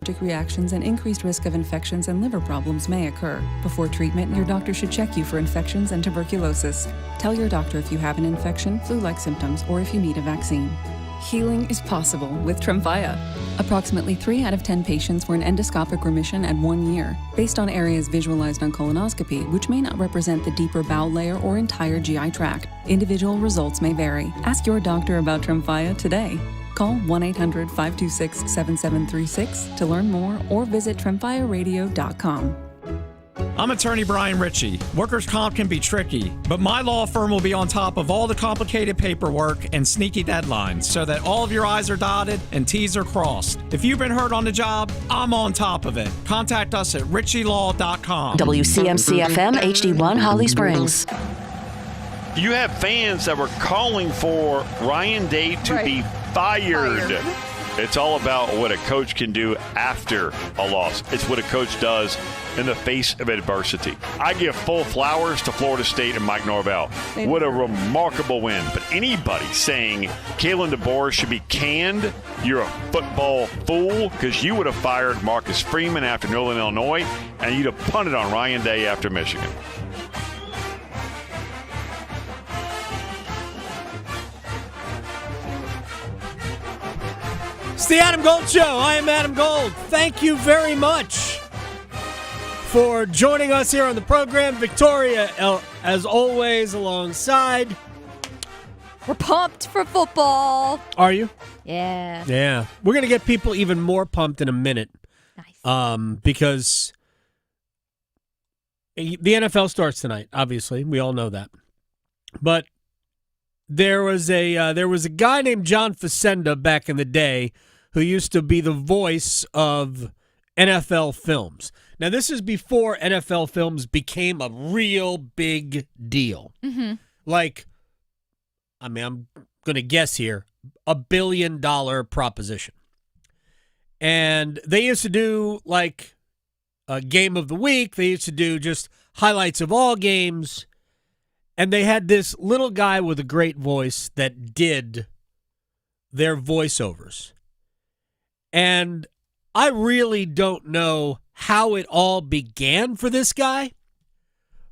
allergic reactions and increased risk of infections and liver problems may occur. Before treatment, your doctor should check you for infections and tuberculosis. Tell your doctor if you have an infection, flu-like symptoms, or if you need a vaccine. Healing is possible with Tremfya. Approximately 3 out of 10 patients were in endoscopic remission at 1 year, based on areas visualized on colonoscopy, which may not represent the deeper bowel layer or entire GI tract. Individual results may vary. Ask your doctor about Tremfya today. Call 1-800-526-7736 to learn more or visit tremfyaradio.com. I'm attorney Brian Ritchie. Workers' comp can be tricky, but my law firm will be on top of all the complicated paperwork and sneaky deadlines so that all of your I's are dotted and T's are crossed. If you've been hurt on the job, I'm on top of it. Contact us at ritchielaw.com. WCMC-FM HD1 Holly Springs. You have fans that were calling for Ryan Day to be fired. It's all about what a coach can do after a loss. It's what a coach does in the face of adversity. I give full flowers to Florida State and Mike Norvell. What a remarkable win. But anybody saying Kalen DeBoer should be canned, you're a football fool, because you would have fired Marcus Freeman after Northern Illinois, and you'd have punted on Ryan Day after Michigan. It's the Adam Gold Show. I am Adam Gold. Thank you very much for joining us here on the program. Victoria, as always, alongside. We're pumped for football. Are you? Yeah. Yeah. We're going to get people even more pumped in a minute. Nice. Because the NFL starts tonight, obviously. We all know that. But there was a guy named John Facenda back in the day who used to be the voice of NFL films. Now, this is before NFL films became a real big deal. Mm-hmm. Like, I'm going to guess here, $1 billion proposition. And they used to do, like, a game of the week. They used to do just highlights of all games. And they had this little guy with a great voice that did their voiceovers. And I really don't know how it all began for this guy,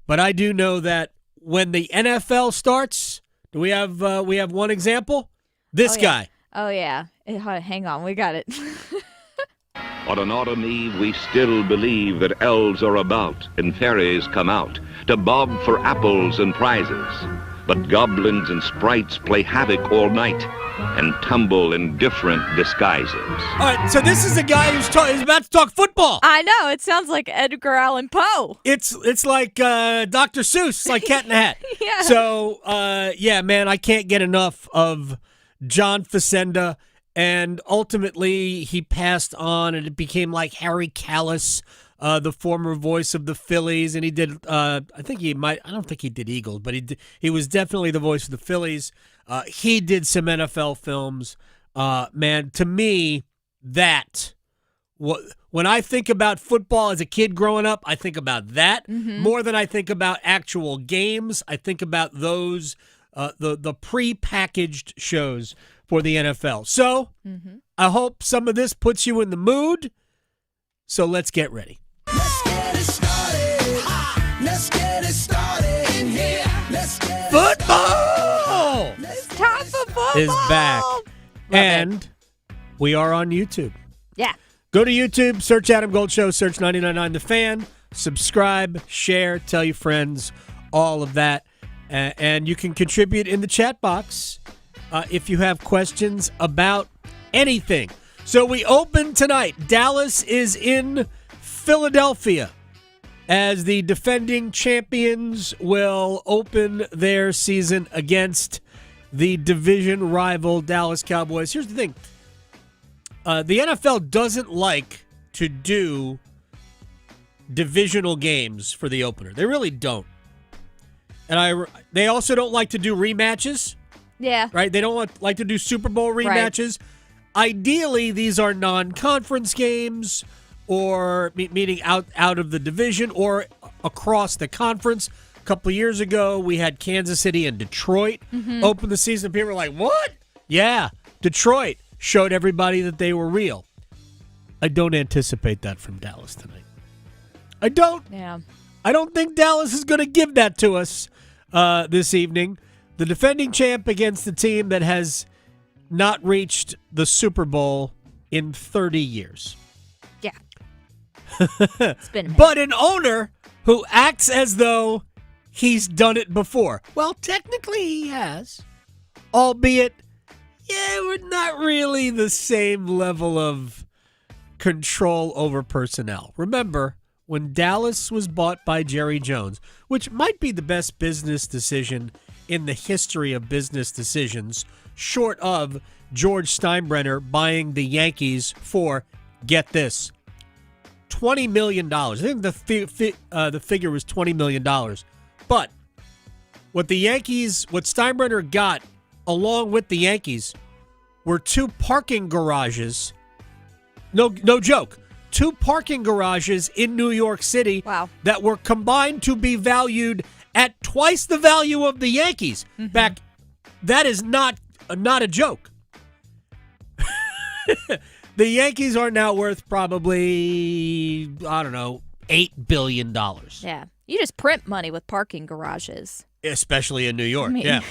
but I do know that when the NFL starts, do we have one example? This guy. Oh, yeah. Hang on. We got it. On an autumn eve, we still believe that elves are about and fairies come out to bob for apples and prizes. But goblins and sprites play havoc all night and tumble in different disguises. All right, so this is a guy who's about to talk football. I know. It sounds like Edgar Allan Poe. It's like Dr. Seuss. It's like Cat in the Hat. Yeah. So, yeah, man, I can't get enough of John Facenda. And ultimately, he passed on, and it became like Harry Callis, the former voice of the Phillies, and he did. I don't think he did Eagles, but he was definitely the voice of the Phillies. He did some NFL films. Man, to me, when I think about football as a kid growing up, I think about that more than I think about actual games. I think about those the pre-packaged shows for the NFL. So, I hope some of this puts you in the mood. So let's get ready. Let's get it started. Let's get it started in here. Football It's time for football. is back. And we are on YouTube. Yeah. Go to YouTube, search Adam Gold Show, search 99.9 The Fan, subscribe, share, tell your friends, all of that. And you can contribute in the chat box if you have questions about anything. So we open tonight. Dallas is in Philadelphia as the defending champions will open their season against the division rival Dallas Cowboys. Here's the thing. The NFL doesn't like to do divisional games for the opener. They really don't. And they also don't like to do rematches. Yeah. Right? They don't like to do Super Bowl rematches. Right. Ideally, these are non-conference games or meaning out of the division or across the conference. A couple of years ago, we had Kansas City and Detroit open the season. People were like, what? Yeah, Detroit showed everybody that they were real. I don't anticipate that from Dallas tonight. I don't. Yeah. I don't think Dallas is going to give that to us this evening. The defending champ against the team that has not reached the Super Bowl in 30 years. Yeah. It's been a minute. But an owner who acts as though he's done it before. Well, technically he has. Albeit, we're not really the same level of control over personnel. Remember, when Dallas was bought by Jerry Jones, which might be the best business decision in the history of business decisions, short of George Steinbrenner buying the Yankees for, get this, $20 million. I think the figure was $20 million. But what Steinbrenner got along with the Yankees were 2 parking garages. No joke. 2 parking garages in New York City that were combined to be valued at twice the value of the Yankees. Back, that is not a joke. The Yankees are now worth probably, I don't know, $8 billion. Yeah. You just print money with parking garages. Especially in New York, yeah.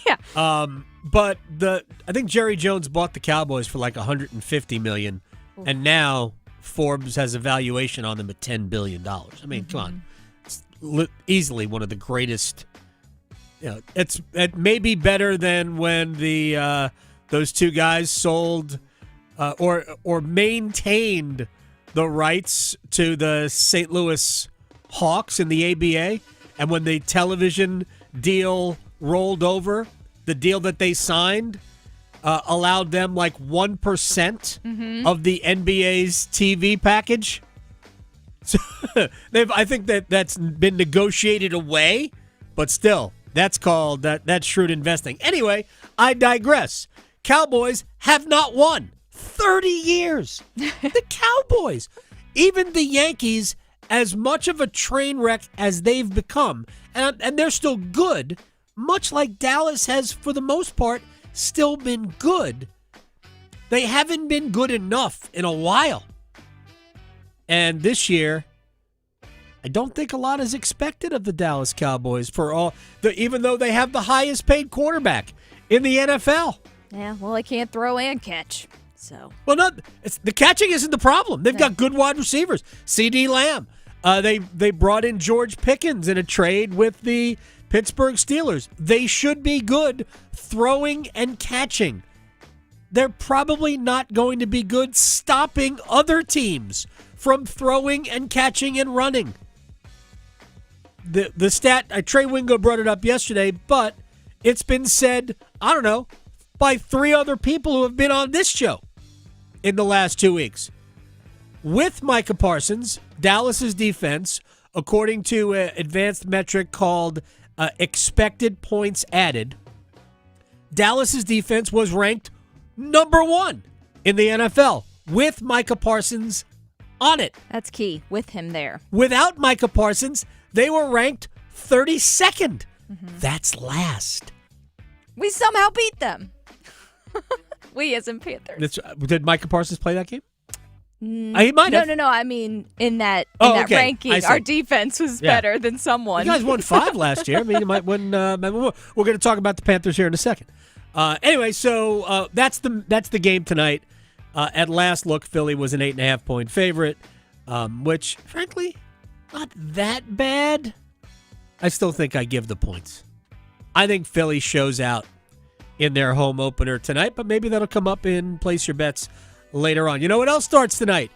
Yeah. But I think Jerry Jones bought the Cowboys for like $150 million, and now Forbes has a valuation on them at $10 billion. I mean, come on. It's easily one of the greatest. It may be better than when those 2 guys sold or maintained the rights to the St. Louis Hawks in the ABA, and when the television deal rolled over, the deal that they signed allowed them like 1% of the NBA's TV package. So I think that's been negotiated away, but still, that's called that's shrewd investing. Anyway, I digress. Cowboys have not won 30 years. The Cowboys, even the Yankees, as much of a train wreck as they've become, and they're still good, much like Dallas has, for the most part, still been good. They haven't been good enough in a while. And this year, I don't think a lot is expected of the Dallas Cowboys even though they have the highest paid quarterback in the NFL. Yeah, well, they can't throw and catch. So. Well, the catching isn't the problem. They've got good wide receivers. C.D. Lamb. They brought in George Pickens in a trade with the Pittsburgh Steelers. They should be good throwing and catching. They're probably not going to be good stopping other teams from throwing and catching and running. The stat, Trey Wingo brought it up yesterday, but it's been said, I don't know, by 3 other people who have been on this show in the last 2 weeks. With Micah Parsons, Dallas's defense, according to an advanced metric called expected points added, Dallas's defense was ranked number 1 in the NFL with Micah Parsons on it. That's key, with him there. Without Micah Parsons, they were ranked 32nd. That's last. We somehow beat them. We as in Panthers. Did Micah Parsons play that game? He might have. No. I mean, in that okay. ranking, our defense was better than someone. You guys won 5 last year. I mean, you might win. We're going to talk about the Panthers here in a second. Anyway, so that's the game tonight. At last look, Philly was an 8.5-point favorite, which, frankly, not that bad. I still think I give the points. I think Philly shows out in their home opener tonight, but maybe that'll come up in Place Your Bets later on. You know what else starts tonight?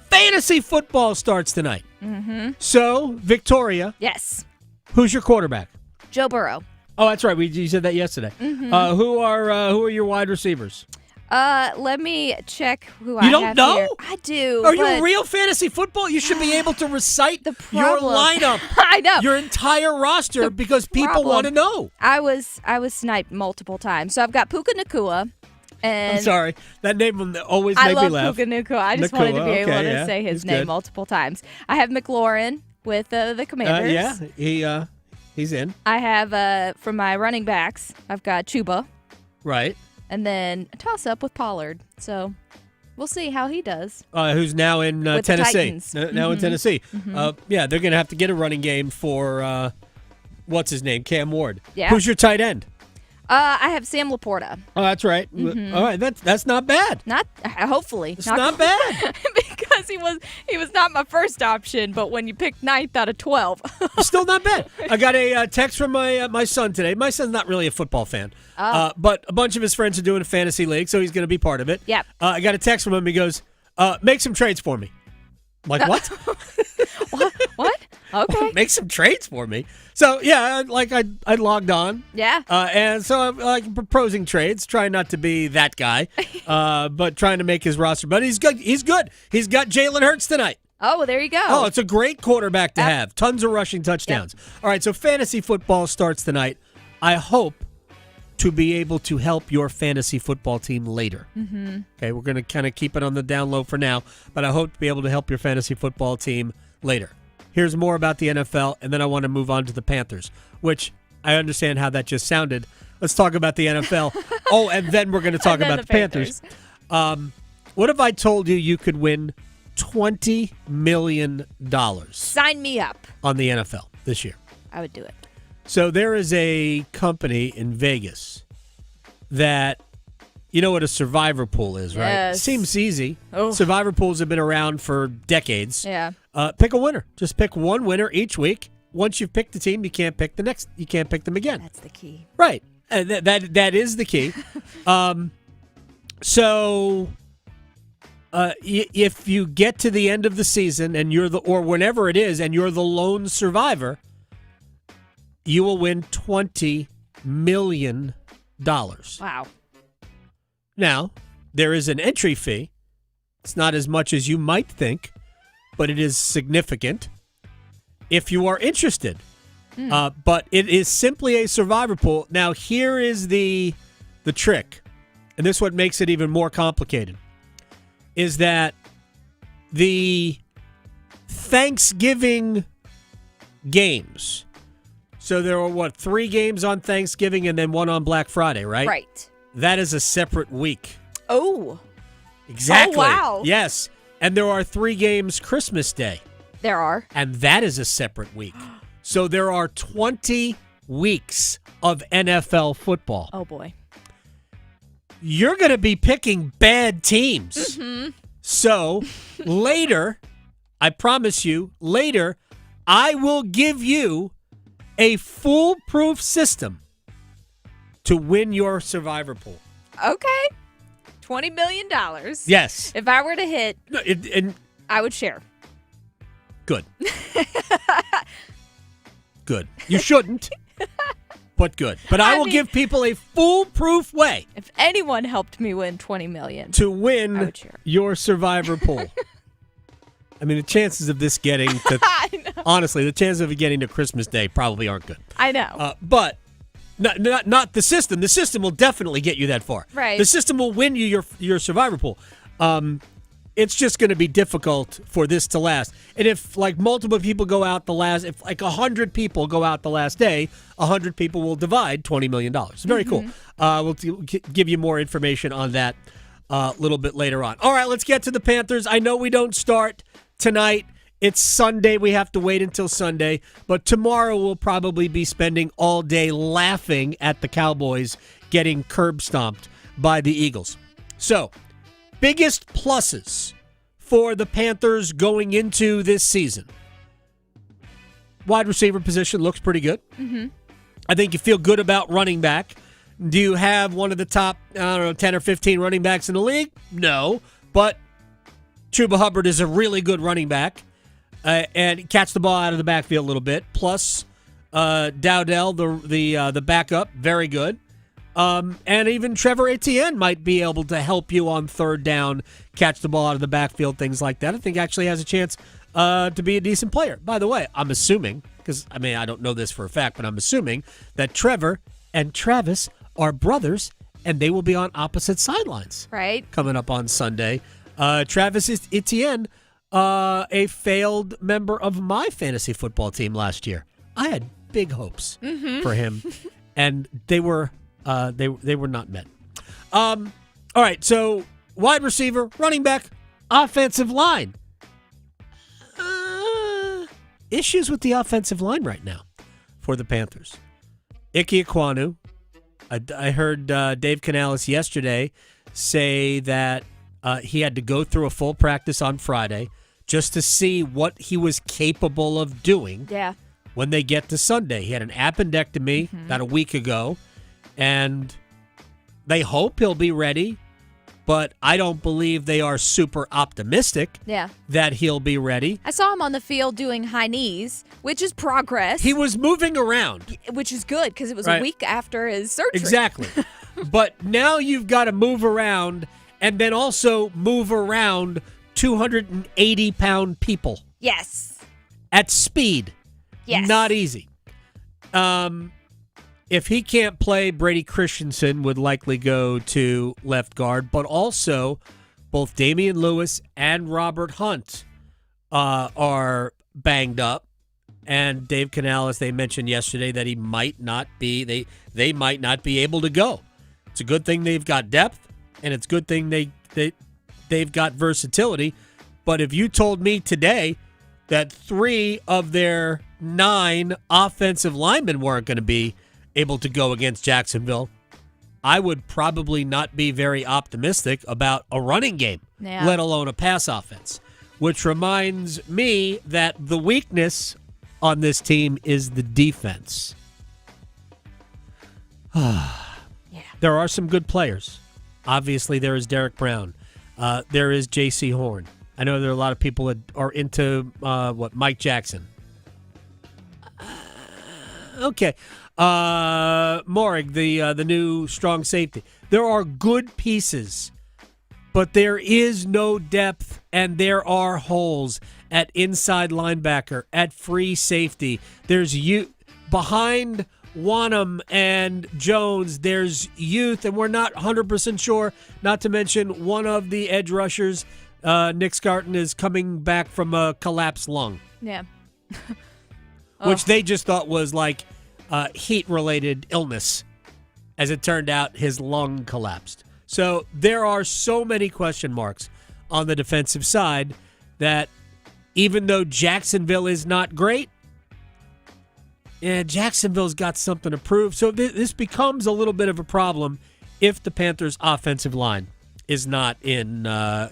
Fantasy football starts tonight. So, Victoria. Yes. Who's your quarterback? Joe Burrow. Oh, that's right. You said that yesterday. Who are your wide receivers? Let me check who I have. You don't know? Here. I do. Are you real fantasy football? You should be able to recite your lineup. I know. Your entire roster because people want to know. I was sniped multiple times. So I've got Puka Nacua. And I'm sorry. That name always made me laugh. I love Puka Nacua. I just wanted to be able to say his name multiple times. I have McLaurin with the Commanders. He's in. I have, from my running backs, I've got Chuba. Right. And then a toss-up with Pollard. So We'll see how he does. Who's now in With Tennessee. the Now in Tennessee. Yeah, they're going to have to get a running game for, what's his name, Cam Ward. Yeah. Who's your tight end? I have Sam Laporta. Oh, that's right. All right, that's not bad. Hopefully. It's not bad. Because he was not my first option, but when you picked 9th out of 12. Still not bad. I got a text from my son today. My son's not really a football fan, but a bunch of his friends are doing a fantasy league, so he's going to be part of it. Yep. I got a text from him. He goes, make some trades for me. I'm like, what? What? Okay. Make some trades for me. So, yeah, I logged on. Yeah. And so I'm proposing trades, trying not to be that guy, but trying to make his roster. But he's good. He's good. He's got Jalen Hurts tonight. Oh, well, there you go. Oh, it's a great quarterback to have. Tons of rushing touchdowns. Yep. All right, so fantasy football starts tonight. I hope to be able to help your fantasy football team later. Okay, we're going to kind of keep it on the down low for now, but I hope to be able to help your fantasy football team later. Here's more about the NFL, and then I want to move on to the Panthers, which I understand how that just sounded. Let's talk about the NFL. And then we're going to talk about the Panthers. What if I told you could win $20 million? Sign me up. On the NFL this year. I would do it. So there is a company in Vegas that, you know what a survivor pool is, right? Yes. Seems easy. Oh. Survivor pools have been around for decades. Yeah. Pick a winner. Just pick one winner each week. Once you've picked the team, you can't pick the next. You can't pick them again. That's the key. Right. That is the key. If you get to the end of the season and or whenever it is, and you're the lone survivor, you will win $20 million. Wow. Now, there is an entry fee. It's not as much as you might think, but it is significant if you are interested. But it is simply a survivor pool. Now, here is the trick, and this is what makes it even more complicated, is that the Thanksgiving games. So there are, 3 games on Thanksgiving and then one on Black Friday, right? Right. That is a separate week. Oh. Exactly. Oh, wow. Yes. And there are 3 games Christmas Day. There are. And that is a separate week. So there are 20 weeks of NFL football. Oh, boy. You're going to be picking bad teams. So later, I promise you, later, I will give you a foolproof system to win your survivor pool. Okay. $20 million. Yes. If I were to hit, I would share. Good. Good. You shouldn't, but good. But I will give people a foolproof way. If anyone helped me win $20 million to win your survivor pool. I mean, the chances of this getting to, honestly, the chances of it getting to Christmas Day probably aren't good. I know. But not the system. The system will definitely get you that far. Right. The system will win you your survivor pool. It's just going to be difficult for this to last. And if multiple people go out if 100 people go out the last day, 100 people will divide $20 million. It's very cool. We'll give you more information on that a little bit later on. All right, let's get to the Panthers. I know we don't start tonight. It's Sunday. We have to wait until Sunday. But tomorrow we'll probably be spending all day laughing at the Cowboys getting curb stomped by the Eagles. So, biggest pluses for the Panthers going into this season. Wide receiver position looks pretty good. I think you feel good about running back. Do you have one of the top, 10 or 15 running backs in the league? No. But Chuba Hubbard is a really good running back. And catch the ball out of the backfield a little bit. Plus, Dowdell, the backup, very good. And even Trevor Etienne might be able to help you on third down, catch the ball out of the backfield, things like that. I think actually has a chance to be a decent player. By the way, I'm assuming, because I don't know this for a fact, but I'm assuming that Trevor and Travis are brothers, and they will be on opposite sidelines. Right. Coming up on Sunday. Travis Etienne, a failed member of my fantasy football team last year. I had big hopes for him, and they were not met. All right, so wide receiver, running back, offensive line. Issues with the offensive line right now for the Panthers. Ike Ekwonu. I heard Dave Canales yesterday say that he had to go through a full practice on Friday just to see what he was capable of doing when they get to Sunday. He had an appendectomy about a week ago, and they hope he'll be ready, but I don't believe they are super optimistic that he'll be ready. I saw him on the field doing high knees, which is progress. He was moving around. Which is good because it was a week after his surgery. Exactly. But now you've got to move around and then also move around 280-pound people. Yes. At speed. Yes. Not easy. If he can't play, Brady Christensen would likely go to left guard, but also both Damian Lewis and Robert Hunt are banged up. And Dave Canales, they mentioned yesterday that he might not be, they might not be able to go. It's a good thing they've got depth, and it's a good thing they've got versatility. But if you told me today that 3 of their 9 offensive linemen weren't going to be able to go against Jacksonville, I would probably not be very optimistic about a running game, let alone a pass offense. Which reminds me that the weakness on this team is the defense. There are some good players. Obviously, there is Derek Brown. There is J.C. Horn. I know there are a lot of people that are into Mike Jackson. Okay. Morig, the new strong safety. There are good pieces, but there is no depth, and there are holes at inside linebacker, at free safety. There's behind Wanham and Jones, there's youth, and we're not 100% sure, not to mention one of the edge rushers, Nick Scarton, is coming back from a collapsed lung. Yeah. Which they just thought was like heat-related illness. As it turned out, his lung collapsed. So there are so many question marks on the defensive side that even though Jacksonville is not great, Jacksonville's got something to prove. So this becomes a little bit of a problem if the Panthers' offensive line is not in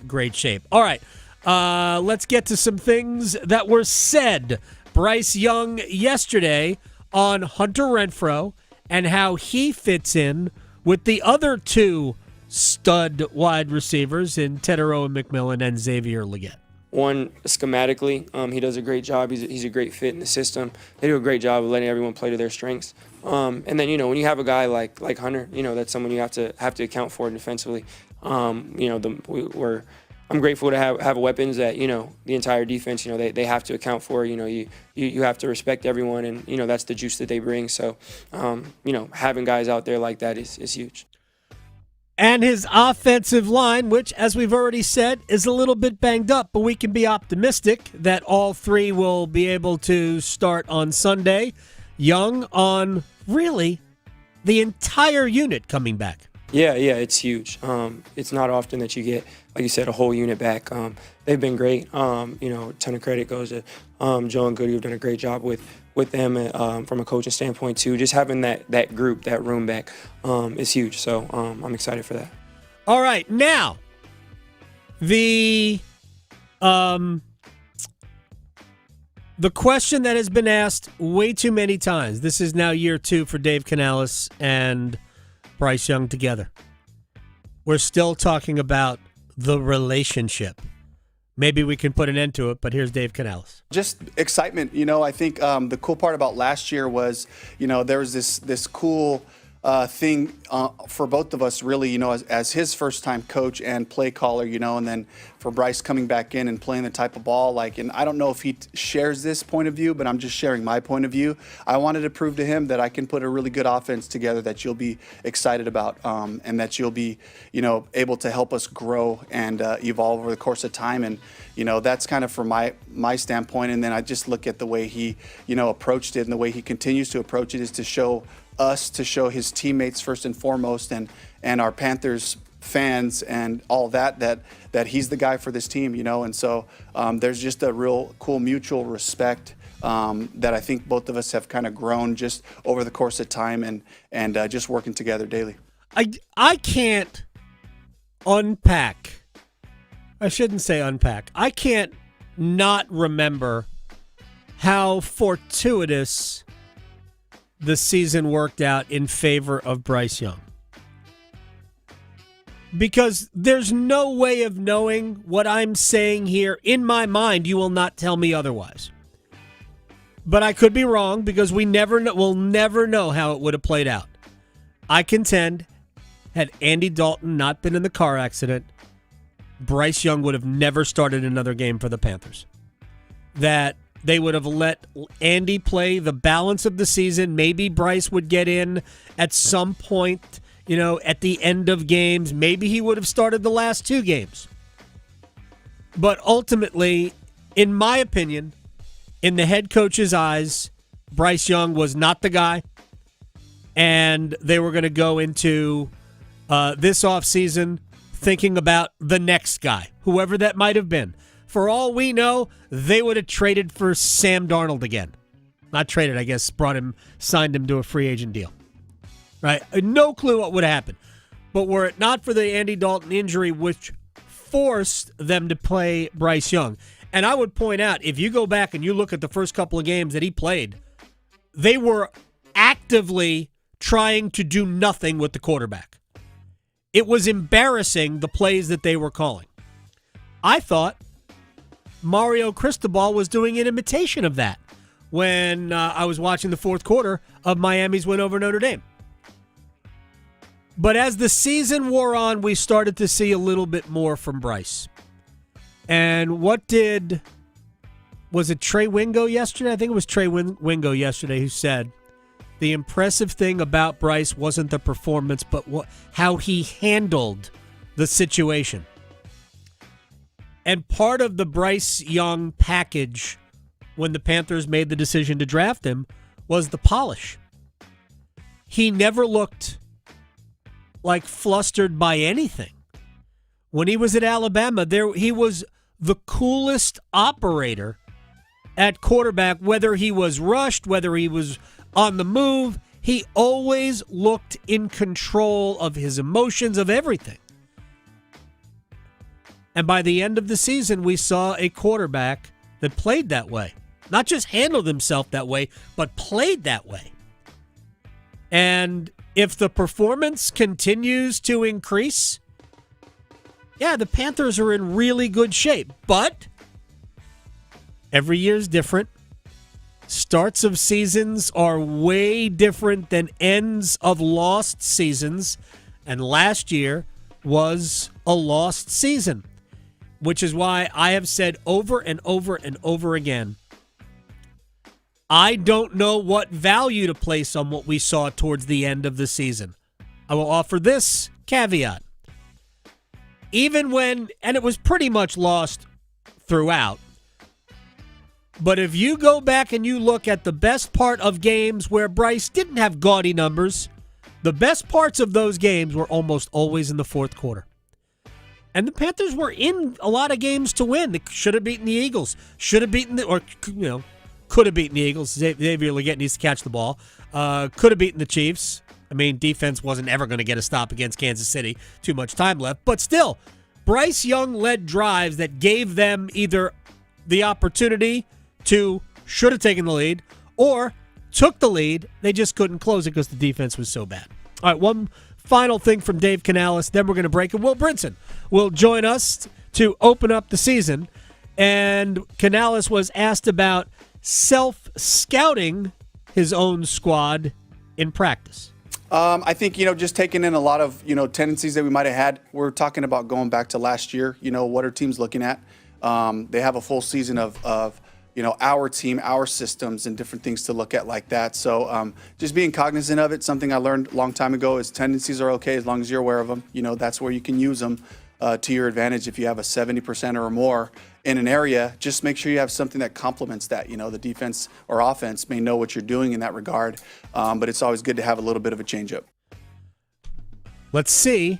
great shape. All right, let's get to some things that were said. Bryce Young yesterday on Hunter Renfrow and how he fits in with the other 2 stud wide receivers in Tetero and McMillan and Xavier Legette. One, schematically, he does a great job. He's a great fit in the system. They do a great job of letting everyone play to their strengths. And then, when you have a guy like Hunter, that's someone you have to account for defensively. I'm grateful to have weapons that, the entire defense, they have to account for. You have to respect everyone, and, that's the juice that they bring. So, having guys out there like that is huge. And his offensive line, which, as we've already said, is a little bit banged up, but we can be optimistic that all 3 will be able to start on Sunday. Young on really the entire unit coming back. Yeah, it's huge. It's not often that you get, like you said, a whole unit back. They've been great. A ton of credit goes to Joe and Goody, who've done a great job with them from a coaching standpoint too. Just having that group, that room back is huge. So I'm excited for that. All right, now the question that has been asked way too many times. This is now year 2 for Dave Canales and Bryce Young together. We're still talking about the relationship. Maybe we can put an end to it, but here's Dave Canales. Just excitement. I think the cool part about last year was, there was this cool thing for both of us, really, as his first time coach and play caller, and then for Bryce coming back in and playing the type of ball, and I don't know if he shares this point of view, but I'm just sharing my point of view. I wanted to prove to him that I can put a really good offense together that you'll be excited about, and that you'll be, able to help us grow and evolve over the course of time. And, that's kind of from my standpoint. And then I just look at the way he, approached it, and the way he continues to approach it is to show his teammates first and foremost, and our Panthers fans and all that he's the guy for this team, and so there's just a real cool mutual respect that I think both of us have kind of grown just over the course of time and just working together daily. I can't unpack. I shouldn't say unpack. I can't not remember how fortuitous the season worked out in favor of Bryce Young. Because there's no way of knowing what I'm saying here. In my mind, you will not tell me otherwise. But I could be wrong because we'll never know how it would have played out. I contend, had Andy Dalton not been in the car accident, Bryce Young would have never started another game for the Panthers. That they would have let Andy play the balance of the season. Maybe Bryce would get in at some point, at the end of games. Maybe he would have started the last 2 games. But ultimately, in my opinion, in the head coach's eyes, Bryce Young was not the guy. And they were going to go into this offseason thinking about the next guy, whoever that might have been. For all we know, they would have traded for Sam Darnold again. Not traded, I guess, signed him to a free agent deal. Right? No clue what would have happened. But were it not for the Andy Dalton injury, which forced them to play Bryce Young. And I would point out, if you go back and you look at the first couple of games that he played, they were actively trying to do nothing with the quarterback. It was embarrassing, the plays that they were calling. I thought Mario Cristobal was doing an imitation of that when I was watching the fourth quarter of Miami's win over Notre Dame. But as the season wore on, we started to see a little bit more from Bryce. And was it Trey Wingo yesterday? I think it was Trey Wingo yesterday who said, the impressive thing about Bryce wasn't the performance, but how he handled the situation. And part of the Bryce Young package when the Panthers made the decision to draft him was the polish. He never looked like flustered by anything. When he was at Alabama, he was the coolest operator at quarterback, whether he was rushed, whether he was on the move. He always looked in control of his emotions, of everything. And by the end of the season, we saw a quarterback that played that way. Not just handled himself that way, but played that way. And if the performance continues to increase, yeah, the Panthers are in really good shape. But every year is different. Starts of seasons are way different than ends of lost seasons. And last year was a lost season, which is why I have said over and over and over again, I don't know what value to place on what we saw towards the end of the season. I will offer this caveat. Even when, and it was pretty much lost throughout, but if you go back and you look at the best part of games where Bryce didn't have gaudy numbers, the best parts of those games were almost always in the fourth quarter. And the Panthers were in a lot of games to win. They should have beaten the Eagles. Could have beaten the Eagles. Xavier Legette needs to catch the ball. Could have beaten the Chiefs. I mean, defense wasn't ever going to get a stop against Kansas City. Too much time left. But still, Bryce Young led drives that gave them either the opportunity to should have taken the lead or took the lead. They just couldn't close it because the defense was so bad. All right, one final thing from Dave Canales, then we're going to break it. Will Brinson will join us to open up the season. And Canales was asked about self-scouting his own squad in practice. I think, just taking in a lot of, tendencies that we might have had. We're talking about going back to last year. What are teams looking at? They have a full season of our team, our systems, and different things to look at like that. So just being cognizant of it. Something I learned a long time ago is tendencies are okay as long as you're aware of them. That's where you can use them to your advantage. If you have a 70% or more in an area, just make sure you have something that complements that. The defense or offense may know what you're doing in that regard, but it's always good to have a little bit of a change-up. Let's see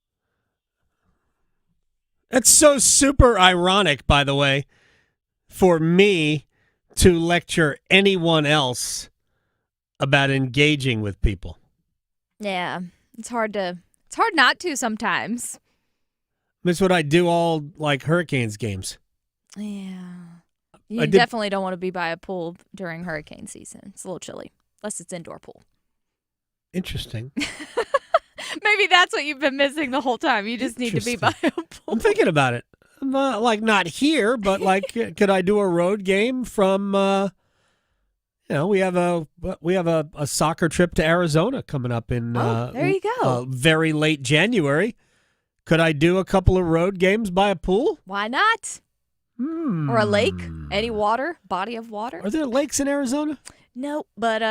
That's so super ironic, by the way, for me to lecture anyone else about engaging with people. Yeah, it's hard not to sometimes. That's what I do all like Hurricanes games. Yeah. You definitely don't want to be by a pool during hurricane season. It's a little chilly, unless it's indoor pool. Interesting. Maybe that's what you've been missing the whole time. You just need to be by a pool. I'm thinking about it. Not here, but could I do a road game from? We have a soccer trip to Arizona coming up in. There you go. Very late January. Could I do a couple of road games by a pool? Why not? Or a lake? Any water? Body of water? Are there lakes in Arizona? No, but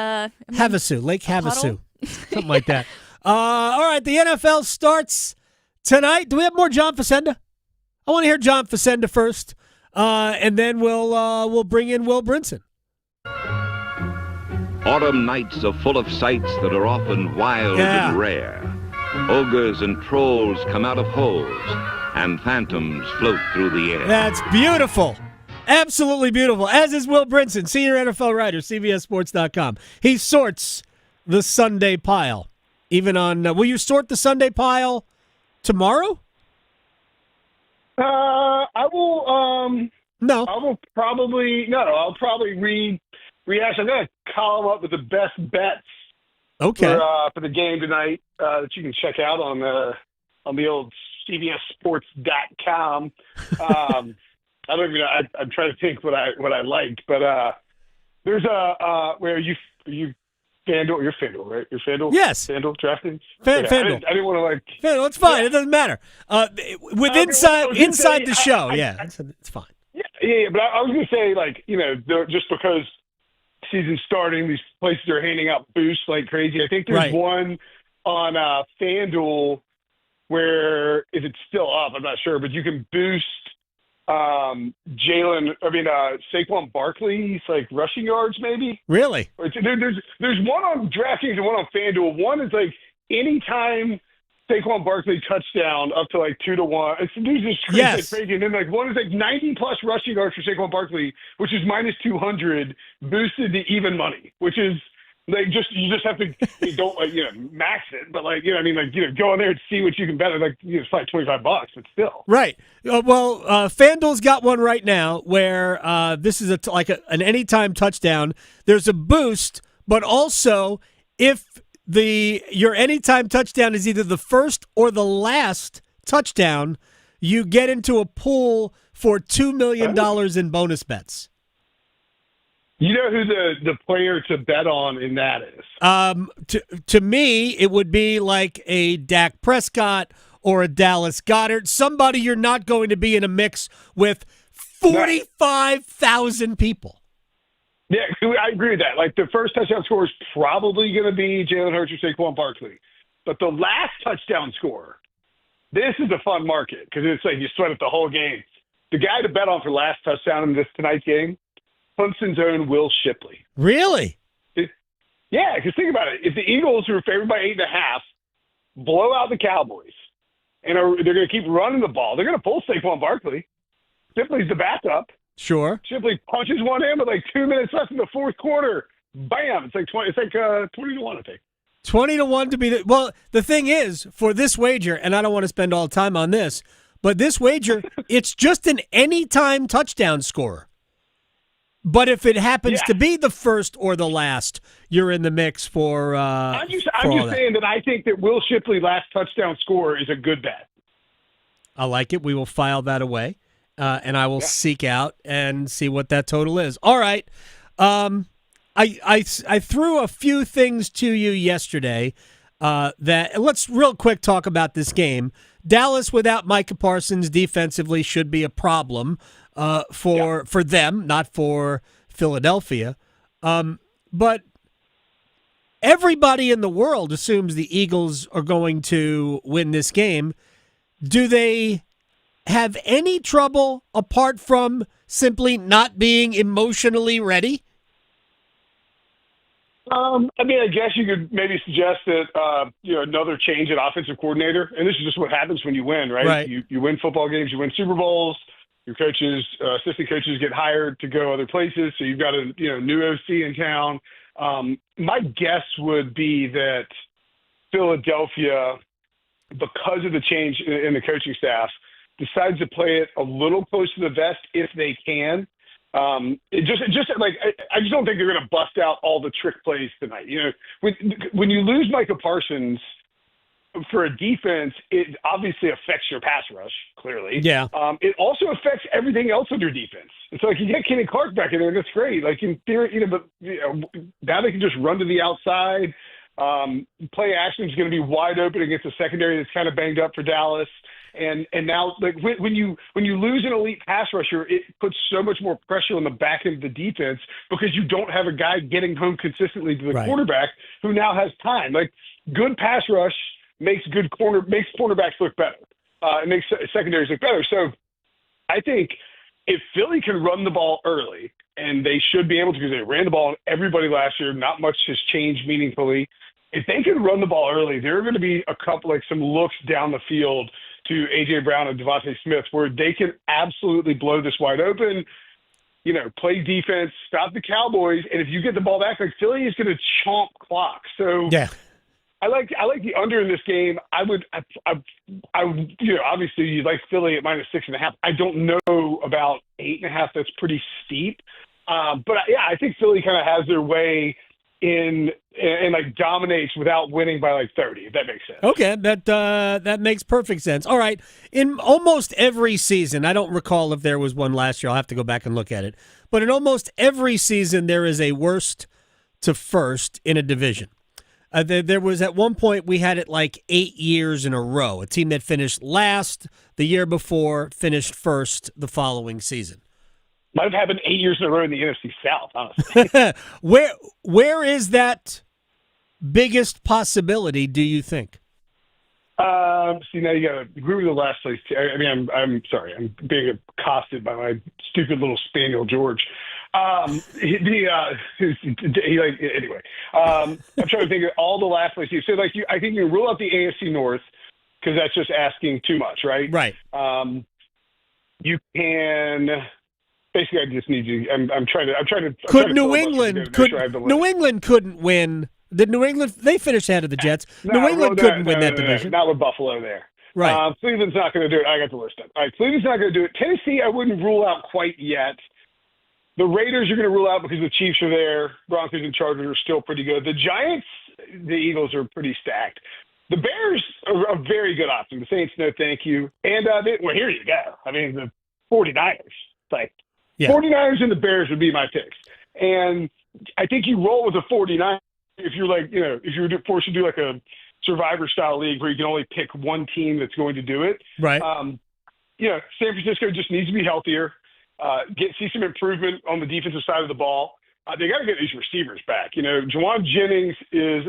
Havasu, Lake Havasu, something like that. All right, the NFL starts tonight. Do we have more John Facenda? I want to hear John Facenda first, and then we'll bring in Will Brinson. Autumn nights are full of sights that are often wild and rare. Ogres and trolls come out of holes, and phantoms float through the air. That's beautiful. Absolutely beautiful. As is Will Brinson, senior NFL writer, CBSSports.com. He sorts the Sunday pile. Even on, will you sort the Sunday pile tomorrow? I will. No. I will probably no. I'll probably rehash. I'm gonna column up with the best bets. Okay. For the game tonight that you can check out on the old CBSSports.com. I don't even know. I'm trying to think what I liked, but there's where you FanDuel. You're FanDuel, right? You're FanDuel. Yes. FanDuel drafting. FanDuel. I didn't want to FanDuel. It's fine. It doesn't matter. Inside the show, it's fine. Yeah. But I was going to say, just because season's starting, these places are handing out boosts like crazy. I think there's one on FanDuel where, if it's still up, I'm not sure, but you can boost Saquon Barkley's rushing yards, maybe. Really? There's one on DraftKings and one on FanDuel. One is anytime Saquon Barkley touchdown up to 2-1. It's just crazy, yes. crazy. And then one is 90 plus rushing yards for Saquon Barkley, which is minus 200, boosted to even money, which is you just have to don't max it, but go in there and see what you can bet. It's like $25, but still. Right. FanDuel's got one right now where this is an anytime touchdown. There's a boost, but also if your anytime touchdown is either the first or the last touchdown, you get into a pool for $2 million in bonus bets. You know who the player to bet on in that is? To me, it would be like a Dak Prescott or a Dallas Goedert, somebody you're not going to be in a mix with 45,000 people. Yeah, I agree with that. The first touchdown score is probably going to be Jalen Hurts or Saquon Barkley. But the last touchdown score, this is a fun market because it's you sweat it the whole game. The guy to bet on for last touchdown in tonight's game, Clemson's own Will Shipley. Really? Yeah, because think about it. If the Eagles, who are favored by 8.5, blow out the Cowboys, and they're going to keep running the ball, they're going to pull Saquon Barkley. Shipley's the backup. Sure. Shipley punches one in with 2 minutes left in the fourth quarter. Bam! It's 20. It's 20-1, I think. 20-1 to be the thing is, for this wager, and I don't want to spend all the time on this, but this wager, it's just an anytime touchdown scorer. But if it happens to be the first or the last, you're in the mix for. I'm just saying that I think that Will Shipley last touchdown score is a good bet. I like it. We will file that away, and I will seek out and see what that total is. All right, I threw a few things to you yesterday. That let's real quick talk about this game. Dallas without Micah Parsons defensively should be a problem. For them, not for Philadelphia. But everybody in the world assumes the Eagles are going to win this game. Do they have any trouble apart from simply not being emotionally ready? I mean, I guess you could maybe suggest that, another change at offensive coordinator. And this is just what happens when you win, right? Right. You win football games, you win Super Bowls. Your coaches, assistant coaches get hired to go other places. So you've got a new OC in town. My guess would be that Philadelphia, because of the change in the coaching staff, decides to play it a little close to the vest if they can. I just don't think they're going to bust out all the trick plays tonight. When you lose Micah Parsons for a defense, it obviously affects your pass rush, clearly. Yeah. It also affects everything else on your defense. And so, you get Kenny Clark back in there, and that's great. In theory, now they can just run to the outside. Play action is going to be wide open against a secondary that's kind of banged up for Dallas. And now, when you lose an elite pass rusher, it puts so much more pressure on the back end of the defense because you don't have a guy getting home consistently to the quarterback who now has time. Good pass rush makes cornerbacks look better. It makes secondaries look better. So I think if Philly can run the ball early, and they should be able to because they ran the ball on everybody last year, not much has changed meaningfully. If they can run the ball early, there are going to be a couple, some looks down the field to A.J. Brown and Devontae Smith where they can absolutely blow this wide open, play defense, stop the Cowboys, and if you get the ball back, Philly is going to chomp clock. So yeah. I like the under in this game. I would, obviously you like Philly at -6.5. I don't know about 8.5. That's pretty steep. But I think Philly kind of has their way and dominates without winning by 30, if that makes sense. Okay, that makes perfect sense. All right, in almost every season, I don't recall if there was one last year. I'll have to go back and look at it. But in almost every season, there is a worst to first in a division. There was at one point we had it 8 years in a row. A team that finished last the year before finished first the following season. Might have happened 8 years in a row in the NFC South, honestly. Where is that biggest possibility, do you think? See, now you got to agree with the last place. I mean, I'm sorry. I'm being accosted by my stupid little spaniel, George. Anyway, I'm trying to think of all the last place. So, I think you rule out the AFC North because that's just asking too much, right? Right. You can. Basically, I just need you. I'm trying to. New England couldn't win? Did New England? They finished ahead of the Jets. New England couldn't win that division. Not with Buffalo there. Right. Cleveland's not going to do it. I got the list up. All right, Cleveland's not going to do it. Tennessee, I wouldn't rule out quite yet. The Raiders are going to rule out because the Chiefs are there. Broncos and Chargers are still pretty good. The Giants, the Eagles are pretty stacked. The Bears are a very good option. The Saints, no thank you. And, here you go. I mean, the 49ers. 49ers and the Bears would be my picks. And I think you roll with the 49ers if you're if you're forced to do a Survivor-style league where you can only pick one team that's going to do it. Right. San Francisco just needs to be healthier. See some improvement on the defensive side of the ball. They got to get these receivers back. Juwan Jennings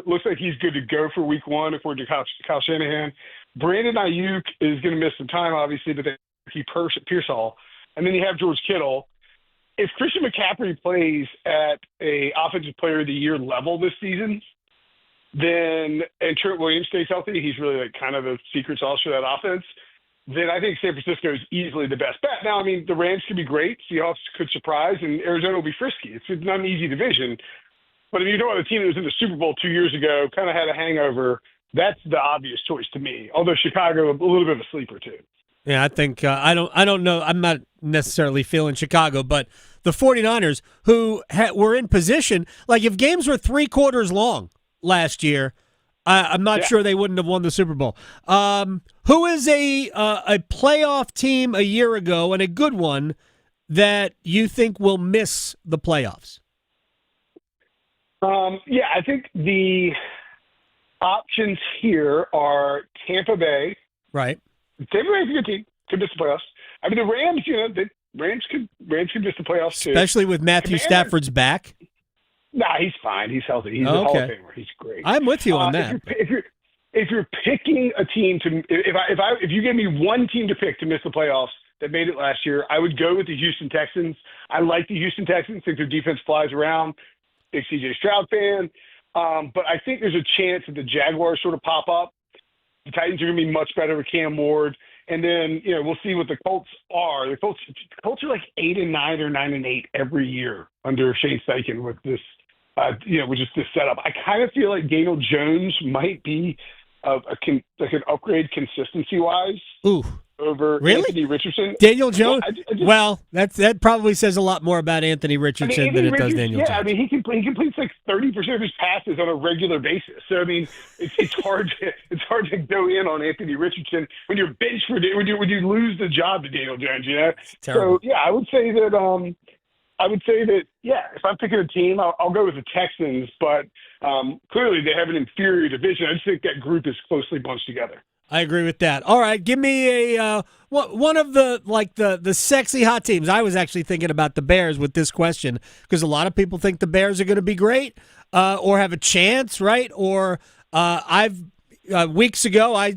looks like he's good to go for week 1 according to Kyle Shanahan. Brandon Ayuk is going to miss some time, obviously, but he Pearsall. And then you have George Kittle. If Christian McCaffrey plays at a Offensive Player of the Year level this season, and Trent Williams stays healthy, he's really kind of the secret sauce for that offense, then I think San Francisco is easily the best bet. Now, I mean, the Rams could be great. Seahawks could surprise, and Arizona will be frisky. It's not an easy division. But if you know the team that was in the Super Bowl 2 years ago, kind of had a hangover, that's the obvious choice to me. Although Chicago, a little bit of a sleeper too. Yeah, I think I don't know. I'm not necessarily feeling Chicago, but the 49ers who were in position, if games were 3 quarters long last year, I'm not sure they wouldn't have won the Super Bowl. Who is a playoff team a year ago and a good one that you think will miss the playoffs? I think the options here are Tampa Bay. Right. Tampa Bay's a good team. Could miss the playoffs. I mean, the Rams, Rams could miss the playoffs too. Especially with Matthew Stafford's back. Nah, he's fine. He's healthy. He's a Hall of Famer. He's great. I'm with you on that. If you're picking a team to, if you give me one team to pick to miss the playoffs that made it last year, I would go with the Houston Texans. I like the Houston Texans. Think their defense flies around. Big C.J. Stroud fan. But I think there's a chance that the Jaguars sort of pop up. The Titans are going to be much better with Cam Ward. And then, we'll see what the Colts are. The Colts are like 8-9 or 9-8 every year under Shane Steichen with this, with just this setup. I kind of feel like Daniel Jones might be an upgrade consistency-wise. Ooh. Over really? Anthony Richardson. Daniel Jones? Yeah, that probably says a lot more about Anthony Richardson than it does Daniel Jones. Yeah, he completes like 30% of his passes on a regular basis. So it's hard to go in on Anthony Richardson when you're benched when you lose the job to Daniel Jones. Terrible. So yeah, I would say that if I'm picking a team, I'll go with the Texans. But clearly they have an inferior division. I just think that group is closely bunched together. I agree with that. All right, give me one of the sexy hot teams. I was actually thinking about the Bears with this question because a lot of people think the Bears are going to be great or have a chance, right? Or weeks ago I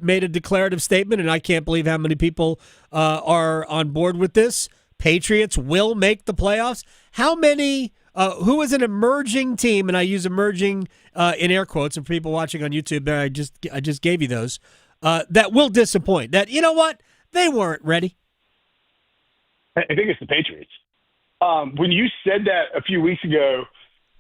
made a declarative statement, and I can't believe how many people are on board with this. Patriots will make the playoffs. How many? Who is an emerging team, and I use emerging in air quotes, and for people watching on YouTube, I just gave you those, that will disappoint. That, you know what? They weren't ready. I think it's the Patriots. When you said that a few weeks ago,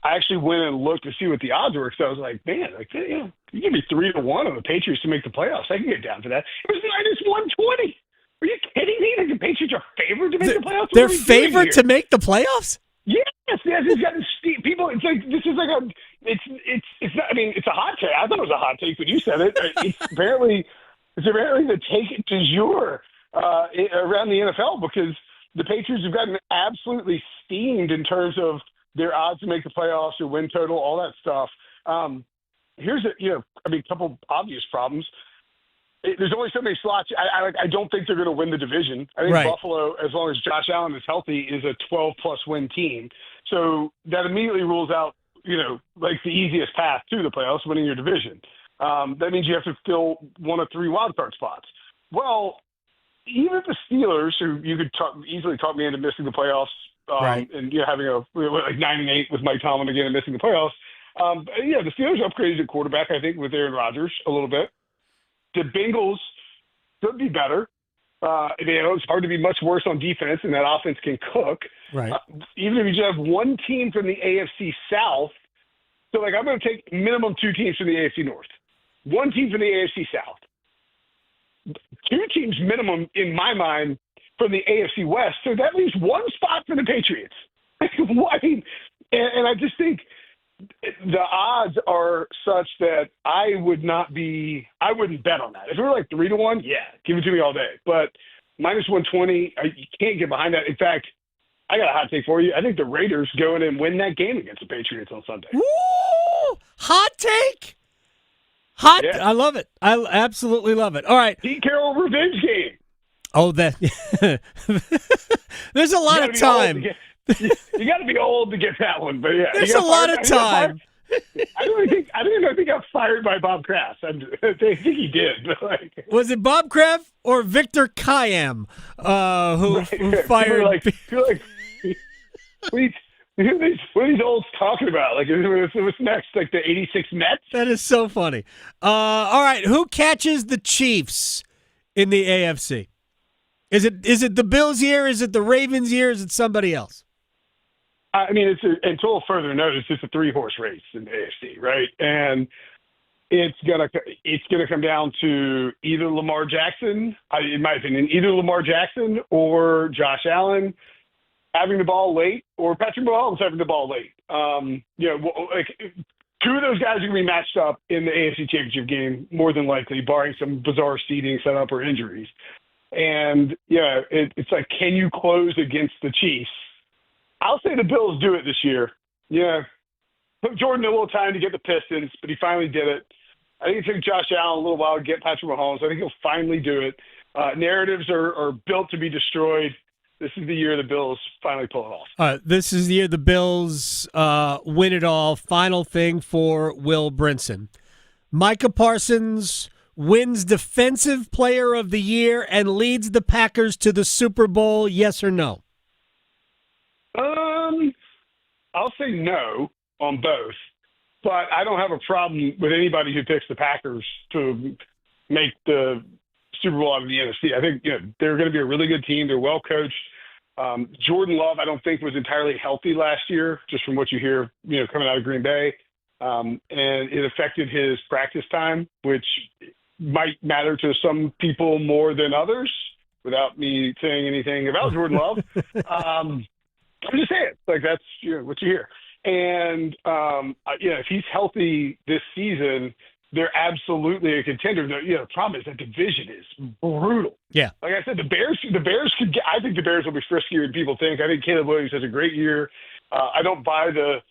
I actually went and looked to see what the odds were, because I was like, man, you give me 3-1 on the Patriots to make the playoffs. I can get down for that. It was -120. Are you kidding me? Like the Patriots are favored to make the playoffs? They're favored to make the playoffs? Yes, he's got people. It's like this is like it's not. I mean, it's a hot take. I thought it was a hot take when you said it. It's apparently the take du jour around the NFL, because the Patriots have gotten absolutely steamed in terms of their odds to make the playoffs, their win total, all that stuff. Here's a couple obvious problems. There's only so many slots. I don't think they're going to win the division. I think Buffalo, as long as Josh Allen is healthy, is a 12-plus win team. So that immediately rules out, like the easiest path to the playoffs, winning your division. That means you have to fill one of 3 wildcard spots. Well, even the Steelers, who you could easily talk me into missing the playoffs, and having a 9-8 with Mike Tomlin again and missing the playoffs. The Steelers upgraded at quarterback, I think, with Aaron Rodgers a little bit. The Bengals could be better. It's hard to be much worse on defense, and that offense can cook. Right. Even if you just have one team from the AFC South, so I'm going to take minimum 2 teams from the AFC North, 1 team from the AFC South, 2 teams minimum in my mind from the AFC West. So that leaves 1 spot for the Patriots. And I just think the odds are such that I wouldn't bet on that. If it were like 3-1, yeah, give it to me all day. But -120, you can't get behind that. In fact, I got a hot take for you. I think the Raiders go in and win that game against the Patriots on Sunday. Woo! Hot take. Yeah. I love it. I absolutely love it. All right. Pete Carroll revenge game. Oh, that. There's a lot of time. You got to be old to get that one, but yeah, there's a lot of time. I don't think he got fired by Bob Kraft. I think he did. But was it Bob Kraft or Victor Kayam who fired? What are these olds talking about? What's next? Like the '86 Mets? That is so funny. All right, who catches the Chiefs in the AFC? Is it the Bills' year? Is it the Ravens' year? Is it somebody else? I mean, until further notice, it's a 3-horse race in the AFC, right? And it's gonna come down to either Lamar Jackson, in my opinion, either Lamar Jackson or Josh Allen having the ball late, or Patrick Mahomes having the ball late. 2 of those guys are gonna be matched up in the AFC Championship game, more than likely, barring some bizarre seeding setup or injuries. And it's like, can you close against the Chiefs? I'll say the Bills do it this year. Yeah. Took Jordan a little time to get the Pistons, but he finally did it. I think it took Josh Allen a little while to get Patrick Mahomes. I think he'll finally do it. Narratives are built to be destroyed. This is the year the Bills finally pull it off. This is the year the Bills win it all. Final thing for Will Brinson. Micah Parsons wins Defensive Player of the Year and leads the Packers to the Super Bowl, yes or no? I'll say no on both. But I don't have a problem with anybody who picks the Packers to make the Super Bowl out of the NFC. I think they're going to be a really good team. They're well coached. Jordan Love, I don't think was entirely healthy last year, just from what you hear, coming out of Green Bay. And it affected his practice time, which might matter to some people more than others, without me saying anything about Jordan Love. I'm just saying, that's what you hear. And, if he's healthy this season, they're absolutely a contender. The problem is that division is brutal. Yeah. Like I said, the Bears could get, I think the Bears will be friskier than people think. I think Caleb Williams has a great year. I don't buy the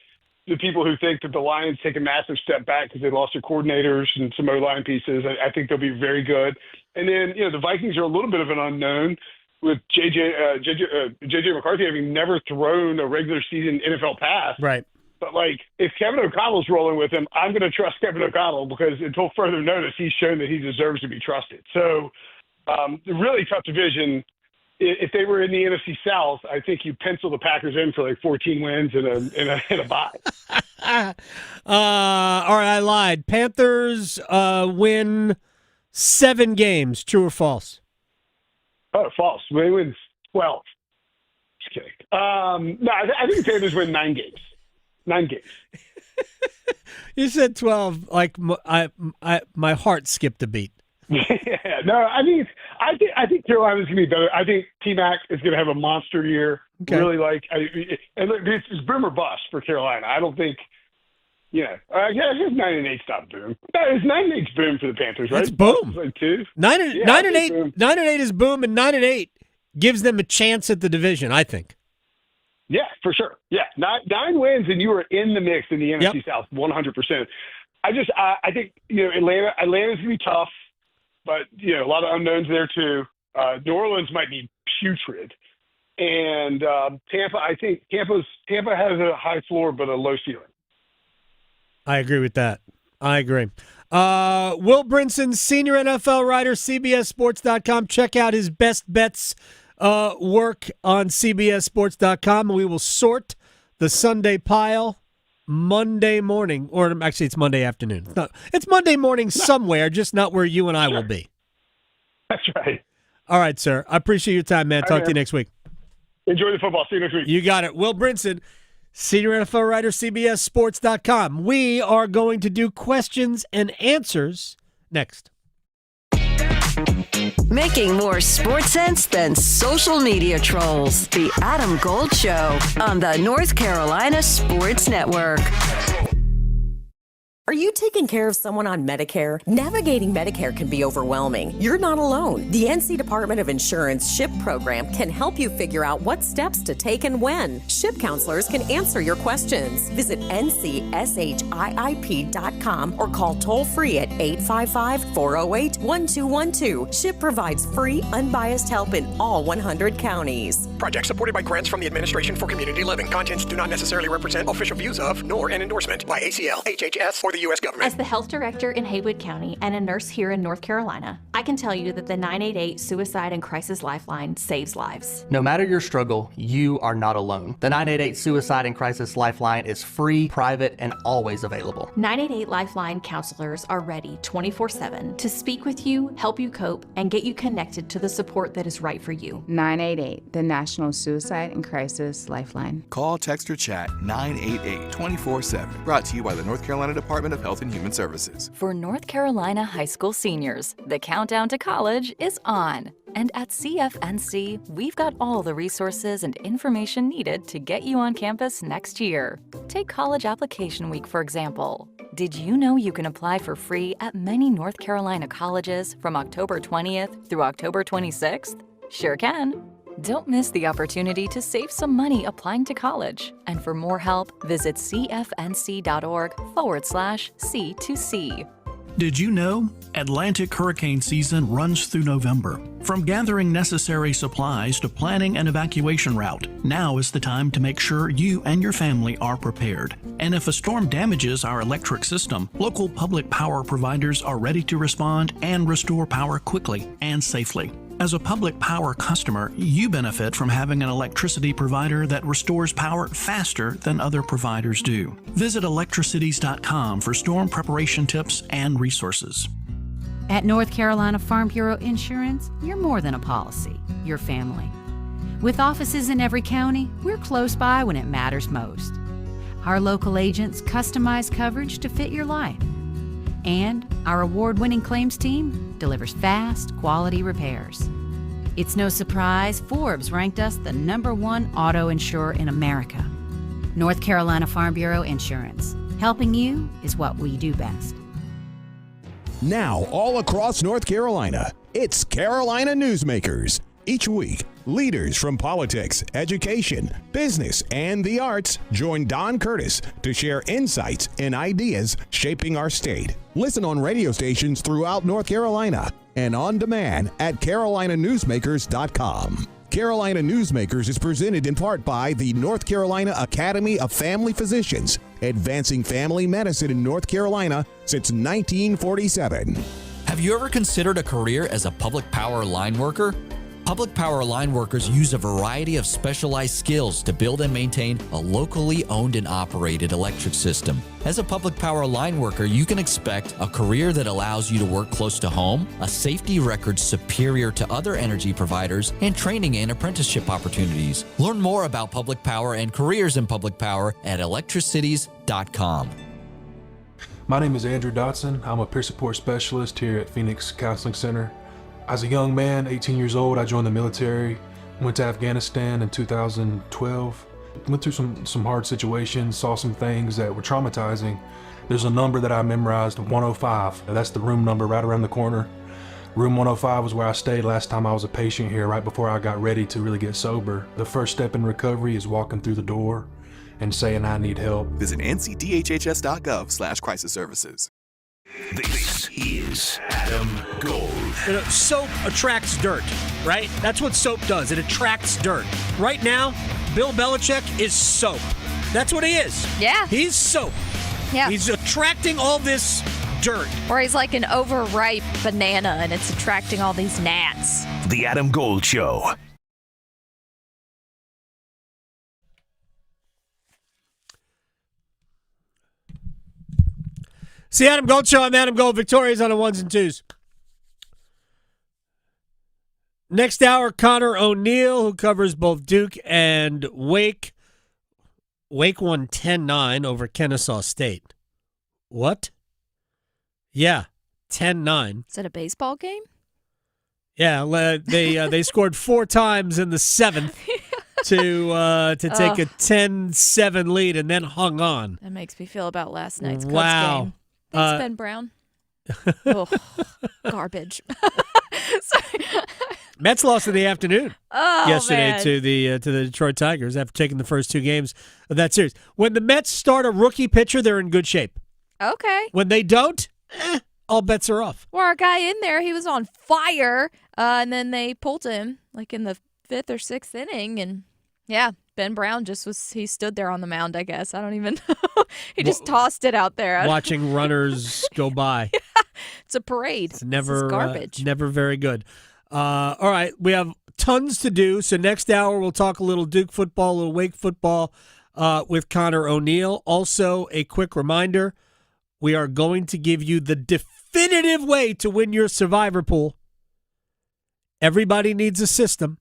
people who think that the Lions take a massive step back because they lost their coordinators and some O-line pieces. I think they'll be very good. And then, the Vikings are a little bit of an unknown with JJ McCarthy having never thrown a regular season NFL pass. Right. But, if Kevin O'Connell's rolling with him, I'm going to trust Kevin O'Connell because until further notice, he's shown that he deserves to be trusted. So, really tough division. If they were in the NFC South, I think you pencil the Packers in for 14 wins and a bye. All right, I lied. Panthers win 7 games. True or false? Oh, false. They win 12. Just kidding. No, I think the Panthers win 9 games. 9 games. You said 12. My heart skipped a beat. Yeah, no, I think Carolina's going to be better. I think T-Mac is going to have a monster year. Okay. Really and look, it's boom or bust for Carolina. I don't think, I guess 9-8's not boom. No, it's 9-8's boom for the Panthers, right? It's boom. 2. 9-8 is boom, and 9-8 gives them a chance at the division, I think. Yeah, for sure. Yeah, 9 wins and you are in the mix in the NFC South, 100%. I think Atlanta's going to be tough. But, a lot of unknowns there, too. New Orleans might be putrid. And Tampa, I think Tampa has a high floor but a low ceiling. I agree with that. I agree. Will Brinson, senior NFL writer, CBSSports.com. Check out his best bets work on CBSSports.com. We will sort the Sunday pile Monday morning, or actually it's Monday afternoon. It's Monday morning somewhere, just not where you and I will be. That's right. All right, sir. I appreciate your time, man. Talk to you next week. Enjoy the football. See you next week. You got it. Will Brinson, senior NFL writer, CBSSports.com. We are going to do questions and answers next. Making more sports sense than social media trolls. The Adam Gold Show on the North Carolina Sports Network. Are you taking care of someone on Medicare? Navigating Medicare can be overwhelming. You're not alone. The NC Department of Insurance SHIP program can help you figure out what steps to take and when. SHIP counselors can answer your questions. Visit ncshiip.com or call toll-free at 855-408-1212. SHIP provides free, unbiased help in all 100 counties. Project supported by grants from the Administration for Community Living. Contents do not necessarily represent official views of, nor an endorsement by ACL, HHS, or the U.S. government. As the health director in Haywood County and a nurse here in North Carolina, I can tell you that the 988 Suicide and Crisis Lifeline saves lives. No matter your struggle, you are not alone. The 988 Suicide and Crisis Lifeline is free, private, and always available. 988 Lifeline counselors are ready 24/7 to speak with you, help you cope, and get you connected to the support that is right for you. 988, the National Suicide and Crisis Lifeline. Call, text, or chat 988 24/7. Brought to you by the North Carolina Department of Health and Human Services. For North Carolina high school seniors, the countdown to college is on. And at CFNC, we've got all the resources and information needed to get you on campus next year. Take College Application Week, for example. Did you know you can apply for free at many North Carolina colleges from October 20th through October 26th? Sure can. Don't miss the opportunity to save some money applying to college. And for more help, visit cfnc.org/C2C. Did you know? Atlantic hurricane season runs through November. From gathering necessary supplies to planning an evacuation route, now is the time to make sure you and your family are prepared. And if a storm damages our electric system, local public power providers are ready to respond and restore power quickly and safely. As a public power customer, you benefit from having an electricity provider that restores power faster than other providers do. Visit electricities.com for storm preparation tips and resources. At North Carolina Farm Bureau Insurance, you're more than a policy, you're family. With offices in every county, we're close by when it matters most. Our local agents customize coverage to fit your life. And our award-winning claims team delivers fast, quality repairs. It's no surprise Forbes ranked us the #1 auto insurer in America. North Carolina Farm Bureau Insurance. Helping you is what we do best. Now, all across North Carolina, it's Carolina Newsmakers. Each week, leaders from politics, education, business, and the arts join Don Curtis to share insights and ideas shaping our state. Listen on radio stations throughout North Carolina and on demand at carolinanewsmakers.com. Carolina Newsmakers is presented in part by the North Carolina Academy of Family Physicians, advancing family medicine in North Carolina since 1947. Have you ever considered a career as a public power line worker? Public power line workers use a variety of specialized skills to build and maintain a locally owned and operated electric system. As a public power line worker, you can expect a career that allows you to work close to home, a safety record superior to other energy providers, and training and apprenticeship opportunities. Learn more about public power and careers in public power at electricities.com. My name is Andrew Dotson. I'm a peer support specialist here at Phoenix Counseling Center. As a young man, 18 years old, I joined the military, went to Afghanistan in 2012, went through some hard situations, saw some things that were traumatizing. There's a number that I memorized, 105. That's the room number right around the corner. Room 105 was where I stayed last time I was a patient here, right before I got ready to really get sober. The first step in recovery is walking through the door and saying I need help. Visit ncdhhs.gov/crisis services. This is Adam Gold. You know, soap attracts dirt, right? That's what soap does. It attracts dirt. Right now, Bill Belichick is soap. That's what he is. Yeah. He's soap. Yeah. He's attracting all this dirt. Or he's like an overripe banana and it's attracting all these gnats. The Adam Gold Show. It's the Adam Gold Show. I'm Adam Gold. Victoria's on the ones and twos. Next hour, Conor O'Neill, who covers both Duke and Wake. Wake won 10-9 over Kennesaw State. What? Yeah, 10-9. Is that a baseball game? Yeah, they scored 4 times in the 7th to take a 10-7 lead and then hung on. That makes me feel about last night's Cubs game. Thanks, Ben Brown. Oh, garbage. Sorry. Mets lost in the afternoon yesterday man. to the Detroit Tigers after taking the first 2 games of that series. When the Mets start a rookie pitcher, they're in good shape. Okay. When they don't, all bets are off. Well, our guy in there, he was on fire, and then they pulled him like in the 5th or 6th inning, and yeah, Ben Brown he stood there on the mound, I guess. I don't even know. He just tossed it out there. Watching runners go by. Yeah, it's a parade. It's never this is garbage. Never very good. All right, we have tons to do. So next hour, we'll talk a little Duke football, a little Wake football with Conor O'Neill. Also, a quick reminder, we are going to give you the definitive way to win your Survivor pool. Everybody needs a system.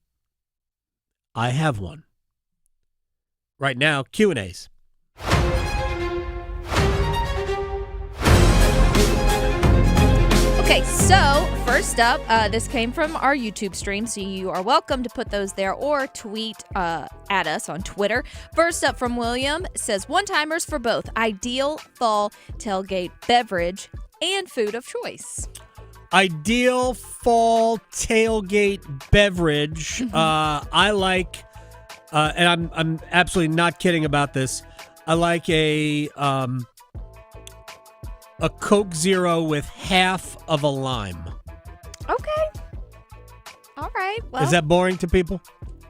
I have one. Right now, Q&As. Okay, so first up, this came from our YouTube stream, so you are welcome to put those there or tweet at us on Twitter. First up from William, says one-timers for both ideal fall tailgate beverage and food of choice. Ideal fall tailgate beverage. I like, and I'm absolutely not kidding about this. I like a Coke Zero with half of a lime. Okay. All right. Well, is that boring to people?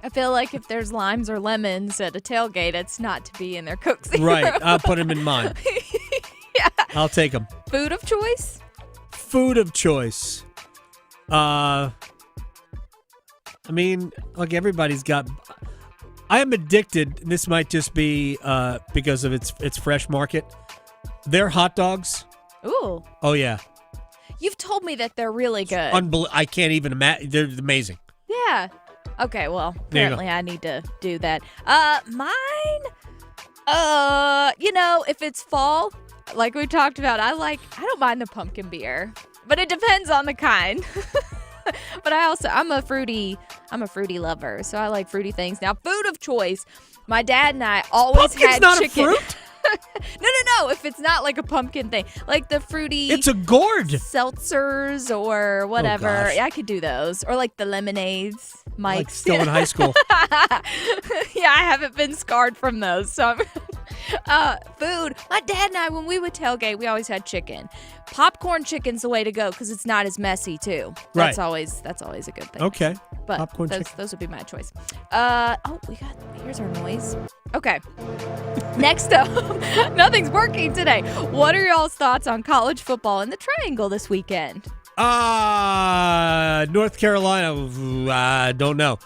I feel like if there's limes or lemons at a tailgate, it's not to be in their Coke Zero. Right. I'll put them in mine. Yeah. I'll take them. Food of choice? Food of choice. I mean, look, everybody's got. I am addicted. This might just be because of its fresh market. Their hot dogs. Ooh. Oh yeah. You've told me that they're really good. I can't even imagine. They're amazing. Yeah. Okay, well, apparently I need to do that. Mine, if it's fall, like we talked about, I don't mind the pumpkin beer, but it depends on the kind. But I'm a fruity lover, so I like fruity things. Now, food of choice, my dad and I always had not chicken. A fruit? No. If it's not like a pumpkin thing, like the fruity. It's a gourd. Seltzers or whatever. Oh, I could do those. Or like the lemonades. Mike's. Like still in high school. Yeah, I haven't been scarred from those. So food. My dad and I, when we would tailgate, we always had chicken. Popcorn chicken's the way to go because it's not as messy too. That's always a good thing. Okay. But popcorn chicken. Those would be my choice. Here's our noise. Okay. Next up, nothing's working today. What are y'all's thoughts on college football in the Triangle this weekend? North Carolina, I don't know.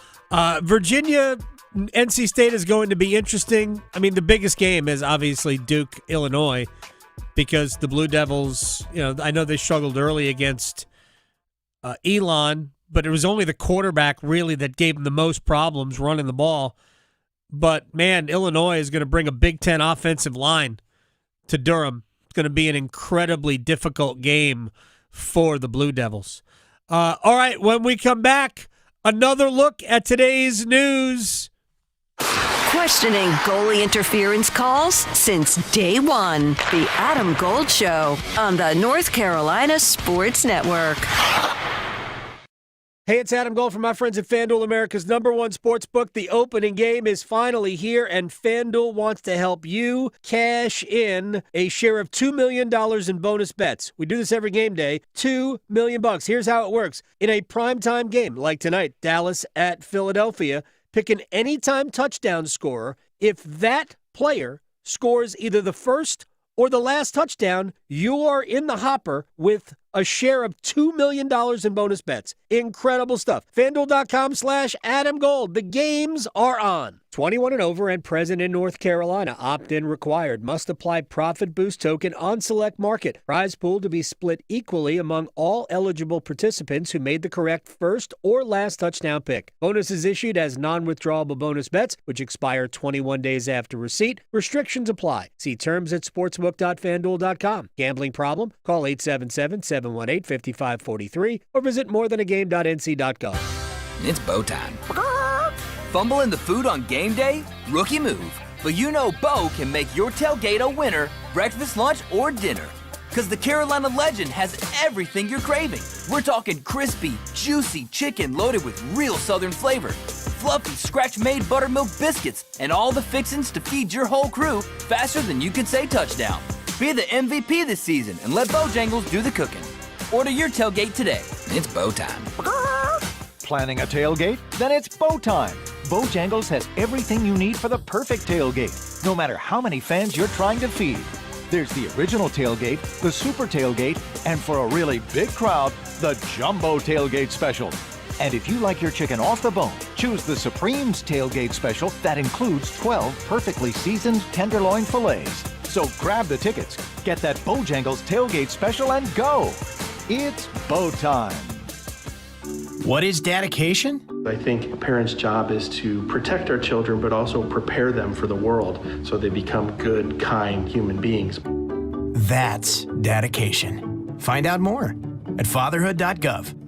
Virginia, NC State is going to be interesting. I mean, the biggest game is obviously Duke, Illinois, because the Blue Devils, I know they struggled early against Elon, but it was only the quarterback really that gave them the most problems running the ball. But, man, Illinois is going to bring a Big Ten offensive line to Durham. It's going to be an incredibly difficult game for the Blue Devils. All right, when we come back, another look at today's news. Questioning goalie interference calls since day one. The Adam Gold Show on the North Carolina Sports Network. Hey, it's Adam Gold from my friends at FanDuel, America's #1 sports book. The opening game is finally here, and FanDuel wants to help you cash in a share of $2 million in bonus bets. We do this every game day. $2 million. Here's how it works. In a primetime game like tonight, Dallas at Philadelphia, pick an anytime touchdown scorer. If that player scores either the first or the last touchdown, you are in the hopper with a share of $2 million in bonus bets. Incredible stuff. FanDuel.com/AdamGold. The games are on. 21 and over and present in North Carolina. Opt-in required. Must apply profit boost token on select market. Prize pool to be split equally among all eligible participants who made the correct first or last touchdown pick. Bonus is issued as non-withdrawable bonus bets, which expire 21 days after receipt. Restrictions apply. See terms at sportsbook.fanduel.com. Gambling problem? Call 877-718-5543 or visit morethanagame.nc.gov. It's Bo time. Fumbling the food on game day? Rookie move. But Bo can make your tailgate a winner, breakfast, lunch, or dinner. Because the Carolina Legend has everything you're craving. We're talking crispy, juicy chicken loaded with real Southern flavor, fluffy, scratch-made buttermilk biscuits, and all the fixins to feed your whole crew faster than you can say touchdown. Be the MVP this season and let Bojangles do the cooking. Order your tailgate today. It's Bo time. Planning a tailgate? Then it's Bo time. Bojangles has everything you need for the perfect tailgate, no matter how many fans you're trying to feed. There's the original tailgate, the super tailgate, and for a really big crowd, the jumbo tailgate special. And if you like your chicken off the bone, choose the Supreme's tailgate special that includes 12 perfectly seasoned tenderloin fillets. So grab the tickets, get that Bojangles tailgate special, and go. It's Bo time. What is dedication? I think a parent's job is to protect our children, but also prepare them for the world so they become good, kind human beings. That's dedication. Find out more at fatherhood.gov.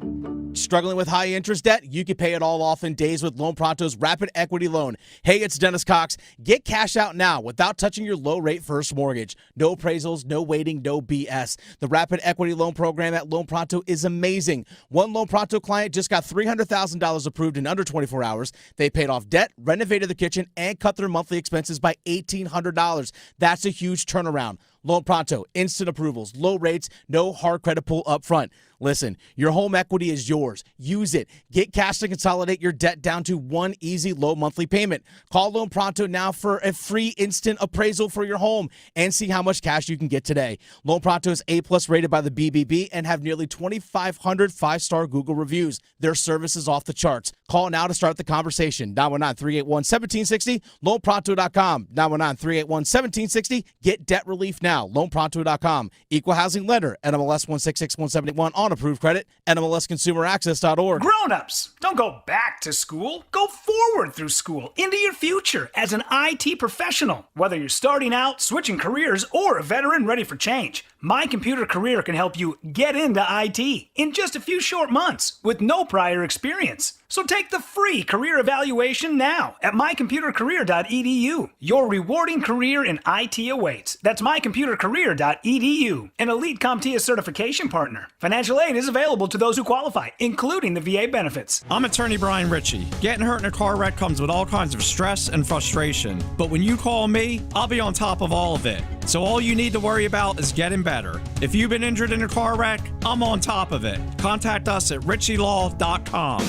Struggling with high interest debt? You can pay it all off in days with Loan Pronto's Rapid Equity Loan. Hey, it's Dennis Cox. Get cash out now without touching your low-rate first mortgage. No appraisals, no waiting, no BS. The Rapid Equity Loan program at Loan Pronto is amazing. One Loan Pronto client just got $300,000 approved in under 24 hours. They paid off debt, renovated the kitchen, and cut their monthly expenses by $1,800. That's a huge turnaround. Loan Pronto, instant approvals, low rates, no hard credit pull up front. Listen, your home equity is yours. Use it. Get cash to consolidate your debt down to one easy low monthly payment. Call Loan Pronto now for a free instant appraisal for your home and see how much cash you can get today. Loan Pronto is A+ rated by the BBB and have nearly 2,500 5-star Google reviews. Their service is off the charts. Call now to start the conversation. 919-381-1760, loanpronto.com. 919-381-1760. Get debt relief now. loanpronto.com. Equal housing lender. NMLS 166-171 on approved credit. NMLSconsumeraccess.org. Grown-ups, don't go back to school. Go forward through school into your future as an IT professional. Whether you're starting out, switching careers, or a veteran ready for change, My Computer Career can help you get into IT in just a few short months with no prior experience. So take the free career evaluation now at mycomputercareer.edu. Your rewarding career in IT awaits. That's mycomputercareer.edu. An elite CompTIA certification partner. Financial aid is available to those who qualify, including the VA benefits. I'm attorney Brian Ritchie. Getting hurt in a car wreck comes with all kinds of stress and frustration. But when you call me, I'll be on top of all of it. So all you need to worry about is getting better. If you've been injured in a car wreck, I'm on top of it. Contact us at richielaw.com.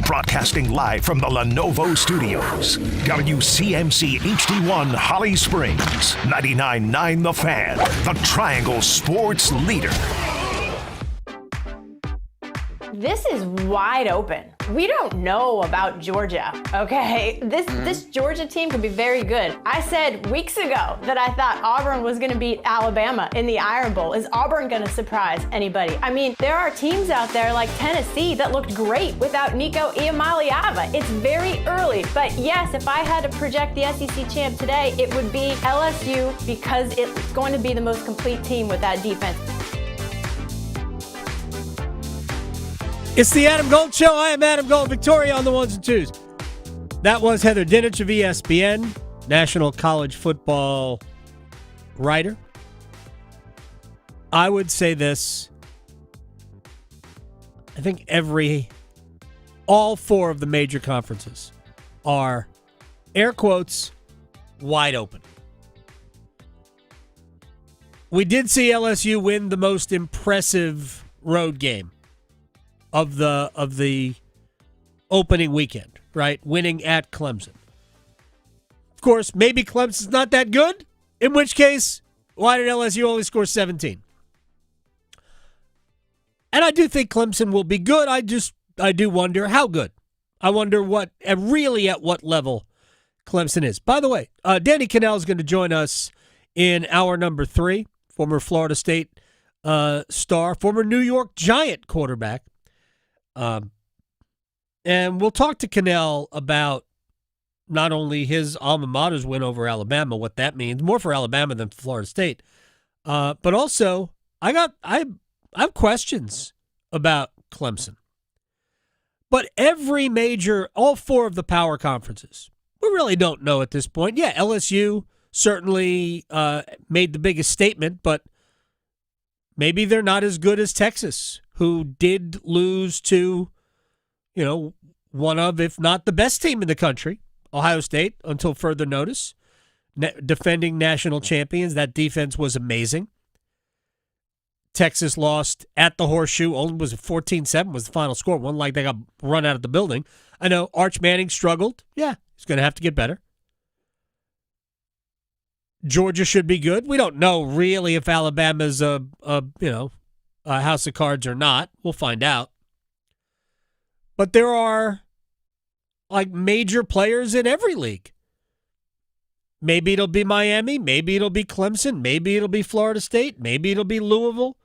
Broadcasting live from the Lenovo Studios. WCMC HD1 Holly Springs. 99.9 The Fan. The Triangle Sports Leader. This is wide open. We don't know about Georgia, okay? This Georgia team could be very good. I said weeks ago that I thought Auburn was gonna beat Alabama in the Iron Bowl. Is Auburn gonna surprise anybody? I mean, there are teams out there like Tennessee that looked great without Nico Iamaleava. It's very early, but yes, if I had to project the SEC champ today, it would be LSU because it's going to be the most complete team with that defense. It's the Adam Gold Show. I am Adam Gold. Victoria on the ones and twos. That was Heather Dinich of ESPN, national college football writer. I would say this. I think all four of the major conferences are, air quotes, wide open. We did see LSU win the most impressive road game of the opening weekend, right? Winning at Clemson. Of course, maybe Clemson's not that good, in which case, why did LSU only score 17? And I do think Clemson will be good. I do wonder how good. I wonder really at what level Clemson is. By the way, Danny Kannell is going to join us in hour number 3, former Florida State star, former New York Giant quarterback. And we'll talk to Kannell about not only his alma mater's win over Alabama, what that means, more for Alabama than for Florida State, but also I have questions about Clemson. But all four of the power conferences, we really don't know at this point. Yeah, LSU certainly made the biggest statement, but maybe they're not as good as Texas, who did lose to, one of, if not the best team in the country, Ohio State, until further notice. Defending national champions. That defense was amazing. Texas lost at the Horseshoe. Only was it 14-7 was the final score. One like they got run out of the building. I know Arch Manning struggled. Yeah, he's going to have to get better. Georgia should be good. We don't know really if Alabama's a house of cards or not. We'll find out. But there are major players in every league. Maybe it'll be Miami. Maybe it'll be Clemson. Maybe it'll be Florida State. Maybe it'll be Louisville.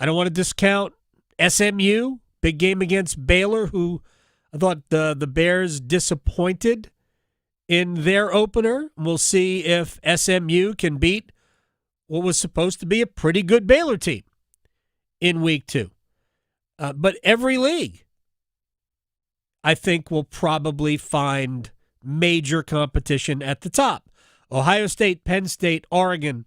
I don't want to discount SMU. Big game against Baylor, who I thought the Bears disappointed in their opener. We'll see if SMU can beat what was supposed to be a pretty good Baylor team in week 2. But every league, I think, will probably find major competition at the top. Ohio State, Penn State, Oregon,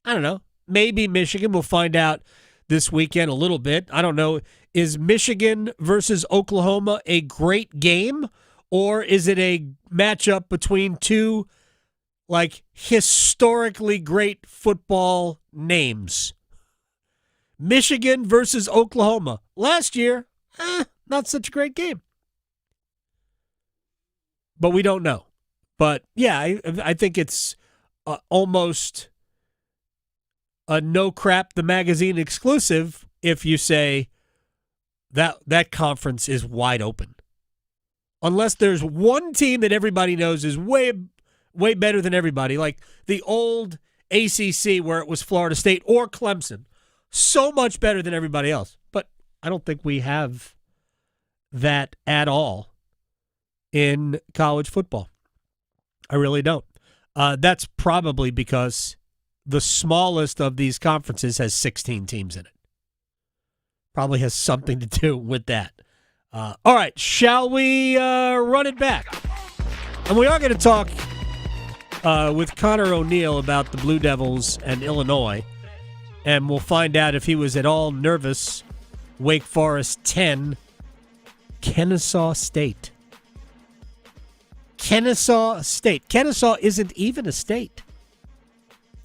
I don't know, maybe Michigan. We'll find out this weekend a little bit. I don't know. Is Michigan versus Oklahoma a great game, or is it a matchup between two historically great football names? Michigan versus Oklahoma. Last year, not such a great game. But we don't know. But, yeah, I think it's almost a No Crap the Magazine exclusive if you say that conference is wide open. Unless there's one team that everybody knows is way better than everybody, like the old ACC where it was Florida State or Clemson. So much better than everybody else. But I don't think we have that at all in college football. I really don't. That's probably because the smallest of these conferences has 16 teams in it. Probably has something to do with that. All right, shall we run it back? And we are going to talk with Conor O'Neill about the Blue Devils and Illinois. And we'll find out if he was at all nervous. Wake Forest 10, Kennesaw State. Kennesaw State. Kennesaw isn't even a state.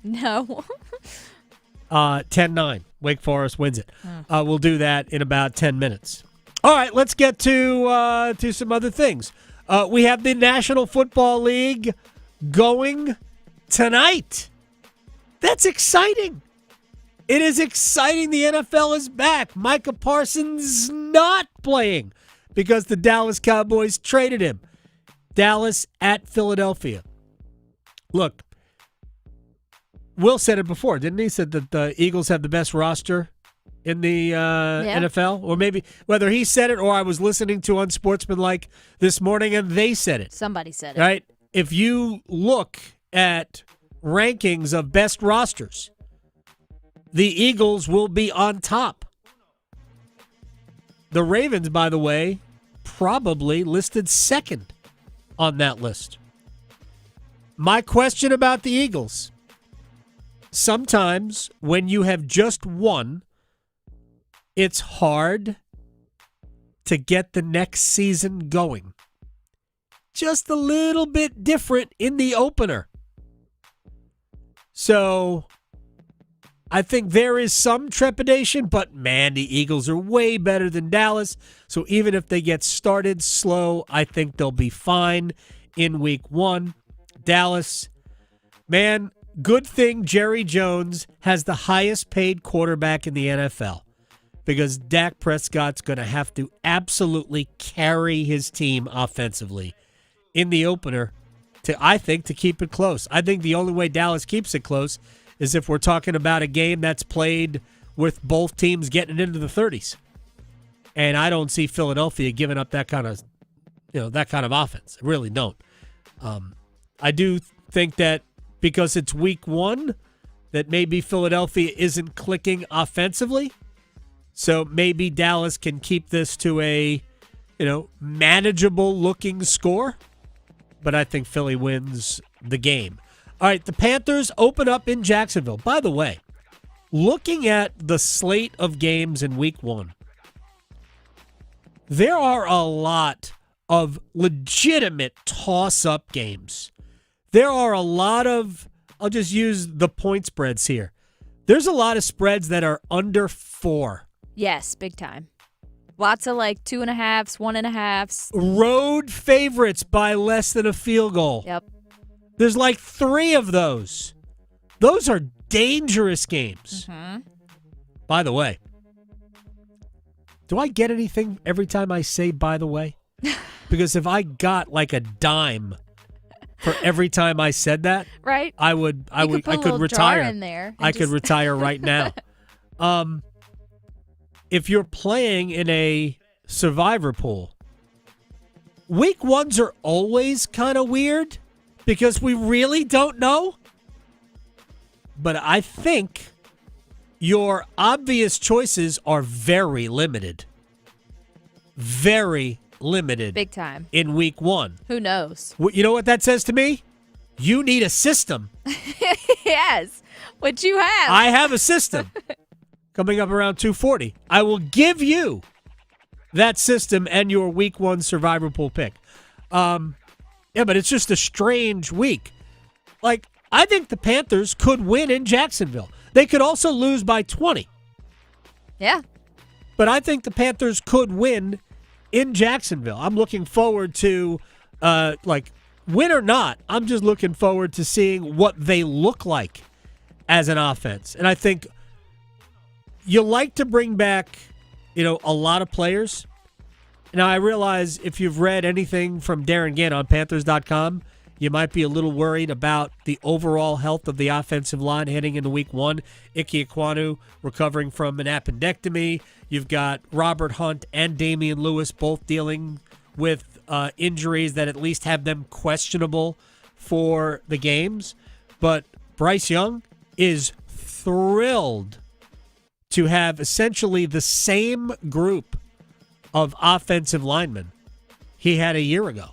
No. 10-9. Wake Forest wins it. We'll do that in about 10 minutes. All right, let's get to some other things. We have the National Football League going tonight. That's exciting. It is exciting. The NFL is back. Micah Parsons not playing because the Dallas Cowboys traded him. Dallas at Philadelphia. Look, Will said it before, didn't he? Said that the Eagles have the best roster in the NFL. Or maybe whether he said it or I was listening to Unsportsmanlike this morning and they said it. Somebody said it. Right? If you look at rankings of best rosters, the Eagles will be on top. The Ravens, by the way, probably listed second on that list. My question about the Eagles, sometimes when you have just won, it's hard to get the next season going. Just a little bit different in the opener. So I think there is some trepidation, but man, the Eagles are way better than Dallas. So even if they get started slow, I think they'll be fine in week one. Dallas, man, good thing Jerry Jones has the highest paid quarterback in the NFL because Dak Prescott's going to have to absolutely carry his team offensively in the opener to keep it close. I think the only way Dallas keeps it close is if we're talking about a game that's played with both teams getting into the 30s. And I don't see Philadelphia giving up that kind of offense. I really don't. I do think that because it's week one, that maybe Philadelphia isn't clicking offensively. So maybe Dallas can keep this to a, manageable looking score. But I think Philly wins the game. All right, the Panthers open up in Jacksonville. By the way, looking at the slate of games in week one, there are a lot of legitimate toss-up games. There are a lot of, I'll just use the point spreads here. There's a lot of spreads that are under 4. Yes, big time. Lots of 2.5s, 1.5s. Road favorites by less than a field goal. Yep. There's 3 of those. Those are dangerous games. Mm-hmm. By the way, do I get anything every time I say by the way? Because if I got a dime for every time I said that, right? I could retire. In there I could retire right now. If you're playing in a survivor pool, week ones are always kind of weird because we really don't know. But I think your obvious choices are very limited. Very limited. Big time. In week one. Who knows? You know what that says to me? You need a system. Yes, which you have. I have a system. Coming up around 2:40. I will give you that system and your week one survivor pool pick. But it's just a strange week. I think the Panthers could win in Jacksonville. They could also lose by 20. Yeah. But I think the Panthers could win in Jacksonville. I'm looking forward to, win or not, I'm just looking forward to seeing what they look like as an offense. And I think you like to bring back, a lot of players. Now, I realize if you've read anything from Darren Gann on Panthers.com, you might be a little worried about the overall health of the offensive line heading into week 1. Ike Ekwonu recovering from an appendectomy. You've got Robert Hunt and Damian Lewis both dealing with injuries that at least have them questionable for the games. But Bryce Young is thrilled to have essentially the same group of offensive linemen he had a year ago.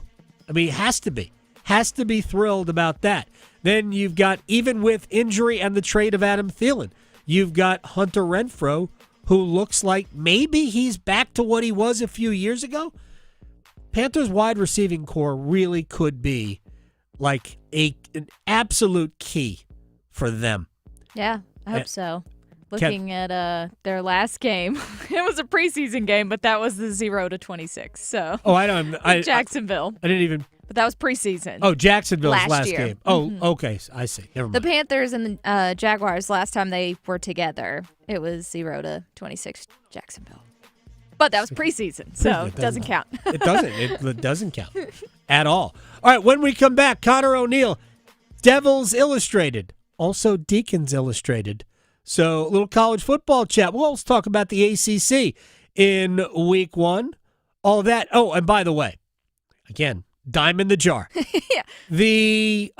I mean, he has to be thrilled about that. Then you've got, even with injury and the trade of Adam Thielen, you've got Hunter Renfrow, who looks like maybe he's back to what he was a few years ago. Panthers wide receiving core really could be like an absolute key for them. Yeah, I hope so. Looking at their last game, it was a preseason game, but that was the 0-26. So Jacksonville. I didn't even. But that was preseason. Oh, Jacksonville's last year. game. Oh, okay. I see. Never mind. The Panthers and the Jaguars, llast time they were together, it was 0-26 Jacksonville. But that was preseason, so it doesn't count. It doesn't. It doesn't count at all. All right, when we come back, Conor O'Neill, Devils Illustrated, also Deacons Illustrated. So a little college football chat. We'll also talk about the ACC in week 1. All of that. Oh, and by the way, again, dime in the jar. Yeah. The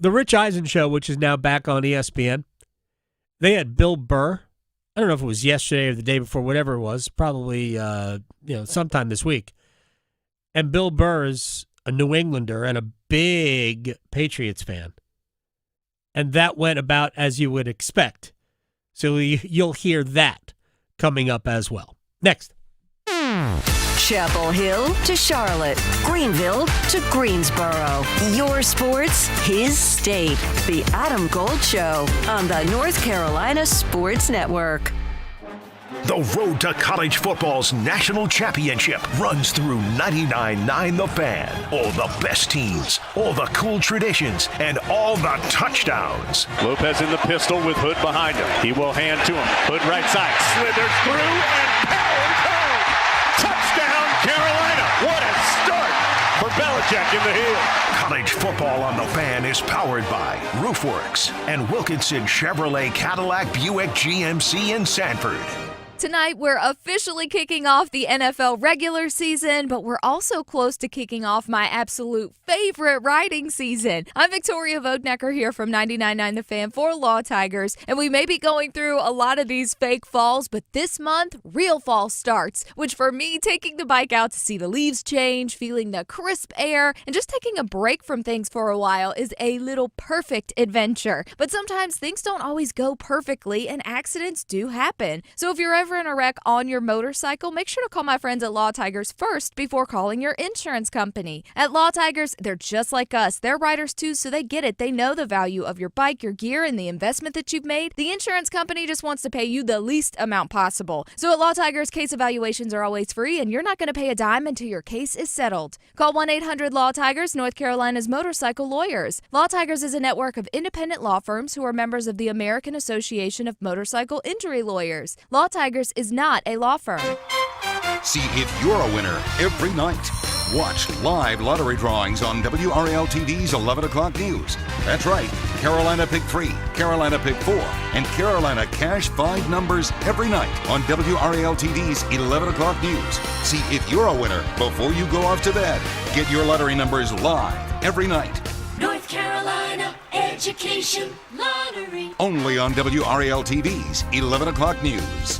Rich Eisen show, which is now back on ESPN, they had Bill Burr. I don't know if it was yesterday or the day before, whatever it was, probably sometime this week. And Bill Burr is a New Englander and a big Patriots fan. And that went about as you would expect. So you'll hear that coming up as well. Next. Chapel Hill to Charlotte, Greenville to Greensboro. Your sports, his state. The Adam Gold Show on the North Carolina Sports Network. The road to college football's national championship runs through 99.9 The Fan. All the best teams, all the cool traditions, and all the touchdowns. Lopez in the pistol with Hood behind him. He will hand to him. Hood right side. Slithers through and powered home. Touchdown, Carolina. What a start for Belichick in the heel. College football on The Fan is powered by Roofworks and Wilkinson Chevrolet Cadillac Buick GMC in Sanford. Tonight, we're officially kicking off the NFL regular season, but we're also close to kicking off my absolute favorite riding season. I'm Victoria Vodnecker here from 99.9 The Fan for Law Tigers, and we may be going through a lot of these fake falls, but this month, real fall starts, which for me, taking the bike out to see the leaves change, feeling the crisp air, and just taking a break from things for a while is a little perfect adventure. But sometimes things don't always go perfectly, and accidents do happen. So if you're ever in a wreck on your motorcycle, make sure to call my friends at Law Tigers first before calling your insurance company. At Law Tigers, they're just like us. They're riders too, so they get it. They know the value of your bike, your gear, and the investment that you've made. The insurance company just wants to pay you the least amount possible. So at Law Tigers, case evaluations are always free, and you're not going to pay a dime until your case is settled. Call 1-800-LAW-TIGERS, North Carolina's motorcycle lawyers. Law Tigers is a network of independent law firms who are members of the American Association of Motorcycle Injury Lawyers. Law Tigers is not a law firm. See if you're a winner every night. Watch live lottery drawings on WRAL-TV's 11 o'clock news. That's right, Carolina Pick 3, Carolina Pick 4, and Carolina Cash 5 numbers every night on WRAL-TV's 11 o'clock news. See if you're a winner before you go off to bed. Get your lottery numbers live every night. North Carolina Education Lottery. Only on WRAL-TV's 11 o'clock news.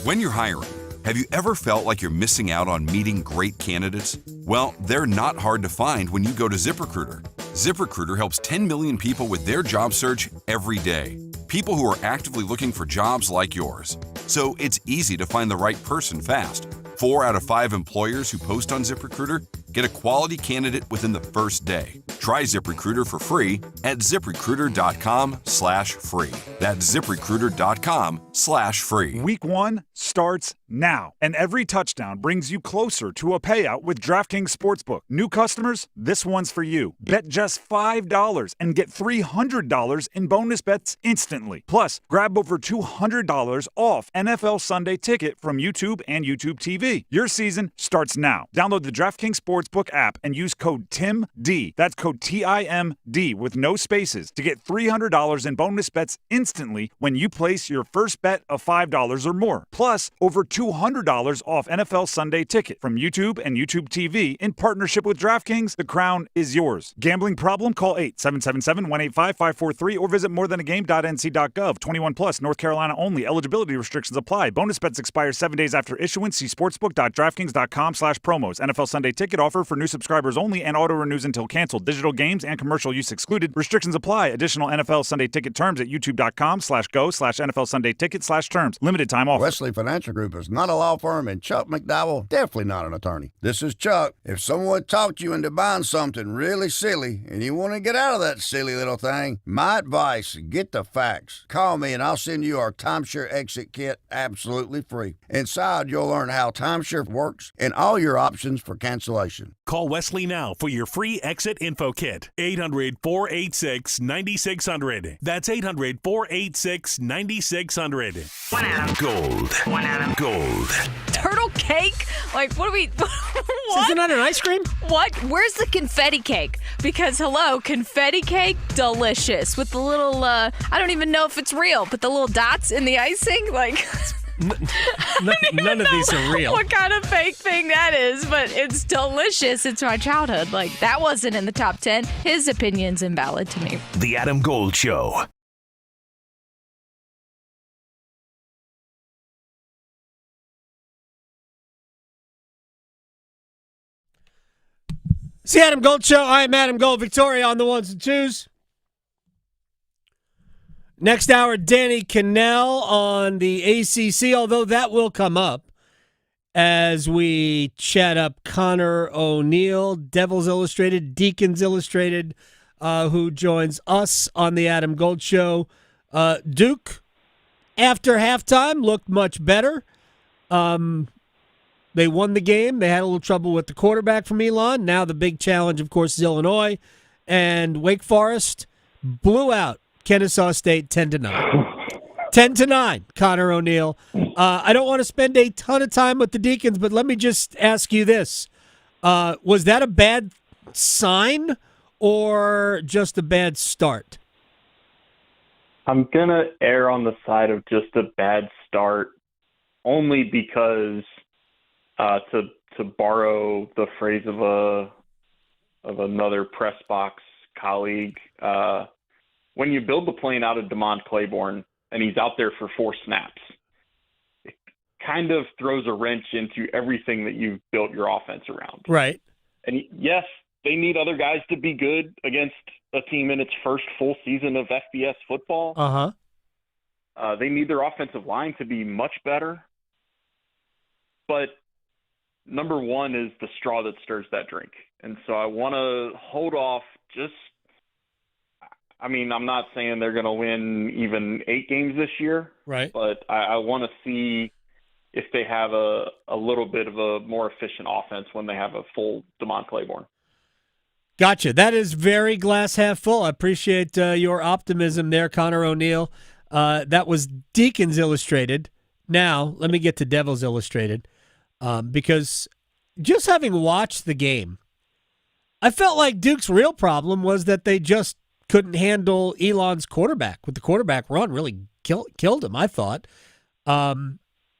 When you're hiring, have you ever felt like you're missing out on meeting great candidates? Well, they're not hard to find when you go to ZipRecruiter. ZipRecruiter helps 10 million people with their job search every day. People who are actively looking for jobs like yours. So it's easy to find the right person fast. 4 out of 5 employers who post on ZipRecruiter get a quality candidate within the first day. Try ZipRecruiter for free at ZipRecruiter.com/free. That's ZipRecruiter.com/free. Week 1 starts now, and every touchdown brings you closer to a payout with DraftKings Sportsbook. New customers, this one's for you. Bet just $5 and get $300 in bonus bets instantly. Plus, grab over $200 off NFL Sunday Ticket from YouTube and YouTube TV. Your season starts now. Download the DraftKings Sportsbook app and use code TIMD. That's code TIMD with no spaces to get $300 in bonus bets instantly when you place your first bet of $5 or more. Plus, over $200 off NFL Sunday Ticket from YouTube and YouTube TV in partnership with DraftKings. The crown is yours. Gambling problem? Call 877-185-543 or visit morethanagame.nc.gov. 21 plus, North Carolina only. Eligibility restrictions apply. Bonus bets expire 7 days after issuance. See sportsbook.draftkings.com/promos. NFL Sunday Ticket offer for new subscribers only and auto renews until canceled. Digital games and commercial use excluded. Restrictions apply. Additional NFL Sunday Ticket terms at youtube.com/go/NFL Sunday Ticket/terms. Limited time offer. Wesley Financial Group is not a law firm, and Chuck McDowell definitely not an attorney. This is Chuck. If someone talked you into buying something really silly and you want to get out of that silly little thing, my advice, get the facts. Call me and I'll send you our timeshare exit kit absolutely free. Inside, you'll learn how timeshare works and all your options for cancellation. Call Wesley now for your free exit info kit. 800-486-9600. That's 800-486-9600. One Adam. Gold. One Adam. Gold. Turtle cake? Like, what do we... What? Isn't that an ice cream? What? Where's the confetti cake? Because, hello, confetti cake, delicious. With the little, I don't even know if it's real, but the little dots in the icing, like... None of these are real. What kind of fake thing that is, but it's delicious. It's my childhood. Like, that wasn't in the top 10. His opinion's invalid to me. The Adam Gold Show. It's the Adam Gold Show. I am Adam Gold. Victoria on the ones and twos. Next hour, Danny Kannell on the ACC, although that will come up as we chat up Conor O'Neill, Devils Illustrated, Deacons Illustrated, who joins us on the Adam Gold Show. Duke, after halftime, looked much better. They won the game. They had a little trouble with the quarterback from Elon. Now the big challenge, of course, is Illinois. And Wake Forest blew out Kennesaw State 10-9. 10-9, Conor O'Neill. I don't want to spend a ton of time with the Deacons, but let me just ask you this. Was that a bad sign or just a bad start? I'm going to err on the side of just a bad start, only because, to borrow the phrase of another press box colleague, when you build the plane out of DeMond Claiborne and he's out there for 4 snaps, it kind of throws a wrench into everything that you've built your offense around. Right. And yes, they need other guys to be good against a team in its first full season of FBS football. Uh-huh. They need their offensive line to be much better. But number one is the straw that stirs that drink. And so I want to hold off I'm not saying they're going to win even 8 games this year. Right. But I want to see if they have a little bit of a more efficient offense when they have a full DeMond Claiborne. Gotcha. That is very glass half full. I appreciate your optimism there, Conor O'Neill. That was Deacons Illustrated. Now, let me get to Devils Illustrated. Because just having watched the game, I felt like Duke's real problem was that they just couldn't handle Elon's quarterback. With the quarterback run, really killed him, I thought. I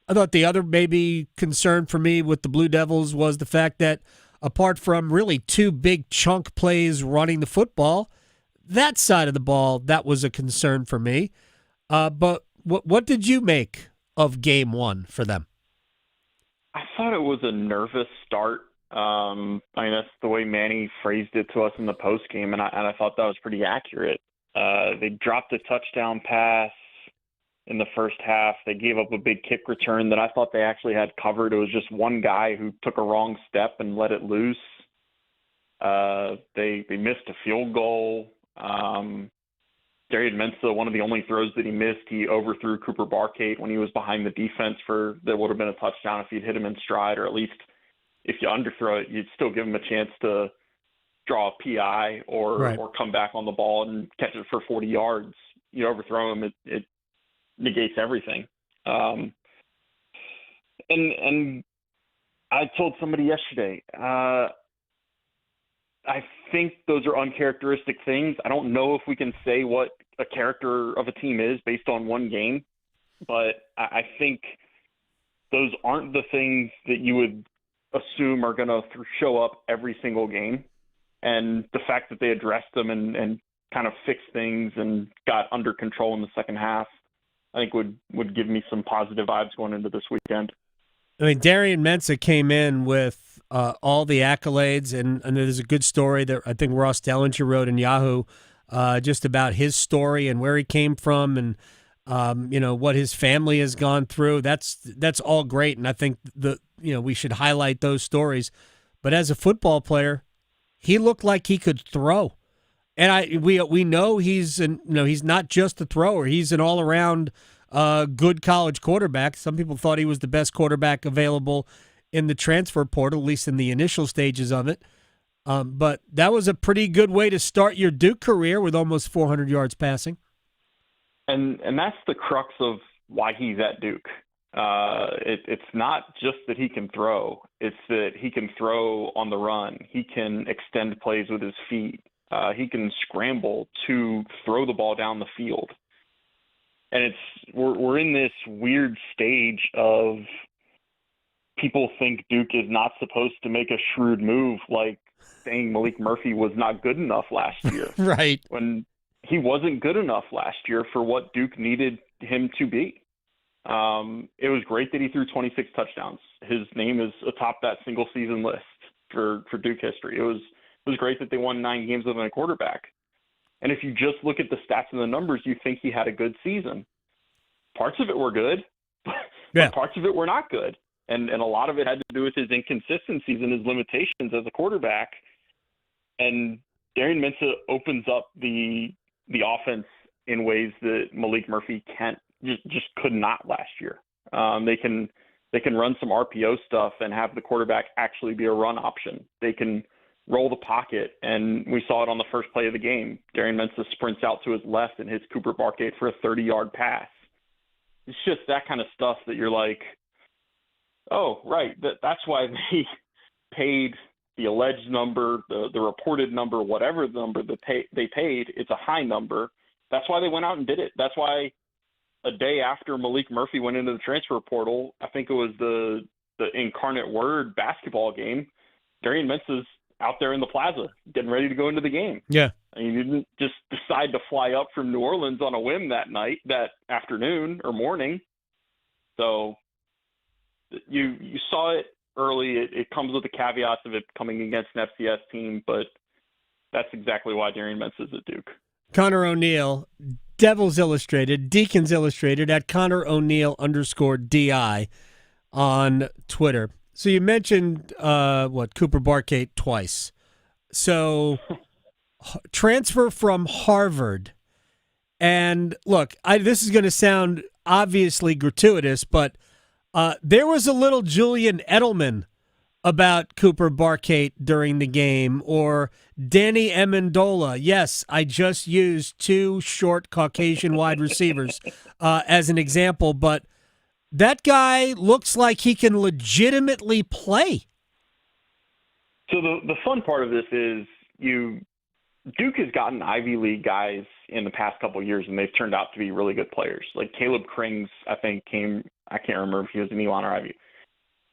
thought the other maybe concern for me with the Blue Devils was the fact that apart from really 2 big chunk plays running the football, that side of the ball, that was a concern for me. But what did you make of game 1 for them? I thought it was a nervous start. That's the way Manny phrased it to us in the post game, and I thought that was pretty accurate. They dropped a touchdown pass in the first half. They gave up a big kick return that I thought they actually had covered. It was just one guy who took a wrong step and let it loose. They missed a field goal. Darian Mensah, one of the only throws that he missed, he overthrew Cooper Barkate when he was behind the defense that would have been a touchdown if you'd hit him in stride, or at least if you underthrow it, you'd still give him a chance to draw a PI or come back on the ball and catch it for 40 yards. You overthrow him, it negates everything. And I told somebody yesterday, I think those are uncharacteristic things. I don't know if we can say what a character of a team is based on one game, but I think those aren't the things that you would assume are going to show up every single game. And the fact that they addressed them and kind of fixed things and got under control in the second half, I think would give me some positive vibes going into this weekend. I mean, Darian Mensah came in with all the accolades, and there's a good story that I think Ross Dellinger wrote in Yahoo just about his story and where he came from and, what his family has gone through. That's all great, and I think we should highlight those stories. But as a football player, he looked like he could throw. And we know he's not just a thrower. He's an all-around good college quarterback. Some people thought he was the best quarterback available in the transfer portal, at least in the initial stages of it. But that was a pretty good way to start your Duke career with almost 400 yards passing. And that's the crux of why he's at Duke. It's not just that he can throw. It's that he can throw on the run. He can extend plays with his feet. He can scramble to throw the ball down the field. And we're in this weird stage of people think Duke is not supposed to make a shrewd move, like saying Malik Murphy was not good enough last year. Right. When he wasn't good enough last year for what Duke needed him to be. It was great that he threw 26 touchdowns. His name is atop that single season list for Duke history. It was great that they won 9 games with a quarterback. And if you just look at the stats and the numbers, you think he had a good season. Parts of it were good, but parts of it were not good. And a lot of it had to do with his inconsistencies and his limitations as a quarterback. And Darian Mensah opens up the offense in ways that Malik Murphy just could not last year. They can run some RPO stuff and have the quarterback actually be a run option. They can roll the pocket, and we saw it on the first play of the game. Darian Mensah sprints out to his left and hits Cooper Barkate for a 30-yard pass. It's just that kind of stuff that you're like, oh, right, that's why they paid the alleged number, the reported number, whatever the number they paid. It's a high number. That's why they went out and did it. That's why a day after Malik Murphy went into the transfer portal, I think it was the Incarnate Word basketball game, Darian Mensah's out there in the plaza getting ready to go into the game. Yeah. And you didn't just decide to fly up from New Orleans on a whim that afternoon or morning. So you saw it early. It comes with the caveats of it coming against an FCS team, but that's exactly why Darian Mensah is at Duke. Conor O'Neill, Devils Illustrated, Deacons Illustrated, at Conor O'Neill _DI on Twitter. So you mentioned Cooper Barkate twice. So transfer from Harvard. And look, this is going to sound obviously gratuitous, but there was a little Julian Edelman about Cooper Barkate during the game, or Danny Amendola. Yes, I just used 2 short Caucasian wide receivers as an example, but that guy looks like he can legitimately play. So the fun part of this is Duke has gotten Ivy League guys in the past couple of years, and they've turned out to be really good players. Like Caleb Krings, I think I can't remember if he was an Elon or Ivy.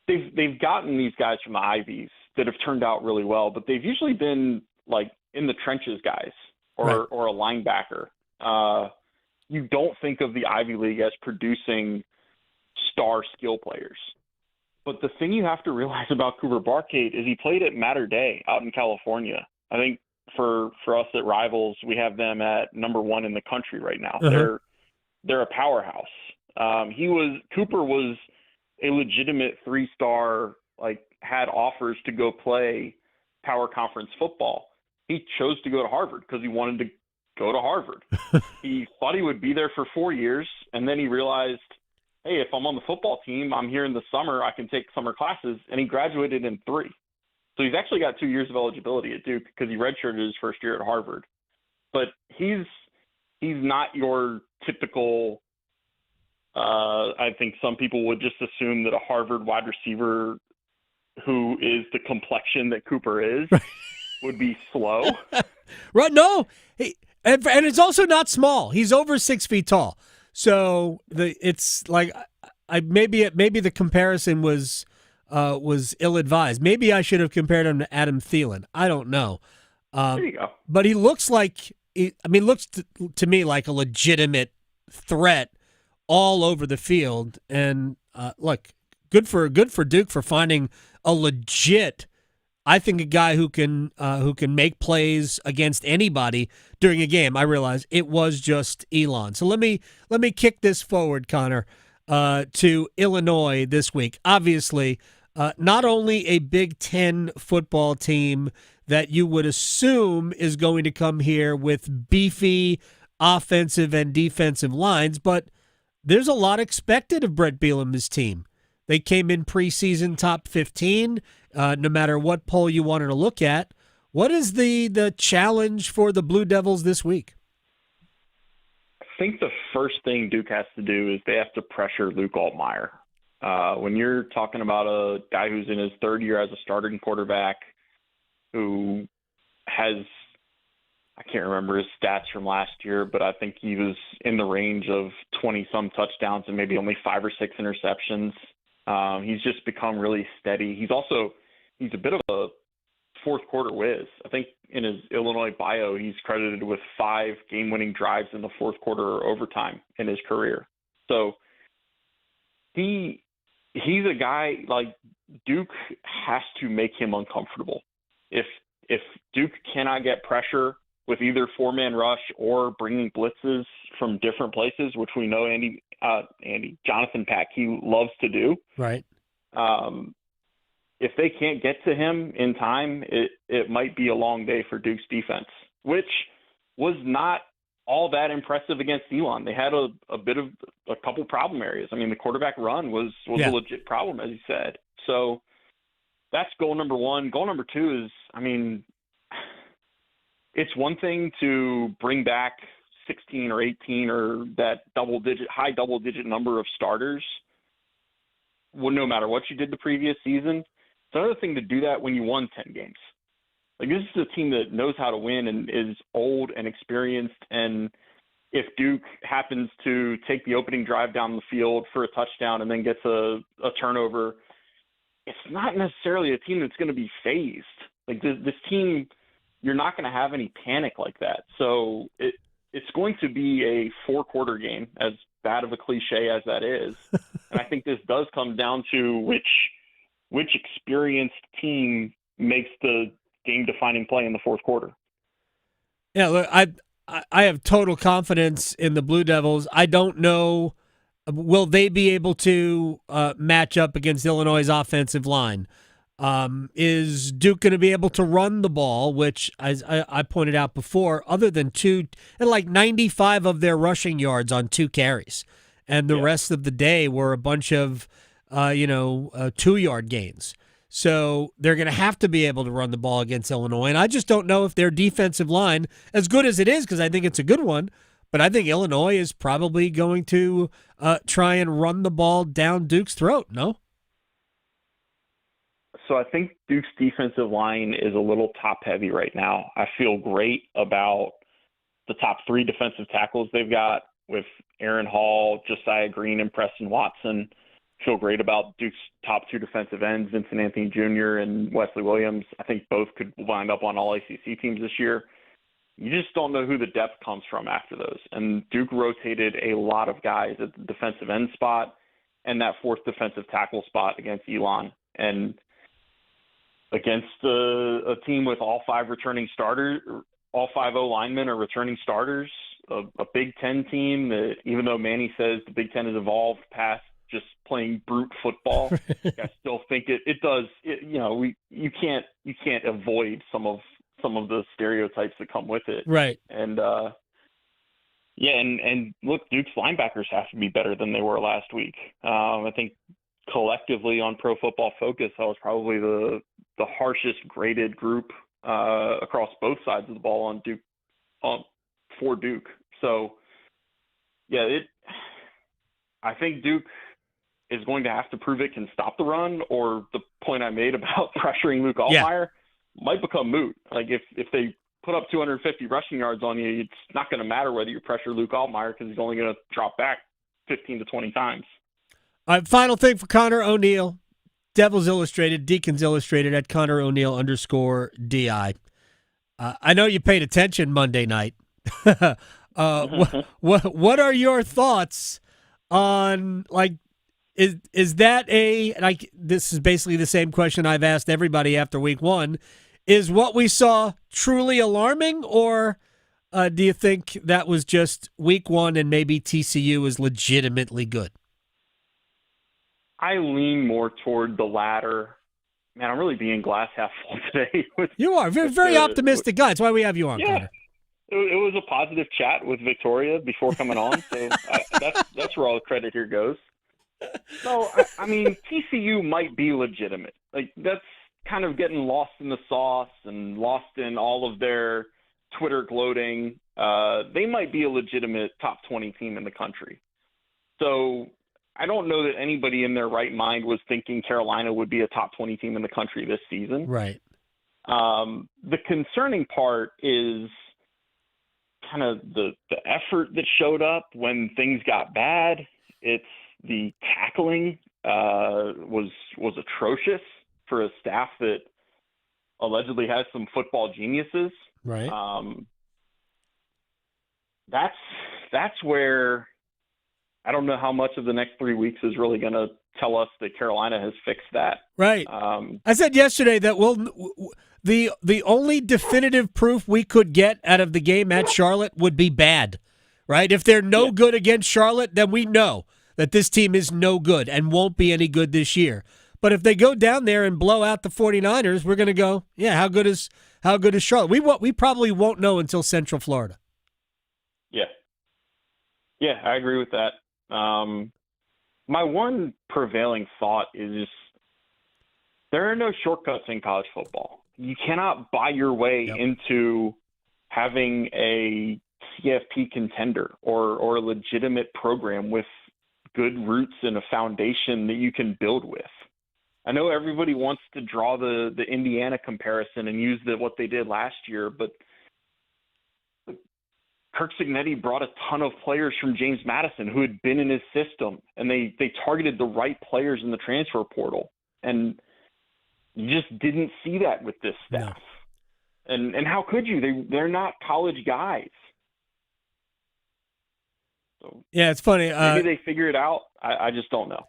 They've gotten these guys from the Ivies that have turned out really well, but they've usually been like in the trenches guys or a linebacker. You don't think of the Ivy League as producing star skill players. But the thing you have to realize about Cooper Barkate is he played at Mater Dei out in California. I think for us at Rivals, we have them at number 1 in the country right now. Uh-huh. They're a powerhouse. Cooper was a legitimate 3-star, had offers to go play power conference football. He chose to go to Harvard because he wanted to go to Harvard. He thought he would be there for 4 years, and then he realized, hey, if I'm on the football team, I'm here in the summer, I can take summer classes, and he graduated in 3. So he's actually got 2 years of eligibility at Duke because he redshirted his first year at Harvard. But he's not your typical I think some people would just assume that a Harvard wide receiver who is the complexion that Cooper is would be slow. Right? No, and it's also not small. He's over 6 feet tall, so it's like maybe the comparison was ill advised. Maybe I should have compared him to Adam Thielen. I don't know. There you go. But he looks like looks to me like a legitimate threat all over the field. And look, good for Duke for finding a legit, I think, a guy who can make plays against anybody during a game. I realize it was just Elon. So let me kick this forward, Connor, to Illinois this week. Obviously, not only a Big Ten football team that you would assume is going to come here with beefy offensive and defensive lines, but there's a lot expected of Brett Bielema's team. They came in preseason top 15, no matter what poll you wanted to look at. What is the challenge for the Blue Devils this week? I think the first thing Duke has to do is they have to pressure Luke Altmaier. When you're talking about a guy who's in his 3rd year as a starting quarterback who has, I can't remember his stats from last year, but I think he was in the range of 20-some touchdowns and maybe only 5 or 6 interceptions. He's just become really steady. He's a bit of a fourth quarter whiz. I think in his Illinois bio, he's credited with 5 game-winning drives in the fourth quarter or overtime in his career. So he's a guy, like, Duke has to make him uncomfortable. If Duke cannot get pressure with either 4-man rush or bringing blitzes from different places, which we know Jonathan Packey loves to do. Right. If they can't get to him in time, it might be a long day for Duke's defense, which was not all that impressive against Elon. They had a couple problem areas. I mean, the quarterback run was a legit problem, as you said. So that's goal number 1. Goal number 2 is, I mean, it's one thing to bring back 16 or 18 or that high double-digit number of starters, no matter what you did the previous season. It's another thing to do that when you won 10 games. Like, this is a team that knows how to win and is old and experienced, and if Duke happens to take the opening drive down the field for a touchdown and then gets a turnover, it's not necessarily a team that's going to be phased. Like, this team, you're not going to have any panic like that. So it's going to be a 4-quarter game, as bad of a cliche as that is. And I think this does come down to which experienced team makes the game-defining play in the fourth quarter. Yeah, look, I have total confidence in the Blue Devils. I don't know, will they be able to match up against Illinois' offensive line? Is Duke going to be able to run the ball, which, as I pointed out before, other than 95 of their rushing yards on 2 carries, and the rest of the day were a bunch of 2-yard gains. So they're going to have to be able to run the ball against Illinois, and I just don't know if their defensive line, as good as it is, because I think it's a good one, but I think Illinois is probably going to try and run the ball down Duke's throat, no? So I think Duke's defensive line is a little top-heavy right now. I feel great about the top 3 defensive tackles they've got with Aaron Hall, Josiah Green, and Preston Watson. Feel great about Duke's top 2 defensive ends, Vincent Anthony Jr. and Wesley Williams. I think both could wind up on all ACC teams this year. You just don't know who the depth comes from after those. And Duke rotated a lot of guys at the defensive end spot and that 4th defensive tackle spot against Elon. And against a team with all 5 returning starters, all 5 O-linemen are returning starters, a Big Ten team that, even though Manny says the Big Ten has evolved past just playing brute football. I still think it does. You can't avoid some of the stereotypes that come with it. Right. And and look, Duke's linebackers have to be better than they were last week. I think collectively on Pro Football Focus, that was probably the harshest graded group across both sides of the ball on Duke for Duke. So I think Duke is going to have to prove it can stop the run, or the point I made about pressuring Luke Altmaier might become moot. Like if they put up 250 rushing yards on you, it's not going to matter whether you pressure Luke Altmaier because he's only going to drop back 15 to 20 times. All right, final thing for Conor O'Neill, Devils Illustrated, Deacons Illustrated at Conor O'Neill _DI. I know you paid attention Monday night. What are your thoughts on, like, is that this is basically the same question I've asked everybody after week one. Is what we saw truly alarming, or do you think that was just week one and maybe TCU is legitimately good? I lean more toward the latter. Man, I'm really being glass half full today. You are very optimistic guy. That's why we have you on, Conor. It was a positive chat with Victoria before coming on, so that's where all the credit here goes. No, I mean, TCU might be legitimate. Like, that's kind of getting lost in the sauce and lost in all of their Twitter gloating. They might be a legitimate top 20 team in the country. So I don't know that anybody in their right mind was thinking Carolina would be a top 20 team in the country this season. Right. The concerning part is kind of the effort that showed up when things got bad. It's the tackling was atrocious for a staff that allegedly has some football geniuses. Right. That's where I don't know how much of the next 3 weeks is really going to tell us that Carolina has fixed that. Right. I said yesterday that the only definitive proof we could get out of the game at Charlotte would be bad. Right? If they're no good against Charlotte, then we know that this team is no good and won't be any good this year. But if they go down there and blow out the 49ers, we're going to go, how good is Charlotte? We probably won't know until Central Florida. Yeah, I agree with that. My one prevailing thought is just there are no shortcuts in college football. You cannot buy your way into having a CFP contender or a legitimate program with good roots and a foundation that you can build with. I know everybody wants to draw the Indiana comparison and use what they did last year, but Kirk Cignetti brought a ton of players from James Madison who had been in his system, and they targeted the right players in the transfer portal. And you just didn't see that with this staff. No. And how could you? They're not college guys. So yeah, it's funny. Maybe they figure it out. I just don't know.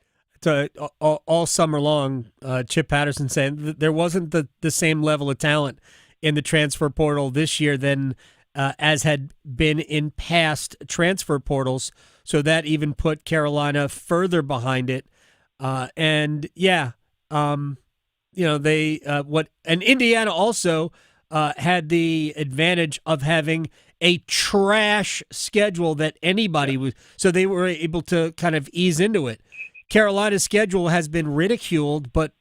All summer long, Chip Patterson saying that there wasn't the same level of talent in the transfer portal this year than as had been in past transfer portals. So that even put Carolina further behind it. And Indiana also had the advantage of having a trash schedule that anybody was, so they were able to kind of ease into it. Carolina's schedule has been ridiculed, but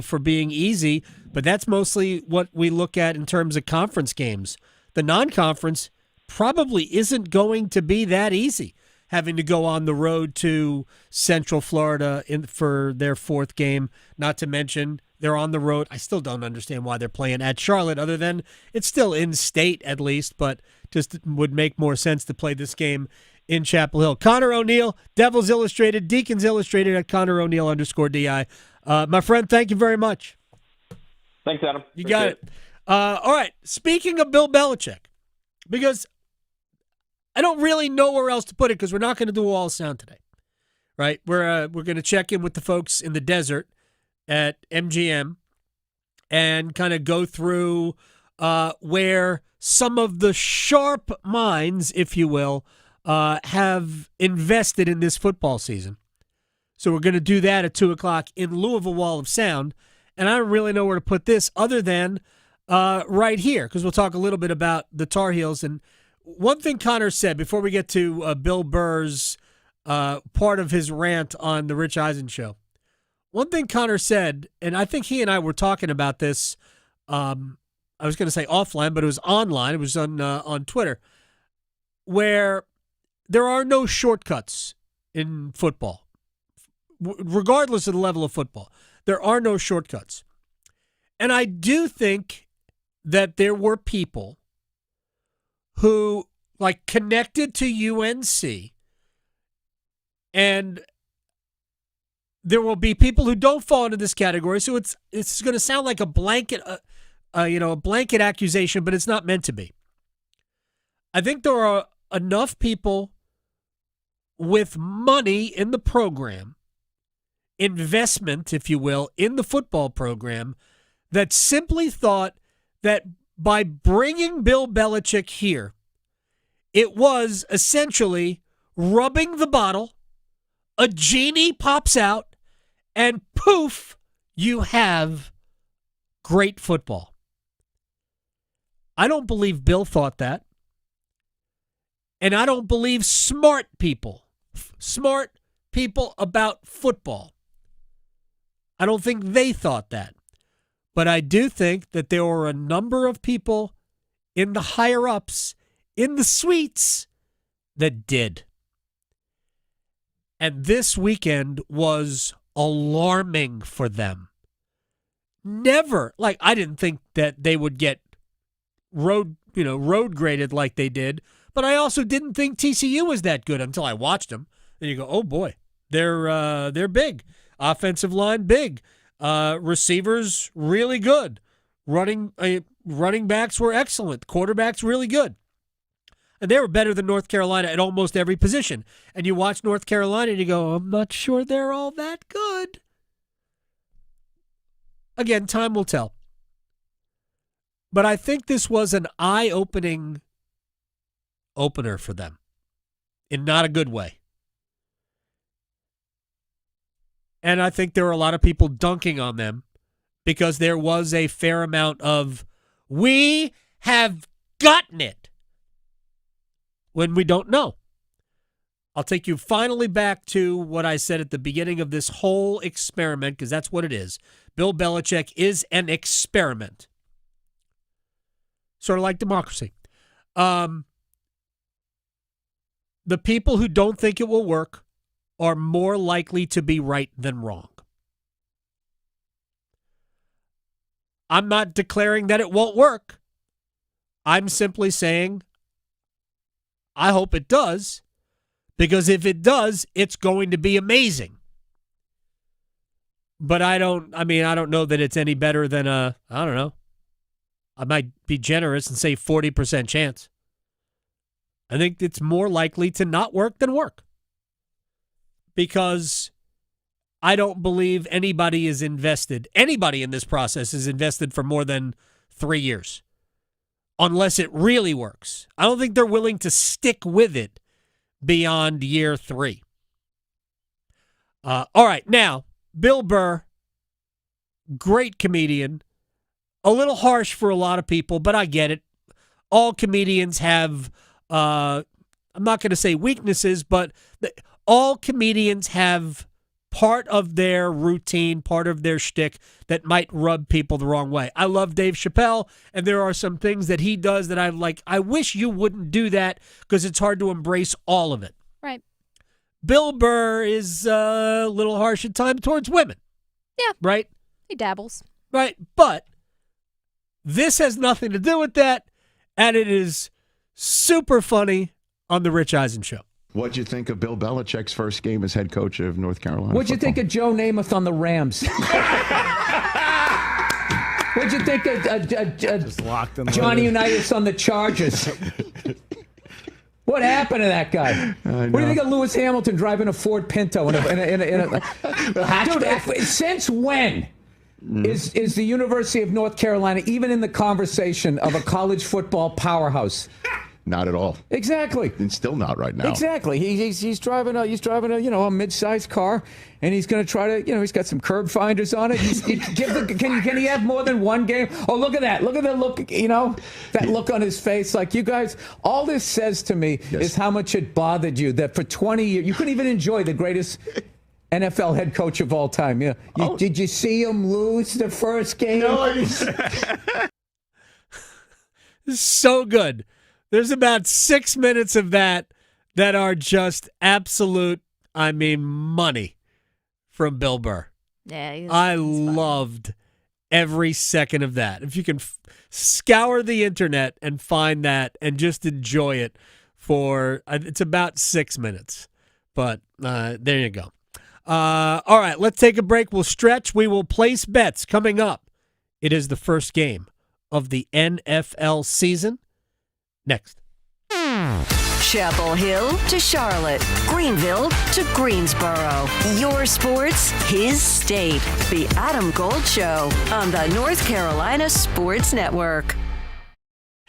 for being easy, but that's mostly what we look at in terms of conference games. The non-conference probably isn't going to be that easy, having to go on the road to Central Florida for their fourth game, not to mention they're on the road. I still don't understand why they're playing at Charlotte, other than it's still in state at least, but just would make more sense to play this game in Chapel Hill. Conor O'Neill, Devils Illustrated, Deacons Illustrated at Conor O'Neill _DI. My friend, thank you very much. Thanks, Adam. You got it. All right. Speaking of Bill Belichick, because I don't really know where else to put it, because we're not going to do all sound today, right? We're going to check in with the folks in the desert at MGM and kind of go through where some of the sharp minds, if you will, have invested in this football season. So we're going to do that at 2 o'clock in lieu of a wall of sound. And I don't really know where to put this other than right here, because we'll talk a little bit about the Tar Heels. And one thing Conor said before we get to Bill Burr's part of his rant on the Rich Eisen show. One thing Conor said, and I think he and I were talking about this, I was going to say offline, but it was online. It was on Twitter, where there are no shortcuts in football, regardless of the level of football. There are no shortcuts. And I do think that there were people who, like, connected to UNC, and there will be people who don't fall into this category. So it's going to sound like a blanket, a blanket accusation, but it's not meant to be. I think there are enough people with money in the program, investment, if you will, in the football program, that simply thought that by bringing Bill Belichick here, it was essentially rubbing the bottle, a genie pops out, and poof, you have great football. I don't believe Bill thought that. And I don't believe smart people about football, I don't think they thought that. But I do think that there were a number of people in the higher-ups, in the suites, that did. And this weekend was alarming for them. Never, I didn't think that they would get road graded like they did, but I also didn't think TCU was that good until I watched them. And you go, oh boy, they're big. Offensive line big. Receivers really good. Running backs were excellent. Quarterbacks really good. And they were better than North Carolina at almost every position. And you watch North Carolina and you go, I'm not sure they're all that good. Again, time will tell. But I think this was an eye-opening opener for them in not a good way. And I think there were a lot of people dunking on them because there was a fair amount of, we have gotten it, when we don't know. I'll take you finally back to what I said at the beginning of this whole experiment, because that's what it is. Bill Belichick is an experiment. Sort of like democracy. The people who don't think it will work are more likely to be right than wrong. I'm not declaring that it won't work. I'm simply saying I hope it does, because if it does, it's going to be amazing. But I don't know that it's any better than I don't know. I might be generous and say 40% chance. I think it's more likely to not work than work. Because I don't believe anybody in this process is invested for more than 3 years. Unless it really works. I don't think they're willing to stick with it beyond year 3. All right, now, Bill Burr, great comedian. A little harsh for a lot of people, but I get it. All comedians have, I'm not going to say weaknesses, but all comedians have part of their routine, part of their shtick that might rub people the wrong way. I love Dave Chappelle, and there are some things that he does that I'm like, I wish you wouldn't do that, because it's hard to embrace all of it. Right. Bill Burr is a little harsh at times towards women. Yeah. Right? He dabbles. Right. But this has nothing to do with that, and it is super funny on The Rich Eisen Show. What'd you think of Bill Belichick's first game as head coach of North Carolina? What'd you think of Joe Namath on the Rams? What'd you think of Johnny Unitas on the Chargers? What happened to that guy? What do you think of Lewis Hamilton driving a Ford Pinto? Dude, since when is the University of North Carolina even in the conversation of a college football powerhouse? Not at all. Exactly. And still not right now. Exactly. He's driving a mid-sized car, and he's going to try to he's got some curb finders on it. Can he have more than one game? Oh, look at that! Look at that look! That look on his face. Like, you guys, all this says to me is how much it bothered you that for 20 years you couldn't even enjoy the greatest NFL head coach of all time. Yeah. Did you see him lose the first game? No, I didn't. So good. There's about 6 minutes of that are just absolute, money from Bill Burr. Yeah, I loved every second of that. If you can scour the internet and find that and just enjoy it for, it's about 6 minutes. But there you go. All right, let's take a break. We'll stretch. We will place bets coming up. It is the first game of the NFL season. Next. Chapel Hill to Charlotte, Greenville to Greensboro. Your sports, his state. The Adam Gold Show on the North Carolina Sports Network.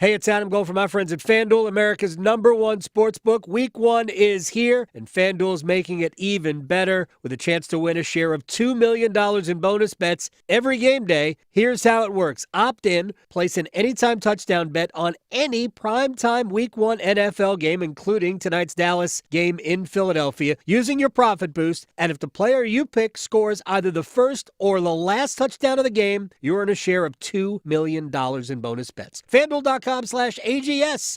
Hey, it's Adam Gold from my friends at FanDuel, America's #1 sportsbook. Week 1 is here, and FanDuel is making it even better with a chance to win a share of $2 million in bonus bets every game day. Here's how it works. Opt in, place an anytime touchdown bet on any primetime Week 1 NFL game, including tonight's Dallas game in Philadelphia, using your profit boost. And if the player you pick scores either the first or the last touchdown of the game, you earn a share of $2 million in bonus bets. FanDuel.com/AGS.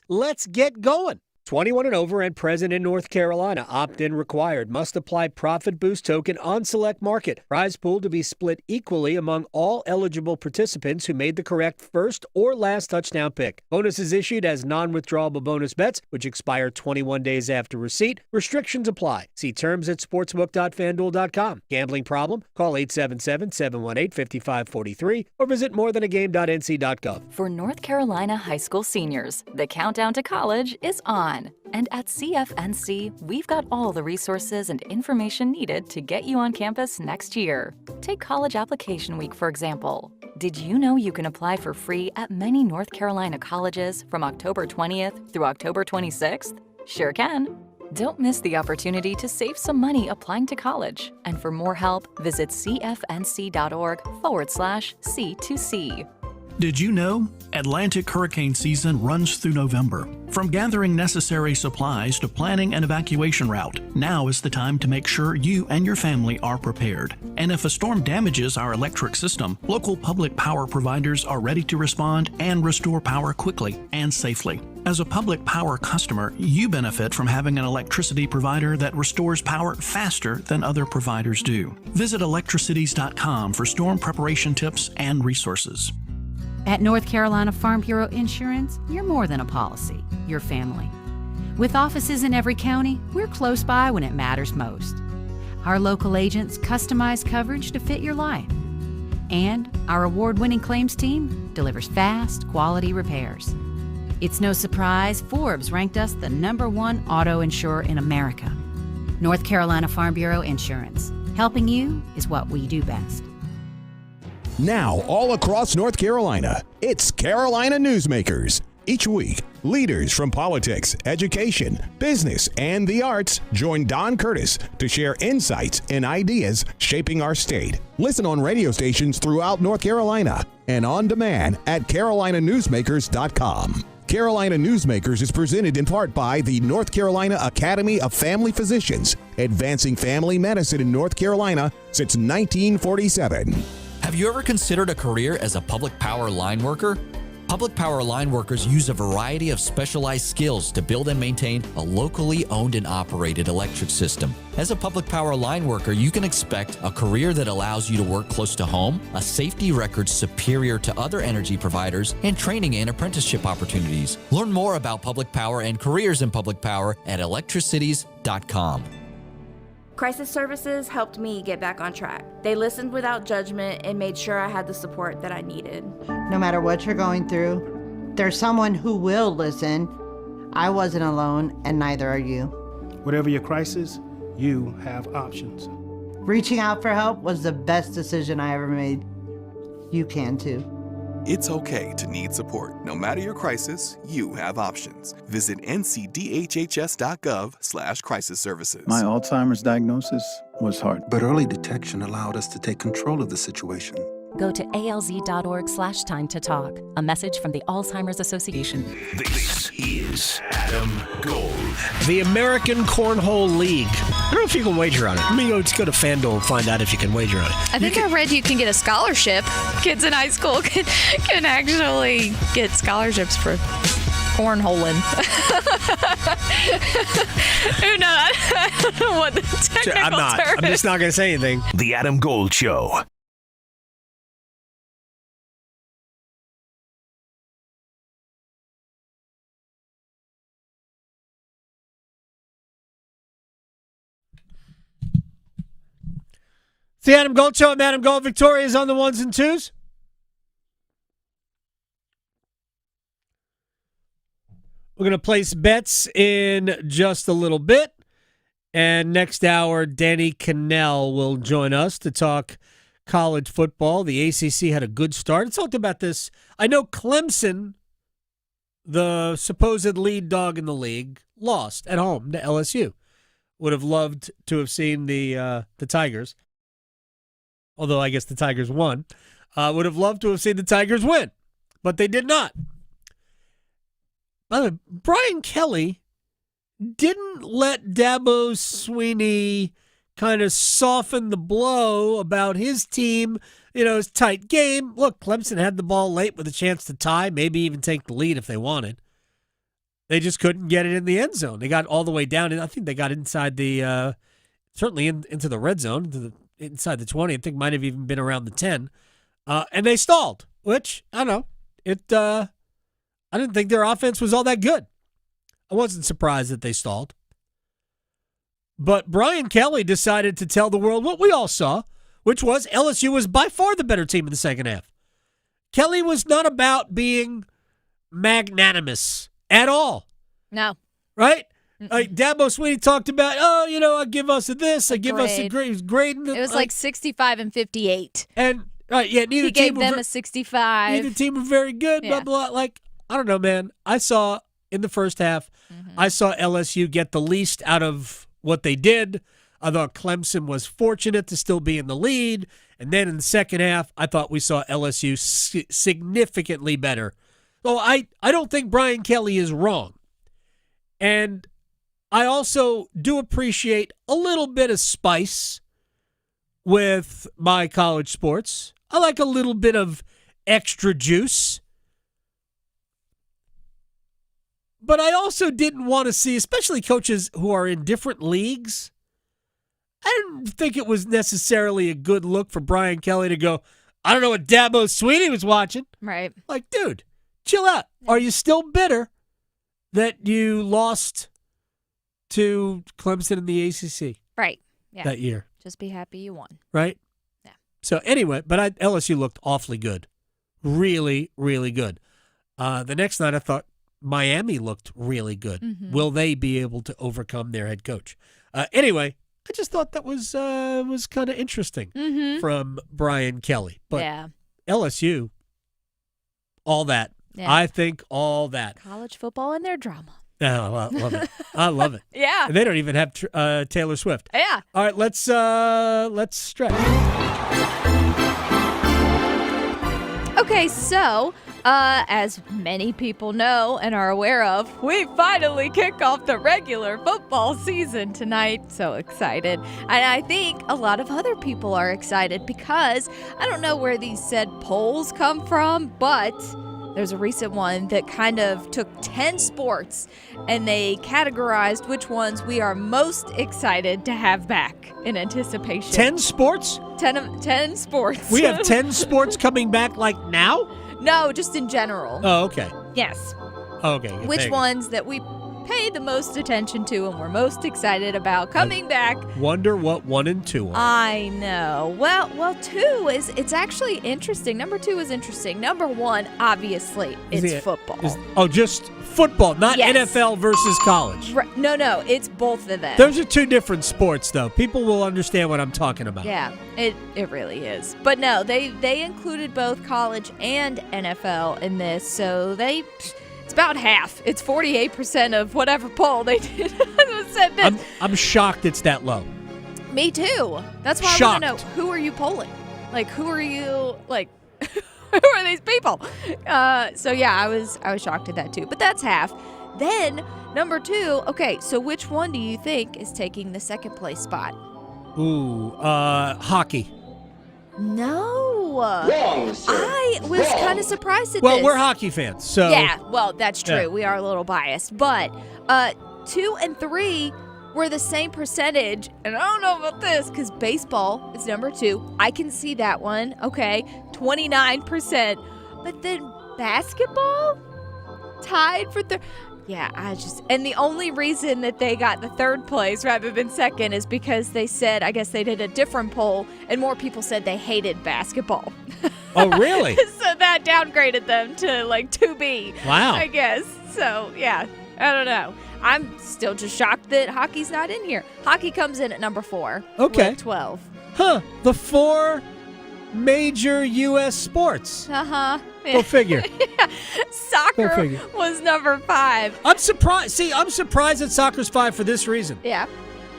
Let's get going. 21 and over and present in North Carolina. Opt-in required. Must apply profit boost token on select market. Prize pool to be split equally among all eligible participants who made the correct first or last touchdown pick. Bonus is issued as non-withdrawable bonus bets, which expire 21 days after receipt. Restrictions apply. See terms at sportsbook.fanduel.com. Gambling problem? Call 877-718-5543 or visit morethanagame.nc.gov. For North Carolina high school seniors, the countdown to college is on. And at CFNC, we've got all the resources and information needed to get you on campus next year. Take College Application Week, for example. Did you know you can apply for free at many North Carolina colleges from October 20th through October 26th? Sure can. Don't miss the opportunity to save some money applying to college. And for more help, visit cfnc.org/C2C. Did you know? Atlantic hurricane season runs through November. From gathering necessary supplies to planning an evacuation route, now is the time to make sure you and your family are prepared. And if a storm damages our electric system, local public power providers are ready to respond and restore power quickly and safely. As a public power customer, you benefit from having an electricity provider that restores power faster than other providers do. Visit electricities.com for storm preparation tips and resources. At North Carolina Farm Bureau Insurance, you're more than a policy, you're family. With offices in every county, we're close by when it matters most. Our local agents customize coverage to fit your life. And our award-winning claims team delivers fast, quality repairs. It's no surprise Forbes ranked us the #1 auto insurer in America. North Carolina Farm Bureau Insurance. Helping you is what we do best. Now, all across North Carolina, it's Carolina Newsmakers. Each week, leaders from politics, education, business, and the arts join Don Curtis to share insights and ideas shaping our state. Listen on radio stations throughout North Carolina and on demand at carolinanewsmakers.com. Carolina Newsmakers is presented in part by the North Carolina Academy of Family Physicians, advancing family medicine in North Carolina since 1947. Have you ever considered a career as a public power line worker? Public power line workers use a variety of specialized skills to build and maintain a locally owned and operated electric system. As a public power line worker, you can expect a career that allows you to work close to home, a safety record superior to other energy providers, and training and apprenticeship opportunities. Learn more about public power and careers in public power at electricities.com. Crisis Services helped me get back on track. They listened without judgment and made sure I had the support that I needed. No matter what you're going through, there's someone who will listen. I wasn't alone, and neither are you. Whatever your crisis, you have options. Reaching out for help was the best decision I ever made. You can too. It's okay to need support. No matter your crisis, you have options. Visit ncdhhs.gov/crisis services. My Alzheimer's diagnosis was hard, but early detection allowed us to take control of the situation. Go to alz.org/time to talk. A message from the Alzheimer's Association. This is Adam Gold. The American Cornhole League. I don't know if you can wager on it. Let me go to FanDuel and find out if you can wager on it. I think I read you can get a scholarship. Kids in high school can actually get scholarships for cornholing. Who knows? I don't know what the technical term I'm just not going to say anything. The Adam Gold Show. It's the Adam Gold Show. I'm Adam Gold. Victoria's on the ones and twos. We're going to place bets in just a little bit. And next hour, Danny Kannell will join us to talk college football. The ACC had a good start. Let's talk about this. I know Clemson, the supposed lead dog in the league, lost at home to LSU. Would have loved to have seen the Tigers. Although I guess the Tigers won. Would have loved to have seen the Tigers win, but they did not. By the way, Brian Kelly didn't let Dabo Swinney kind of soften the blow about his team, his tight game. Look, Clemson had the ball late with a chance to tie, maybe even take the lead if they wanted. They just couldn't get it in the end zone. They got all the way down, and I think they got inside the, certainly into the red zone, inside the 20. I think might have even been around the 10. And they stalled, which, I don't know. I didn't think their offense was all that good. I wasn't surprised that they stalled. But Brian Kelly decided to tell the world what we all saw, which was LSU was by far the better team in the second half. Kelly was not about being magnanimous at all. No. Right? Like Dabo Swinney talked about, I give us a this, I give us a grade. It was great. It was like 65 and 58. And neither he team gave them a 65. Neither team were very good. Yeah. Blah blah. Like I don't know, man. I saw in the first half, I saw LSU get the least out of what they did. I thought Clemson was fortunate to still be in the lead, and then in the second half, I thought we saw LSU significantly better. So I don't think Brian Kelly is wrong, and I also do appreciate a little bit of spice with my college sports. I like a little bit of extra juice. But I also didn't want to see, especially coaches who are in different leagues, I didn't think it was necessarily a good look for Brian Kelly to go, I don't know what Dabo Swinney was watching. Right. Like, dude, chill out. Are you still bitter that you lost to Clemson in the ACC? Right. Yeah. That year. Just be happy you won. Right? Yeah. So anyway, but LSU looked awfully good. Really, really good. The next night I thought Miami looked really good. Mm-hmm. Will they be able to overcome their head coach? Anyway, I just thought that was kind of interesting from Brian Kelly. But LSU, all that. Yeah. I think all that. College football and their drama. Oh, I love it. I love it. Yeah. And they don't even have Taylor Swift. Yeah. All right, let's stretch. Okay, so as many people know and are aware of, we finally kick off the regular football season tonight. So excited. And I think a lot of other people are excited because I don't know where these said polls come from, but there's a recent one that kind of took 10 sports and they categorized which ones we are most excited to have back in anticipation. 10 sports? 10 sports. We have 10 sports coming back like now? No, just in general. Oh, okay. Yes. Okay. Which ones that we pay the most attention to and we're most excited about coming back. Wonder what 1 and 2 are. I know. Well, 2 it's actually interesting. Number 2 is interesting. Number 1, obviously, it's football. Just football, not NFL versus college. No, it's both of them. Those are 2 different sports, though. People will understand what I'm talking about. Yeah, it really is. But no, they included both college and NFL in this, so it's about half. It's 48% of whatever poll they did. I'm shocked it's that low. Me too. That's why I want to know, who are you polling? Like, who are you, like, who are these people? So yeah, I was shocked at that too. But that's half. Then number 2. Okay, so which one do you think is taking the second place spot? Ooh, hockey. No. Wrong, sir. I was kind of surprised at this. Well, we're hockey fans, so. Yeah, well, that's true. Yeah. We are a little biased. But 2 and 3 were the same percentage. And I don't know about this because baseball is number 2. I can see that one. Okay, 29%. But then basketball tied for third. Yeah, and the only reason that they got the third place rather than second is because they said, I guess they did a different poll, and more people said they hated basketball. Oh, really? So that downgraded them to, like, 2B. Wow. I guess. So, yeah, I don't know. I'm still just shocked that hockey's not in here. Hockey comes in at number 4. Okay. With 12. Huh. The 4 major U.S. sports. Uh-huh. Go figure. Yeah. Soccer was number 5. I'm surprised. See, I'm surprised that soccer's 5 for this reason. Yeah.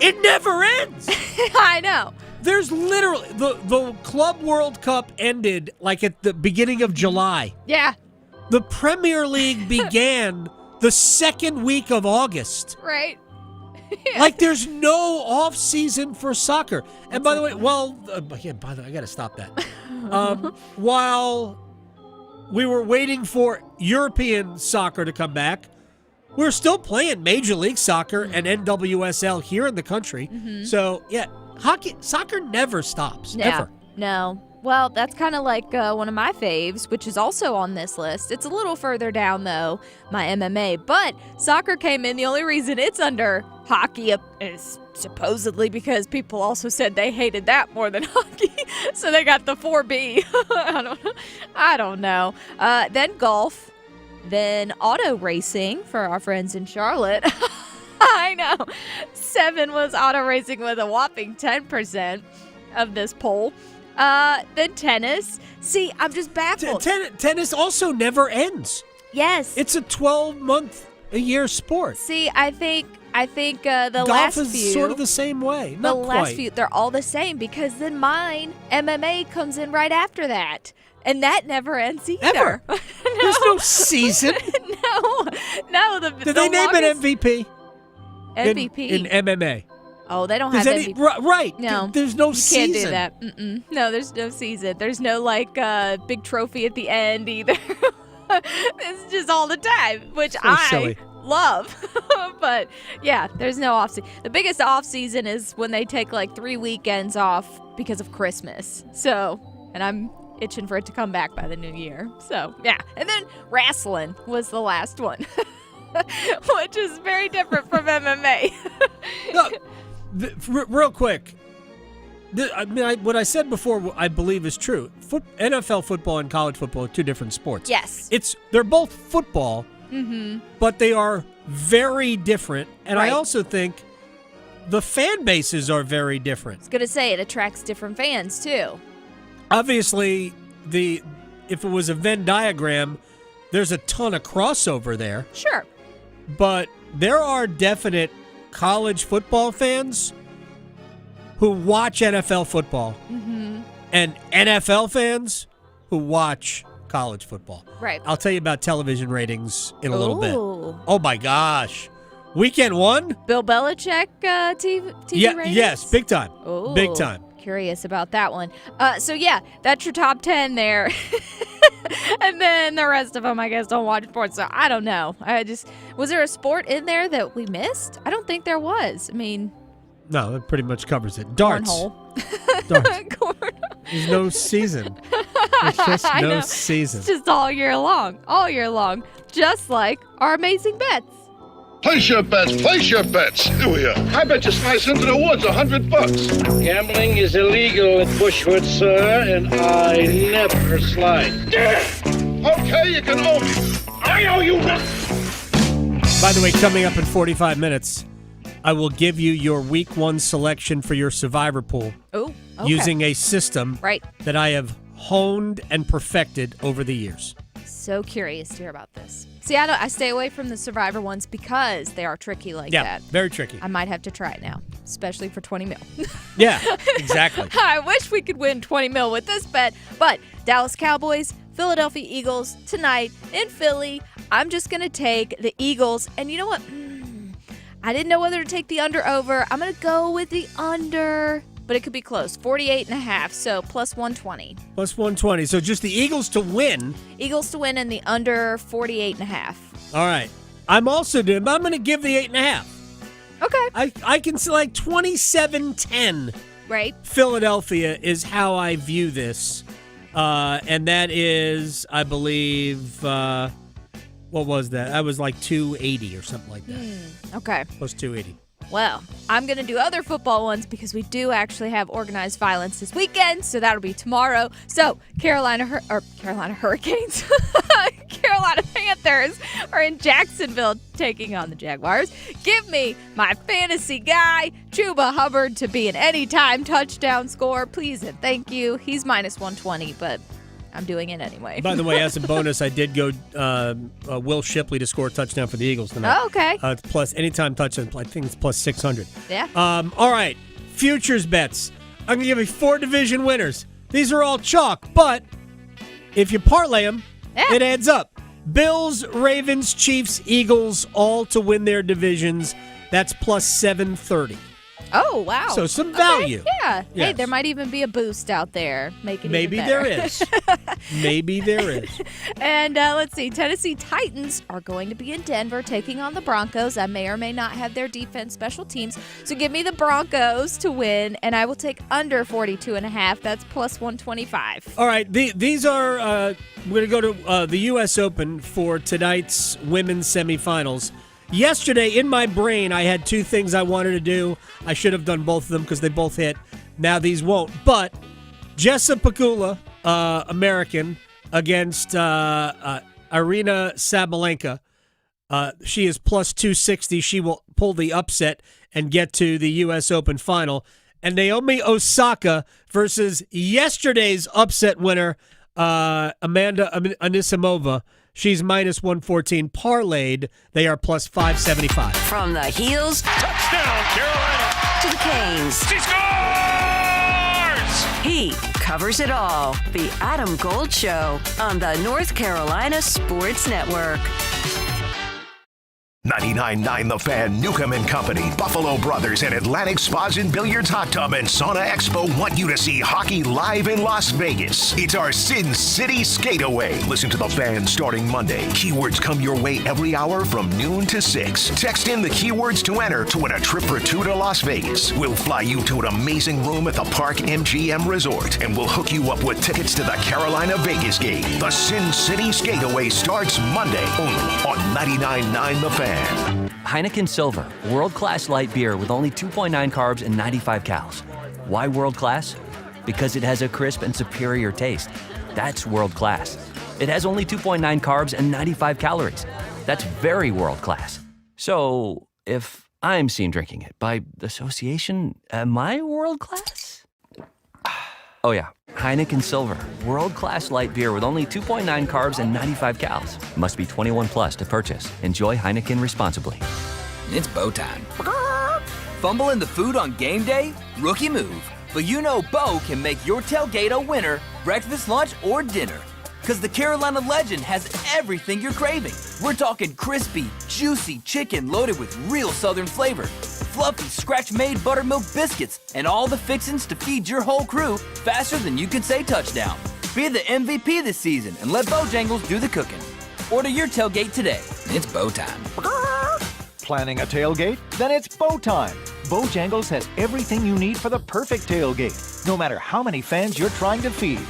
It never ends. I know. There's literally the Club World Cup ended like at the beginning of July. Yeah. The Premier League began the second week of August. Right. Yeah. Like there's no off season for soccer. And by the way, I got to stop that. While we were waiting for European soccer to come back, we're still playing Major League Soccer and NWSL here in the country. Mm-hmm. So, yeah, soccer never stops, ever. No. Well, that's kind of like one of my faves, which is also on this list. It's a little further down, though, my MMA. But soccer came in. The only reason it's under hockey is supposedly because people also said they hated that more than hockey. So they got the 4B. I don't know. Then golf. Then auto racing for our friends in Charlotte. I know. 7 was auto racing with a whopping 10% of this poll. Then tennis. See, I'm just baffled. Tennis also never ends. Yes. It's a 12-month-a-year sport. See, I think the golf last is few, sort of the same way. The last few, they're all the same because then mine, MMA, comes in right after that. And that never ends either. Ever. No. There's no season. No. Did they name an MVP? MVP? In MMA. Oh, they don't have MVP. Right. No. There's no Can't season. do that. Mm-mm. No, there's no season. There's no, big trophy at the end either. It's just all the time, which I love. But, yeah, there's no off-season. The biggest off-season is when they take, 3 weekends off because of Christmas. So, and I'm itching for it to come back by the new year. So, yeah. And then wrestling was the last one, which is very different from MMA. No, real quick. What I said before, I believe is true. NFL football and college football are 2 different sports. Yes. They're both football, mm-hmm. but they are very different. And right. I also think the fan bases are very different. I was going to say, it attracts different fans, too. Obviously, if it was a Venn diagram, there's a ton of crossover there. Sure. But there are definite college football fans who watch NFL football, mm-hmm. and NFL fans who watch college football. Right. I'll tell you about television ratings in a little bit. Ooh. Oh, my gosh. Weekend 1? Bill Belichick TV ratings? Yes, big time. Ooh. Big time. Curious about that one. So, yeah, that's your top 10 there. And then the rest of them, I guess, don't watch sports. So, I don't know. Was there a sport in there that we missed? I don't think there was. I mean... No, that pretty much covers it. Darts. Cornhole. Darts. There's no season. There's just no season. It's just all year long. All year long. Just like our amazing bets. Place your bets. Place your bets. Here. I bet you slice into the woods $100. Gambling is illegal at Bushwood, sir, and I never slide. Okay, you can owe me. I owe you nothing. By the way, coming up in 45 minutes, I will give you your week 1 selection for your survivor pool. Oh, okay. Using a system right. that I have honed and perfected over the years. So curious to hear about this. See, I stay away from the survivor ones because they are tricky like that. Yeah, very tricky. I might have to try it now, especially for 20 mil. Yeah, exactly. I wish we could win 20 mil with this bet, but Dallas Cowboys, Philadelphia Eagles tonight in Philly. I'm just going to take the Eagles. And you know what? I didn't know whether to take the under over. I'm going to go with the under, but it could be close. 48.5, so plus 120. Plus 120. So just the Eagles to win. Eagles to win and the under 48.5. All right. I'm going to give the 8.5. Okay. I can select 27-10. Right. Philadelphia is how I view this. And that is, I believe, what was that? That was like 280 or something like that. Okay. Plus 280. Well, I'm going to do other football ones because we do actually have organized violence this weekend, so that'll be tomorrow. So, Carolina Hurricanes, Carolina Panthers are in Jacksonville taking on the Jaguars. Give me my fantasy guy, Chuba Hubbard, to be an anytime touchdown scorer. Please and thank you. He's minus 120, but I'm doing it anyway. By the way, as a bonus, I did go Will Shipley to score a touchdown for the Eagles tonight. Oh, okay. It's plus anytime touchdown. I think it's plus 600. Yeah. All right. Futures bets. I'm going to give you 4 division winners. These are all chalk, but if you parlay them, it adds up. Bills, Ravens, Chiefs, Eagles, all to win their divisions. That's plus 730. Oh, wow. So some value. Okay, yeah. Yes. Hey, there might even be a boost out there. Make it Maybe even better. there is. Maybe there is. And let's see. Tennessee Titans are going to be in Denver taking on the Broncos. I may or may not have their defense special teams. So give me the Broncos to win, and I will take under 42.5. That's plus 125. All right. These are, we're going to go to the U.S. Open for tonight's women's semifinals. Yesterday, in my brain, I had 2 things I wanted to do. I should have done both of them because they both hit. Now these won't. But Jessa Pegula, American, against Arina Sabalenka. She is plus 260. She will pull the upset and get to the U.S. Open final. And Naomi Osaka versus yesterday's upset winner, Amanda Anisimova. She's minus 114. Parlayed, they are plus 575. From the heels Touchdown, Carolina. to the canes. She scores! He covers it all. The Adam Gold Show on the North Carolina Sports Network. 99.9 The Fan, Newcomb and Company, Buffalo Brothers, and Atlantic Spas and Billiards Hot Tub and Sauna Expo want you to see hockey live in Las Vegas. It's our Sin City Skateaway. Listen to The Fan starting Monday. Keywords come your way every hour from noon to 6. Text in the keywords to enter to win a trip for 2 to Las Vegas. We'll fly you to an amazing room at the Park MGM Resort, and we'll hook you up with tickets to the Carolina Vegas game. The Sin City Skateaway starts Monday only on 99.9 The Fan. Heineken Silver, world-class light beer with only 2.9 carbs and 95 calories. Why world-class? Because it has a crisp and superior taste. That's world-class. It has only 2.9 carbs and 95 calories. That's very world-class. So, if I'm seen drinking it, by association, am I world-class? Oh yeah, Heineken Silver, world-class light beer with only 2.9 carbs and 95 calories. Must be 21 plus to purchase. Enjoy Heineken responsibly. It's Bo time. Fumbling the food on game day? Rookie move. But you know Bo can make your tailgate a winner, breakfast, lunch, or dinner. Because the Carolina Legend has everything you're craving. We're talking crispy, juicy chicken loaded with real Southern flavor, fluffy scratch-made buttermilk biscuits, and all the fixins to feed your whole crew faster than you could say touchdown. Be the MVP this season and let Bojangles do the cooking. Order your tailgate today. It's Bo time. Planning a tailgate? Then it's Bo time. Bojangles has everything you need for the perfect tailgate, no matter how many fans you're trying to feed.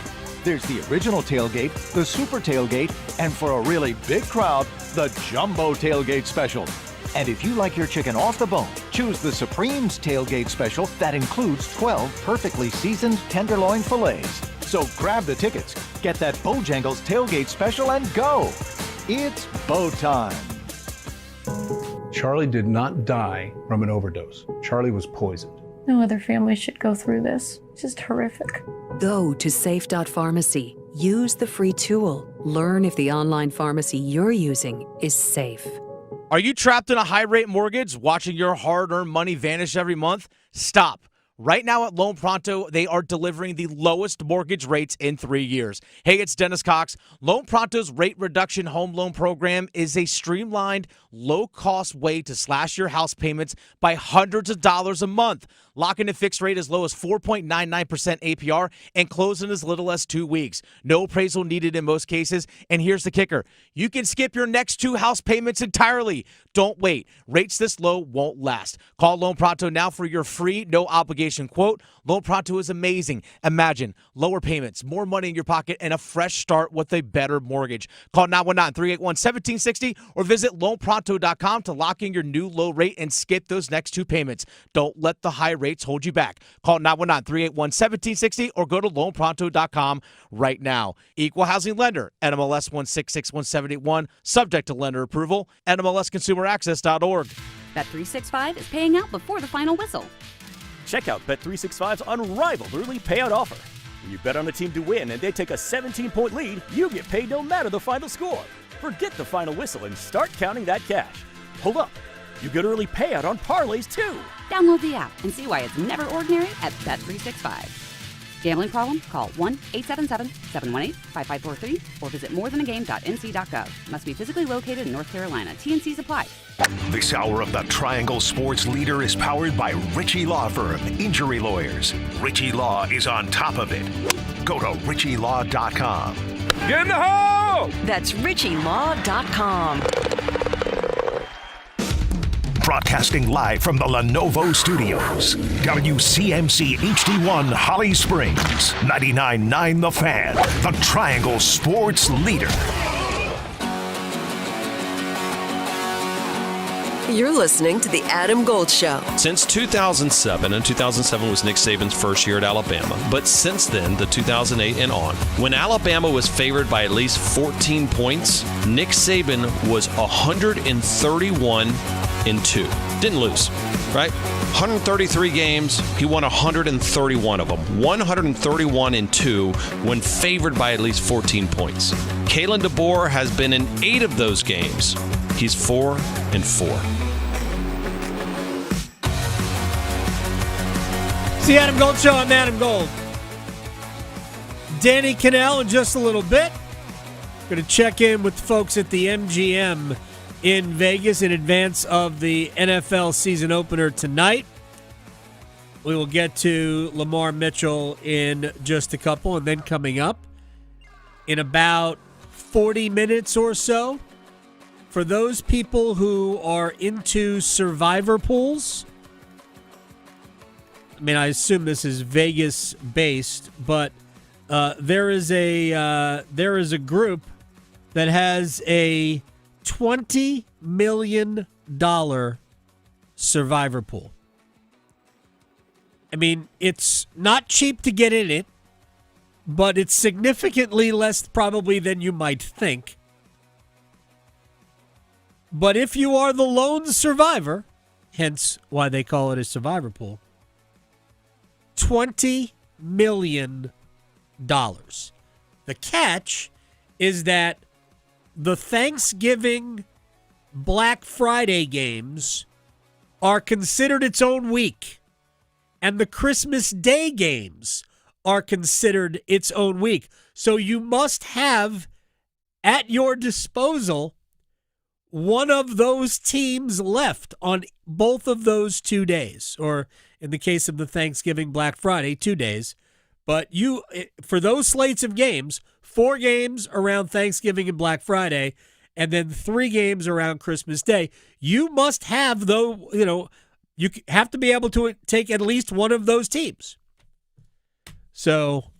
There's the original tailgate, the super tailgate, and for a really big crowd, the jumbo tailgate special. And if you like your chicken off the bone, choose the Supreme's Tailgate Special that includes 12 perfectly seasoned tenderloin fillets. So grab the tickets, get that Bojangles Tailgate Special, and go. It's bow time. Charlie did not die from an overdose. Charlie was poisoned. No other family should go through this. It's just horrific. Go to safe.pharmacy. Use the free tool. Learn if the online pharmacy you're using is safe. Are you trapped in a high-rate mortgage, watching your hard-earned money vanish every month? Stop. Right now at Loan Pronto, they are delivering the lowest mortgage rates in 3 years. Hey, it's Dennis Cox. Loan Pronto's rate reduction home loan program is a streamlined, low-cost way to slash your house payments by hundreds of dollars a month. Lock in a fixed rate as low as 4.99% APR and close in as little as 2 weeks. No appraisal needed in most cases. And here's the kicker. You can skip your next 2 house payments entirely. Don't wait. Rates this low won't last. Call Loan Pronto now for your free, no obligation quote. Loan Pronto is amazing. Imagine lower payments, more money in your pocket, and a fresh start with a better mortgage. Call 919-381-1760 or visit loanpronto.com to lock in your new low rate and skip those next 2 payments. Don't let the high rates hold you back. Call 919-381-1760 or go to loanpronto.com right now. Equal housing lender, NMLS 1661781, subject to lender approval, NMLSconsumeraccess.org. Bet365 is paying out before the final whistle. Check out Bet365's unrivaled early payout offer. When you bet on a team to win and they take a 17-point lead, you get paid no matter the final score. Forget the final whistle and start counting that cash. Hold up. You get early payout on parlays, too. Download the app and see why it's never ordinary at Bet365. Gambling problem? Call 1-877-718-5543 or visit morethanagame.nc.gov. Must be physically located in North Carolina. T&Cs apply. This hour of the Triangle Sports Leader is powered by Ritchie Law Firm, injury lawyers. Ritchie Law is on top of it. Go to ritchielaw.com. Get in the hole! That's ritchielaw.com. Broadcasting live from the Lenovo Studios. WCMC HD1 Holly Springs. 99.9 The Fan. The Triangle Sports Leader. You're listening to The Adam Gold Show. Since 2007, and 2007 was Nick Saban's first year at Alabama, but since then, the 2008 and on, when Alabama was favored by at least 14 points, Nick Saban was 131-2. Didn't lose, right? 133 games, he won 131 of them. 131-2 when favored by at least 14 points. Kalen DeBoer has been in 8 of those games. He's 4-4. It's the Adam Gold Show. I'm Adam Gold. Danny Kannell in just a little bit. Going to check in with the folks at the MGM in Vegas in advance of the NFL season opener tonight. We will get to Lamarr Mitchell in just a couple, and then coming up in about 40 minutes or so, for those people who are into survivor pools, I mean, I assume this is Vegas based, but there is a group that has a $20 million survivor pool. I mean, it's not cheap to get in it, but it's significantly less probably than you might think. But if you are the lone survivor, hence why they call it a survivor pool, $20 million. The catch is that the Thanksgiving Black Friday games are considered its own week, and the Christmas Day games are considered its own week. So you must have at your disposal one of those teams left on both of those 2 days, or in the case of the Thanksgiving Black Friday, 2 days. But you, for those slates of games, 4 games around Thanksgiving and Black Friday, and then 3 games around Christmas Day, you must have, though, you have to be able to take at least one of those teams. So,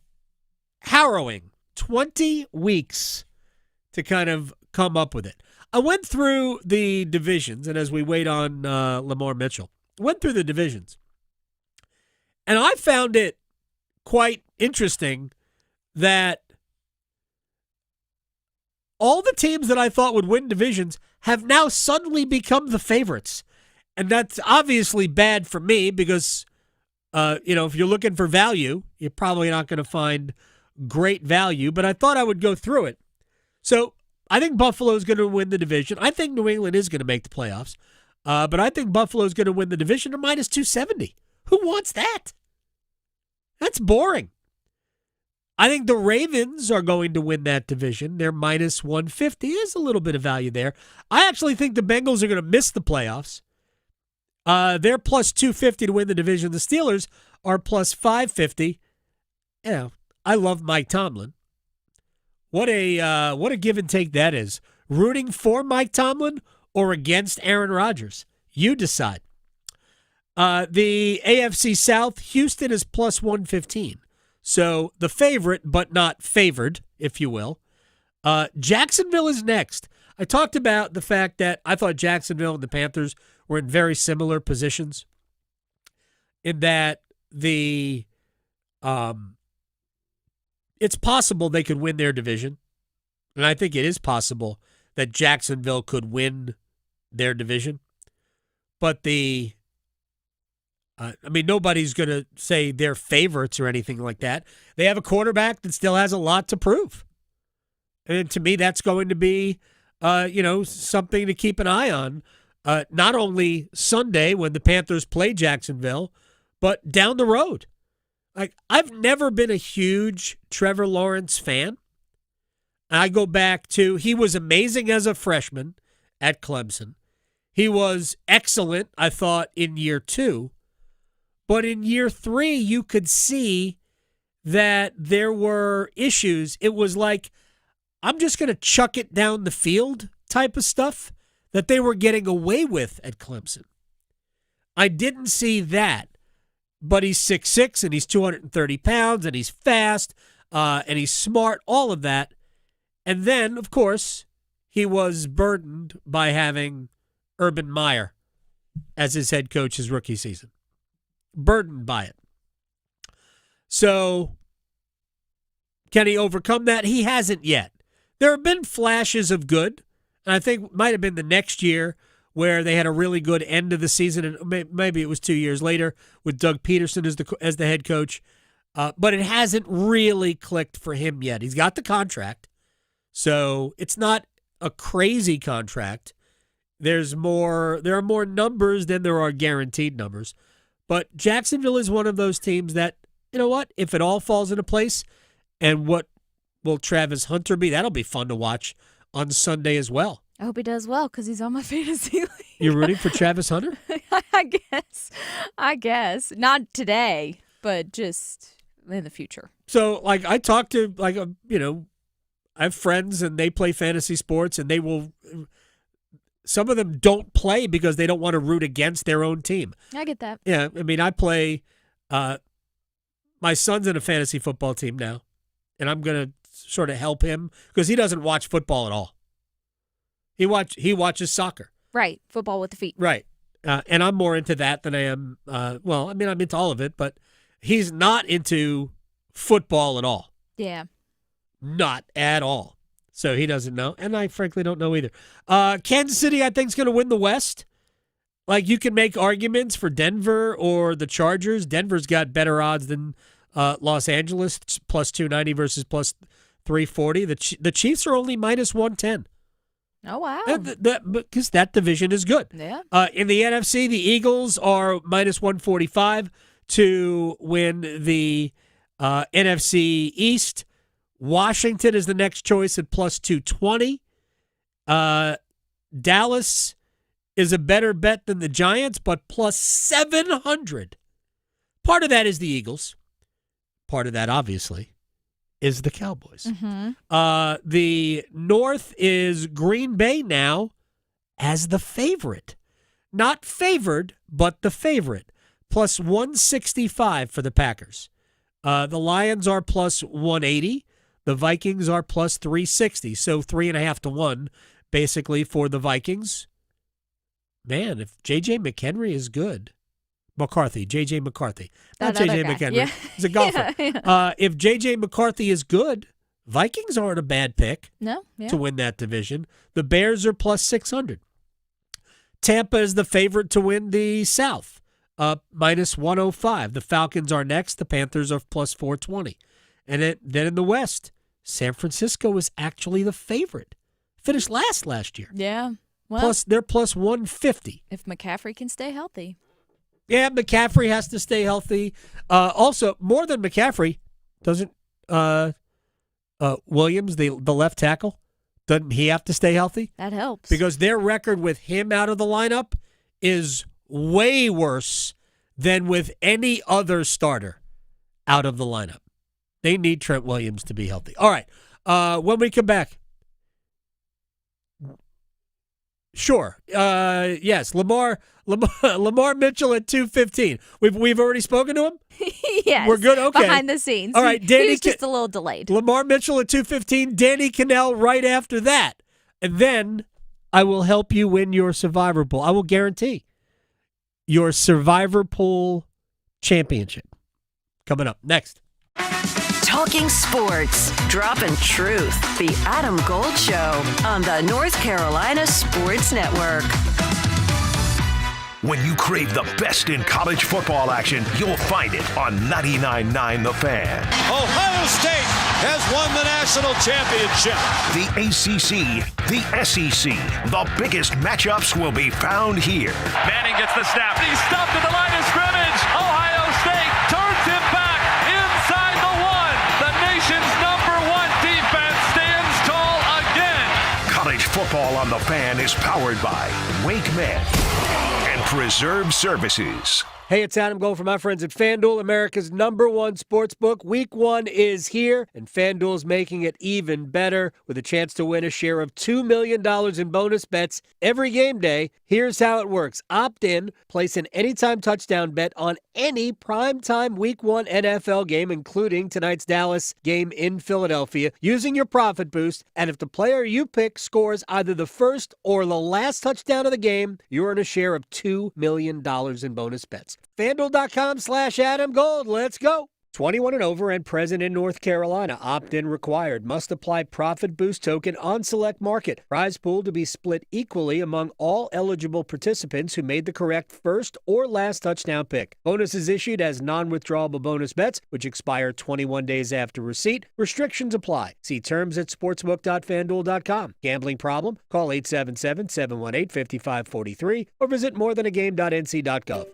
harrowing. 20 weeks to kind of come up with it. I went through the divisions, and as we wait on Lamarr Mitchell, went through the divisions. And I found it quite interesting that all the teams that I thought would win divisions have now suddenly become the favorites. And that's obviously bad for me because, if you're looking for value, you're probably not going to find great value. But I thought I would go through it. So I think Buffalo's going to win the division. I think New England is going to make the playoffs. But I think Buffalo's going to win the division. They're minus 270. Who wants that? That's boring. I think the Ravens are going to win that division. They're minus 150. There's a little bit of value there. I actually think the Bengals are going to miss the playoffs. They're plus 250 to win the division. The Steelers are plus 550. I love Mike Tomlin. What a give and take that is. Rooting for Mike Tomlin or against Aaron Rodgers? You decide. The AFC South, Houston is plus 115. So the favorite, but not favored, if you will. Jacksonville is next. I talked about the fact that I thought Jacksonville and the Panthers were in very similar positions in that it's possible they could win their division. And I think it is possible that Jacksonville could win their division. But nobody's going to say they're favorites or anything like that. They have a quarterback that still has a lot to prove. And to me, that's going to be, something to keep an eye on. Not only Sunday when the Panthers play Jacksonville, but down the road. Like, I've never been a huge Trevor Lawrence fan. I go back to, he was amazing as a freshman at Clemson. He was excellent, I thought, in year 2. But in year 3, you could see that there were issues. It was like, I'm just going to chuck it down the field type of stuff that they were getting away with at Clemson. I didn't see that. But he's 6'6", and he's 230 pounds, and he's fast, and he's smart, all of that. And then, of course, he was burdened by having Urban Meyer as his head coach his rookie season. Burdened by it. So, can he overcome that? He hasn't yet. There have been flashes of good, and I think it might have been the next year where they had a really good end of the season, and maybe it was 2 years later with Doug Peterson as the head coach. But it hasn't really clicked for him yet. He's got the contract, so it's not a crazy contract. There are more numbers than there are guaranteed numbers. But Jacksonville is one of those teams that, you know what, if it all falls into place, and what will Travis Hunter be? That'll be fun to watch on Sunday as well. I hope he does well because he's on my fantasy league. You're rooting for Travis Hunter? I guess. Not today, but just in the future. So, I talk to, I have friends and they play fantasy sports, and some of them don't play because they don't want to root against their own team. I get that. Yeah, I play, my son's in a fantasy football team now, and I'm going to sort of help him because he doesn't watch football at all. He watches soccer. Right, football with the feet. Right, and I'm more into that than I am. I'm into all of it, but he's not into football at all. Yeah, not at all. So he doesn't know, and I frankly don't know either. Kansas City, I think, is going to win the West. You can make arguments for Denver or the Chargers. Denver's got better odds than Los Angeles, plus 290 versus plus 340. The Chiefs are only minus 110. Oh, wow. Because that division is good. Yeah. In the NFC, the Eagles are minus 145 to win the NFC East. Washington is the next choice at plus 220. Dallas is a better bet than the Giants, but plus 700. Part of that is the Eagles. Part of that, obviously, is the Cowboys. Mm-hmm. The North is Green Bay now as the favorite. Not favored, but the favorite. Plus 165 for the Packers. The Lions are plus 180. The Vikings are plus 360, so 3.5 to 1 basically, for the Vikings. Man, if J.J. McHenry is good. J.J. McCarthy. Not J.J. McHenry. Yeah. He's a golfer. If J.J. McCarthy is good, Vikings aren't a bad pick to win that division. The Bears are plus 600. Tampa is the favorite to win the South, minus 105. The Falcons are next. The Panthers are plus 420. And then in the West, San Francisco is actually the favorite. Finished last year. Yeah. Well, They're plus 150. If McCaffrey can stay healthy. Yeah, McCaffrey has to stay healthy. Also, more than McCaffrey, doesn't Williams, the left tackle, doesn't he have to stay healthy? That helps. Because their record with him out of the lineup is way worse than with any other starter out of the lineup. They need Trent Williams to be healthy. All right, when we come back. Sure. Yes, Lamarr Mitchell at 2:15. We've already spoken to him? Yes. We're good? Okay. Behind the scenes. All right, He was just a little delayed. Lamarr Mitchell at 2:15, Danny Kannell right after that. And then I will help you win your Survivor Pool. I will guarantee your Survivor Pool championship. Coming up next. Talking sports, dropping truth. The Adam Gold Show on the North Carolina Sports Network. When you crave the best in college football action, you'll find it on 99.9 The Fan. Ohio State has won the national championship. The ACC, the SEC, the biggest matchups will be found here. Manning gets the snap. He's stopped at the line of scrimmage. Ohio State turns him back inside the one. The nation's #1 defense stands tall again. College football on The Fan is powered by Wake Men and Preserve Services. Hey, it's Adam Gold from my friends at FanDuel, America's #1 sportsbook. Week 1 is here, and FanDuel's making it even better with a chance to win a share of $2 million in bonus bets every game day. Here's how it works. Opt in, place an anytime touchdown bet on any primetime Week 1 NFL game, including tonight's Dallas game in Philadelphia, using your profit boost. And if the player you pick scores either the first or the last touchdown of the game, you earn a share of $2 million in bonus bets. FanDuel.com/Adam Gold. Let's go. 21 and over and present in North Carolina. Opt-in required. Must apply profit boost token on select market. Prize pool to be split equally among all eligible participants who made the correct first or last touchdown pick. Bonus is issued as non-withdrawable bonus bets, which expire 21 days after receipt. Restrictions apply. See terms at sportsbook.fanduel.com. Gambling problem? Call 877-718-5543 or visit morethanagame.nc.gov.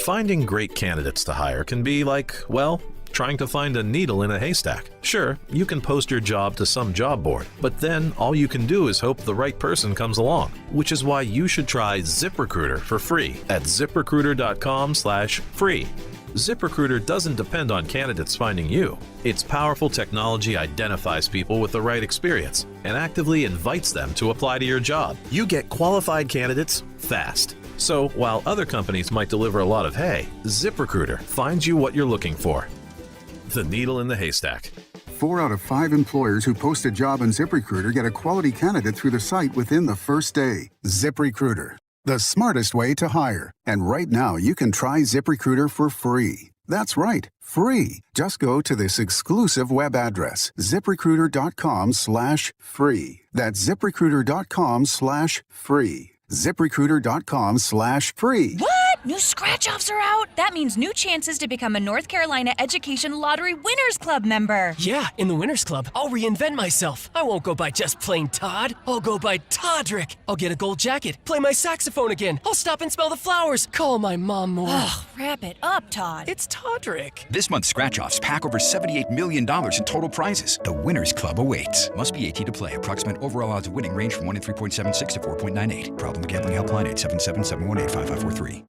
Finding great candidates to hire can be like, well, trying to find a needle in a haystack. Sure, you can post your job to some job board, but then all you can do is hope the right person comes along, which is why you should try ZipRecruiter for free at ZipRecruiter.com/free. ZipRecruiter doesn't depend on candidates finding you. Its powerful technology identifies people with the right experience and actively invites them to apply to your job. You get qualified candidates fast. So while other companies might deliver a lot of hay, ZipRecruiter finds you what you're looking for. The needle in the haystack. 4 out of 5 employers who post a job on ZipRecruiter get a quality candidate through the site within the first day. ZipRecruiter, the smartest way to hire. And right now, you can try ZipRecruiter for free. That's right, free. Just go to this exclusive web address, ZipRecruiter.com/free. That's ZipRecruiter.com/free. ZipRecruiter.com/free. What? New scratch-offs are out? That means new chances to become a North Carolina Education Lottery Winners Club member. Yeah, in the Winners Club, I'll reinvent myself. I won't go by just plain Todd. I'll go by Toddrick. I'll get a gold jacket, play my saxophone again. I'll stop and smell the flowers, call my mom more. Ugh, wrap it up, Todd. It's Toddrick. This month's scratch-offs pack over $78 million in total prizes. The Winners Club awaits. Must be 18 to play. Approximate overall odds of winning range from 1 in 3.76 to 4.98. Problem with gambling helpline 877-718-5543.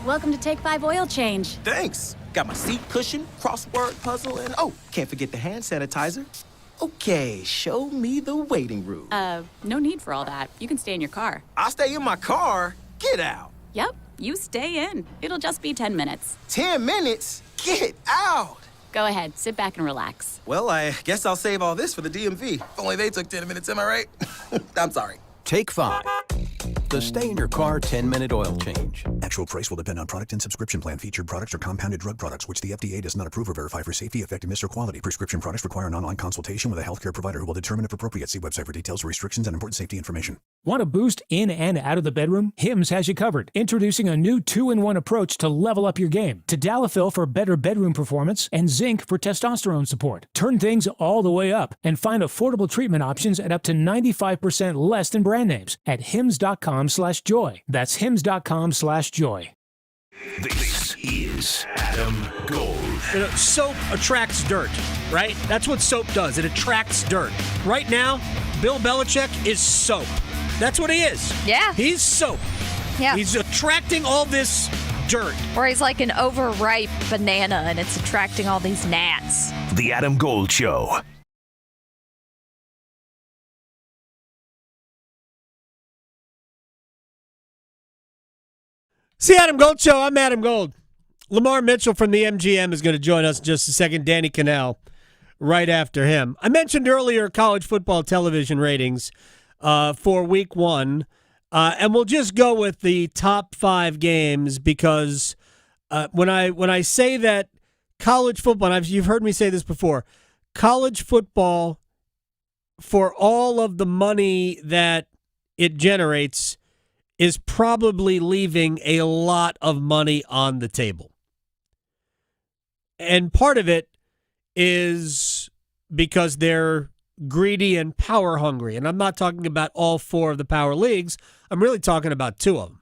Welcome to Take 5 Oil Change. Thanks. Got my seat cushion, crossword puzzle, and oh, can't forget the hand sanitizer. Okay, show me the waiting room. No need for all that. You can stay in your car. I'll stay in my car? Get out. Yep, you stay in. It'll just be 10 minutes. 10 minutes? Get out. Go ahead, sit back and relax. Well, I guess I'll save all this for the DMV. If only they took 10 minutes, am I right? I'm sorry. Take 5. The stay-in-your-car 10-minute oil change. Actual price will depend on product and subscription plan. Featured products are compounded drug products, which the FDA does not approve or verify for safety, effectiveness, or quality. Prescription products require an online consultation with a healthcare provider who will determine if appropriate. See website for details, restrictions, and important safety information. Want a boost in and out of the bedroom? Hims has you covered. Introducing a new 2-in-1 approach to level up your game. Tadalafil for better bedroom performance and zinc for testosterone support. Turn things all the way up and find affordable treatment options at up to 95% less than brand names at hims.com/joy. That's hims.com/joy. This is Adam Gold. You know, soap attracts dirt, right? That's what soap does. It attracts dirt. Right now, Bill Belichick is soap. That's what he is. Yeah. He's soap. Yeah. He's attracting all this dirt. Or he's like an overripe banana and it's attracting all these gnats. The Adam Gold Show. It's the Adam Gold Show. I'm Adam Gold. Lamarr Mitchell from the MGM is going to join us in just a second. Danny Kannell right after him. I mentioned earlier college football television ratings for week 1, and we'll just go with the top 5 games because when I say that college football, and you've heard me say this before, college football, for all of the money that it generates, is probably leaving a lot of money on the table. And part of it is because they're greedy and power hungry. And I'm not talking about all 4 of the power leagues. I'm really talking about 2 of them.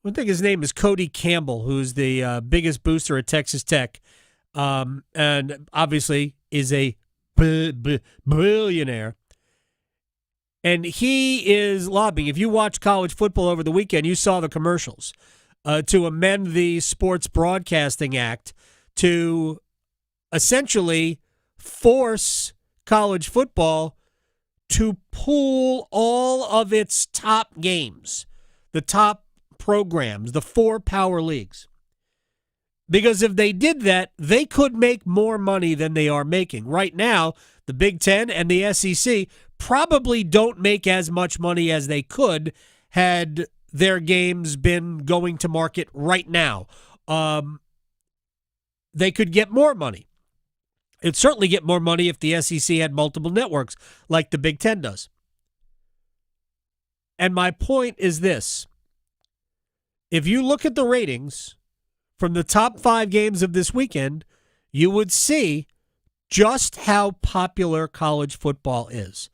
I think his name is Cody Campbell, who's the biggest booster at Texas Tech, and obviously is a billionaire. And he is lobbying. If you watch college football over the weekend, you saw the commercials to amend the Sports Broadcasting Act to essentially force college football to pool all of its top games, the top programs, the 4 power leagues. Because if they did that, they could make more money than they are making. Right now, the Big Ten and the SEC probably don't make as much money as they could had their games been going to market right now. They could get more money. It'd certainly get more money if the SEC had multiple networks like the Big Ten does. And my point is this. If you look at the ratings from the top 5 games of this weekend, you would see just how popular college football is.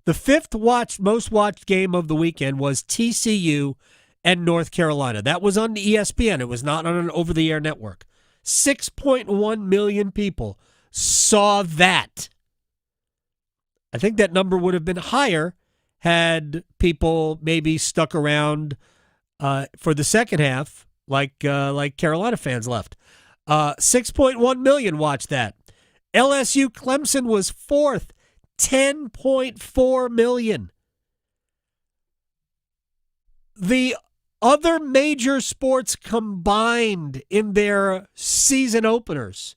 The 5th most watched game of the weekend was TCU and North Carolina. That was on ESPN. It was not on an over-the-air network. 6.1 million people saw that. I think that number would have been higher had people maybe stuck around for the second half, like Carolina fans left. 6.1 million watched that. LSU Clemson was 4th, 10.4 million. The other major sports combined in their season openers,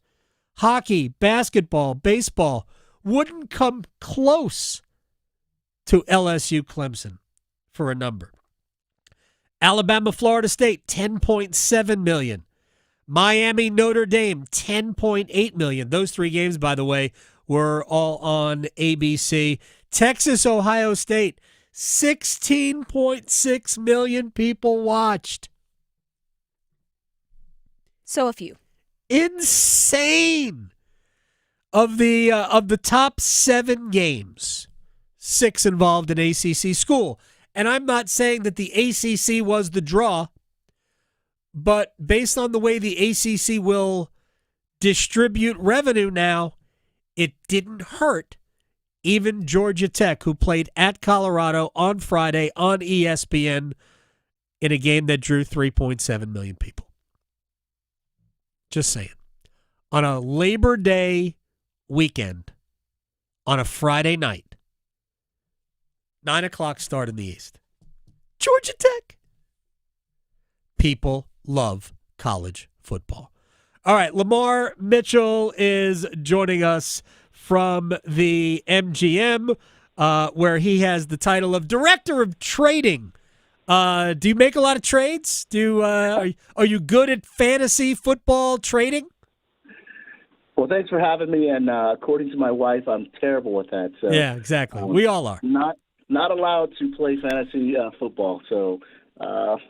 hockey, basketball, baseball, wouldn't come close to LSU Clemson for a number. Alabama, Florida State, 10.7 million. Miami, Notre Dame, 10.8 million. Those 3 games, by the way, were all on ABC. Texas, Ohio State, 16.6 million people watched. So a few. Insane. Of the top 7 games, 6 involved an ACC school. And I'm not saying that the ACC was the draw, but based on the way the ACC will distribute revenue now, it didn't hurt even Georgia Tech, who played at Colorado on Friday on ESPN in a game that drew 3.7 million people. Just saying. On a Labor Day weekend, on a Friday night, 9 o'clock start in the East. Georgia Tech. People love college football. All right, Lamarr Mitchell is joining us from the MGM. where he has the title of Director of Trading. Do you make a lot of trades? Are you good at fantasy football trading? Well, thanks for having me. And according to my wife, I'm terrible with that. So yeah, exactly. We all are. Not allowed to play fantasy football. So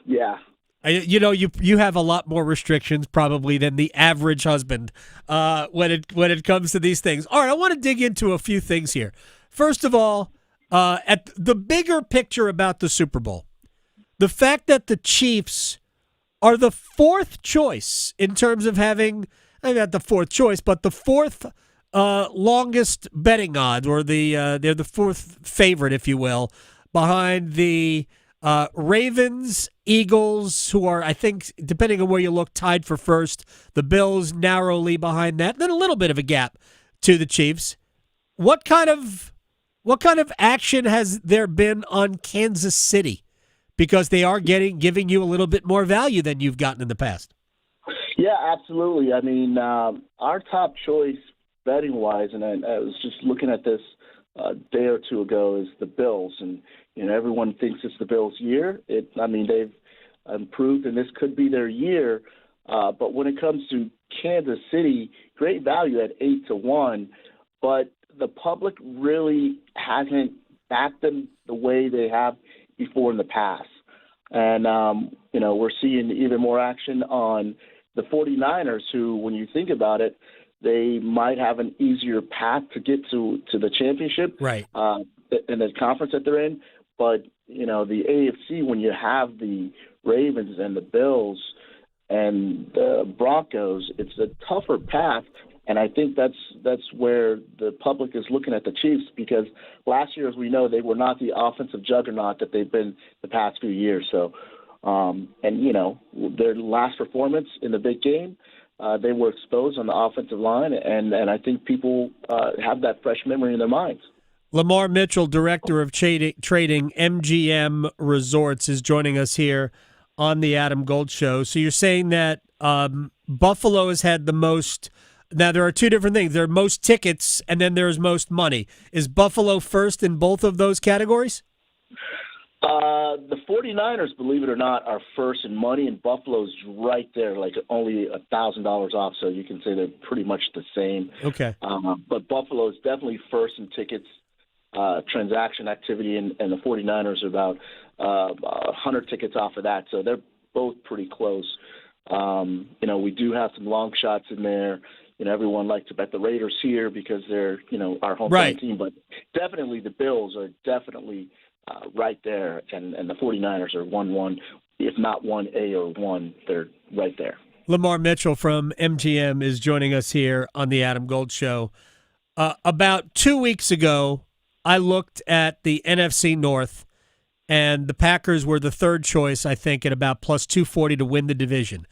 yeah. You have a lot more restrictions probably than the average husband when it comes to these things. All right, I want to dig into a few things here. First of all, at the bigger picture about the Super Bowl, the fact that the Chiefs are the fourth choice in terms of having, not the fourth choice, but the fourth longest betting odds, or they're the fourth favorite, if you will, behind the Ravens, Eagles, who are, I think, depending on where you look, tied for first. The Bills narrowly behind that. Then a little bit of a gap to the Chiefs. What kind of action has there been on Kansas City? Because they are giving you a little bit more value than you've gotten in the past. Yeah, absolutely. I mean, our top choice betting-wise, and I was just looking at this a day or two ago, is the Bills. And, everyone thinks it's the Bills' year. They've improved, and this could be their year. But when it comes to Kansas City, great value at 8-1, but the public really hasn't backed them the way they have before in the past. And, we're seeing even more action on the 49ers, who, when you think about it, they might have an easier path to get to the championship, right? In the conference that they're in. But, the AFC, when you have the Ravens and the Bills and the Broncos, it's a tougher path. And I think that's where the public is looking at the Chiefs, because last year, as we know, they were not the offensive juggernaut that they've been the past few years. So, their last performance in the big game, they were exposed on the offensive line, and I think people have that fresh memory in their minds. Lamarr Mitchell, Director of Trading, MGM Resorts, is joining us here on the Adam Gold Show. So you're saying that Buffalo has had the most. Now, there are two different things. There are most tickets, and then there's most money. Is Buffalo first in both of those categories? The 49ers, believe it or not, are first in money, and Buffalo's right there, like only $1,000 off, so you can say they're pretty much the same. Okay. But Buffalo is definitely first in tickets, transaction activity, and the 49ers are about 100 tickets off of that, so they're both pretty close. We do have some long shots in there. Everyone likes to bet the Raiders here because they're, our home team. But definitely the Bills are definitely right there, and the 49ers are 1-1, if not 1A or 1. They're right there. Lamarr Mitchell from MGM is joining us here on the Adam Gold Show. About 2 weeks ago, I looked at the NFC North, and the Packers were the third choice, I think, at about plus 240 to win the division.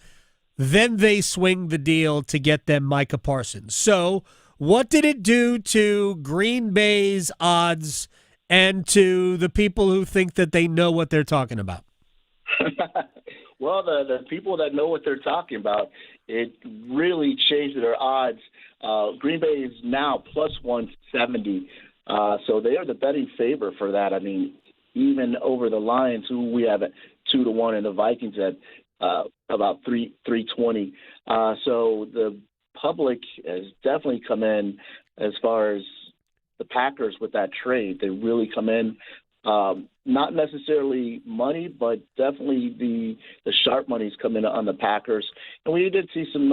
Then they swing the deal to get them Micah Parsons. So what did it do to Green Bay's odds and to the people who think that they know what they're talking about? Well, the people that know what they're talking about, it really changed their odds. Green Bay is now plus 170. So they are the betting favorite for that. I mean, even over the Lions, who we have at 2-1, and the Vikings at about 320. So the public has definitely come in as far as the Packers with that trade. They really come in, not necessarily money, but definitely the sharp money's come in on the Packers. And we did see some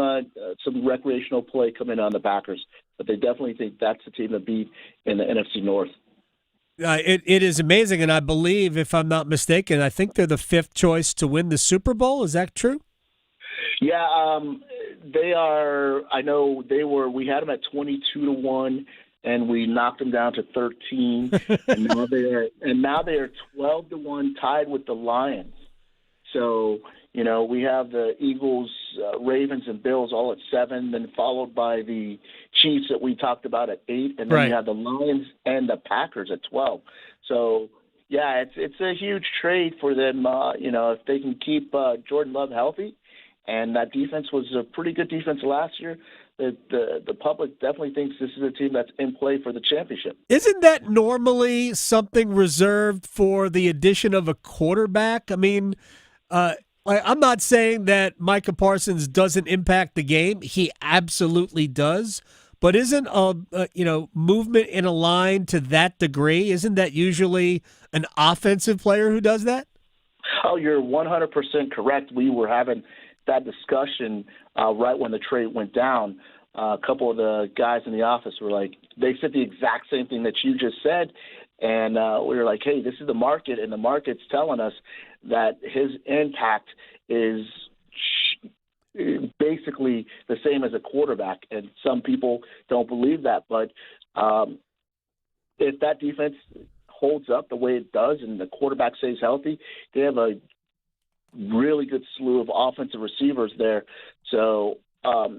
recreational play come in on the Packers, but they definitely think that's the team to beat in the NFC North. It is amazing, and I believe, if I'm not mistaken, I think they're the fifth choice to win the Super Bowl. Is that true? Yeah, they are. I know they were. We had them at 22-1, and we knocked them down to 13, and now they are 12-1, tied with the Lions. So we have the Eagles, Ravens, and Bills all at 7, then followed by the Chiefs that we talked about at 8, and then we have the Lions and the Packers at 12. So, yeah, it's a huge trade for them. If they can keep Jordan Love healthy, and that defense was a pretty good defense last year. The public definitely thinks this is a team that's in play for the championship. Isn't that normally something reserved for the addition of a quarterback? I mean, I'm not saying that Micah Parsons doesn't impact the game. He absolutely does. But isn't movement in a line to that degree? Isn't that usually an offensive player who does that? Oh, you're 100% correct. We were having that discussion right when the trade went down. A couple of the guys in the office were like, they said the exact same thing that you just said. And we were like, hey, this is the market, and the market's telling us that his impact is basically the same as a quarterback. And some people don't believe that. But if that defense holds up the way it does and the quarterback stays healthy, they have a really good slew of offensive receivers there. So